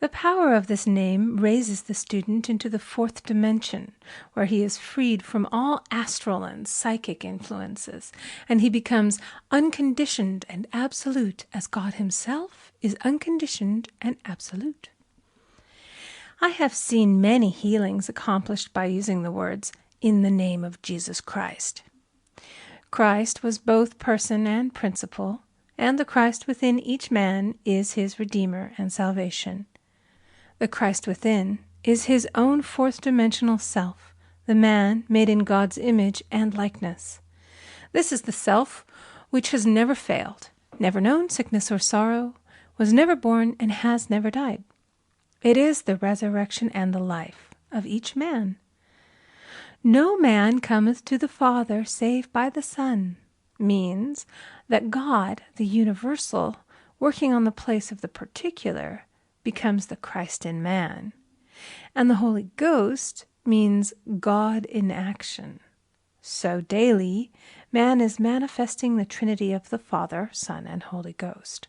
The power of this name raises the student into the fourth dimension, where he is freed from all astral and psychic influences, and he becomes unconditioned and absolute, as God Himself is unconditioned and absolute. I have seen many healings accomplished by using the words, "in the name of Jesus Christ." Christ was both person and principle, and the Christ within each man is his Redeemer and salvation. The Christ within is his own fourth-dimensional self, the man made in God's image and likeness. This is the self which has never failed, never known sickness or sorrow, was never born, and has never died. It is the resurrection and the life of each man. No man cometh to the Father save by the Son, means that God, the universal, working on the place of the particular, becomes the Christ in man. And the Holy Ghost means God in action. So daily, man is manifesting the Trinity of the Father, Son, and Holy Ghost.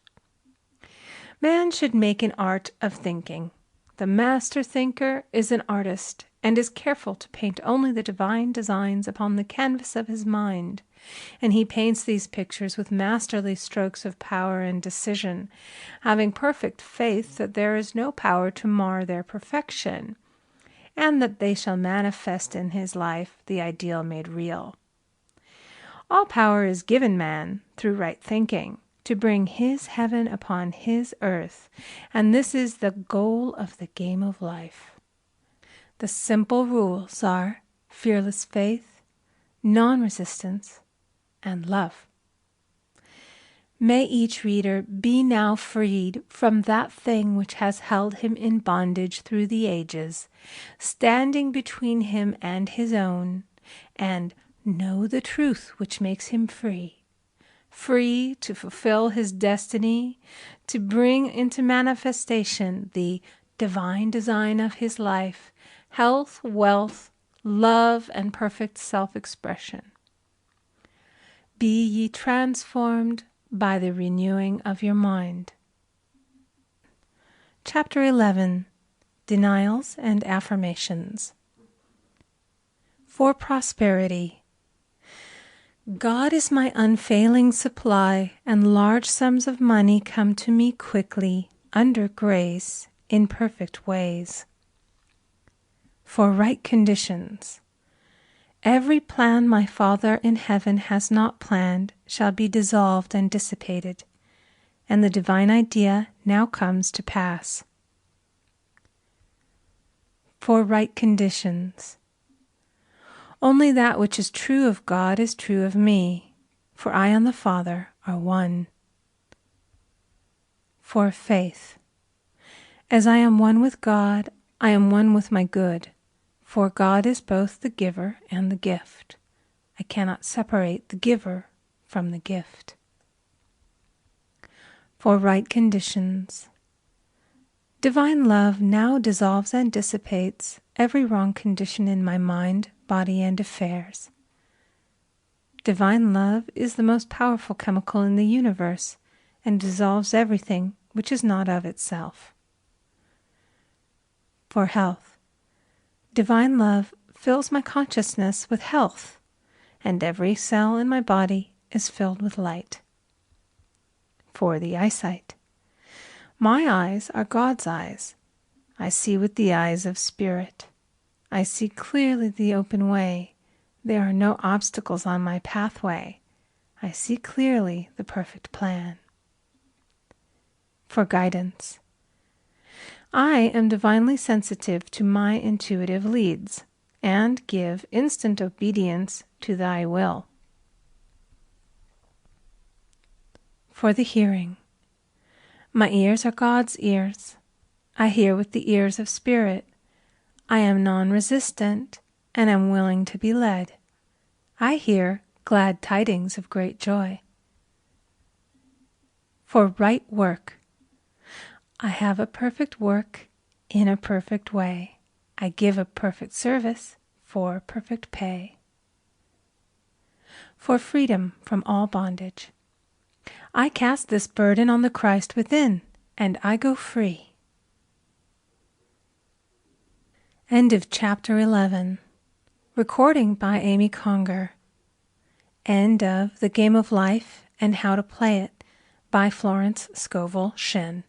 Man should make an art of thinking. The master thinker is an artist and is careful to paint only the divine designs upon the canvas of his mind, and he paints these pictures with masterly strokes of power and decision, having perfect faith that there is no power to mar their perfection, and that they shall manifest in his life the ideal made real. All power is given man through right thinking, to bring his heaven upon his earth, and this is the goal of the game of life. The simple rules are fearless faith, non-resistance, and love. May each reader be now freed from that thing which has held him in bondage through the ages, standing between him and his own, and know the truth which makes him free. Free to fulfill his destiny, to bring into manifestation the divine design of his life, health, wealth, love, and perfect self-expression. Be ye transformed by the renewing of your mind. Chapter 11. Denials and Affirmations. For prosperity. God is my unfailing supply, and large sums of money come to me quickly, under grace, in perfect ways. For right conditions. Every plan my Father in heaven has not planned shall be dissolved and dissipated, and the divine idea now comes to pass. For right conditions. Only that which is true of God is true of me, for I and the Father are one. For faith. As I am one with God, I am one with my good, For God is both the giver and the gift. I cannot separate the giver from the gift. For right conditions. Divine love now dissolves and dissipates every wrong condition in my mind, body, and affairs. Divine love is the most powerful chemical in the universe and dissolves everything which is not of itself. For health. Divine love fills my consciousness with health, and every cell in my body is filled with light. For the eyesight. My eyes are God's eyes. I see with the eyes of spirit. I see clearly the open way. There are no obstacles on my pathway. I see clearly the perfect plan. For guidance. I am divinely sensitive to my intuitive leads, and give instant obedience to thy will. For the hearing. My ears are God's ears. I hear with the ears of spirit. I am non-resistant and am willing to be led. I hear glad tidings of great joy. For right work. I have a perfect work in a perfect way. I give a perfect service for perfect pay. For freedom from all bondage. I cast this burden on the Christ within, and I go free. End of Chapter 11. Recording by Amy Conger. End of The Game of Life and How to Play It by Florence Scovel-Shinn.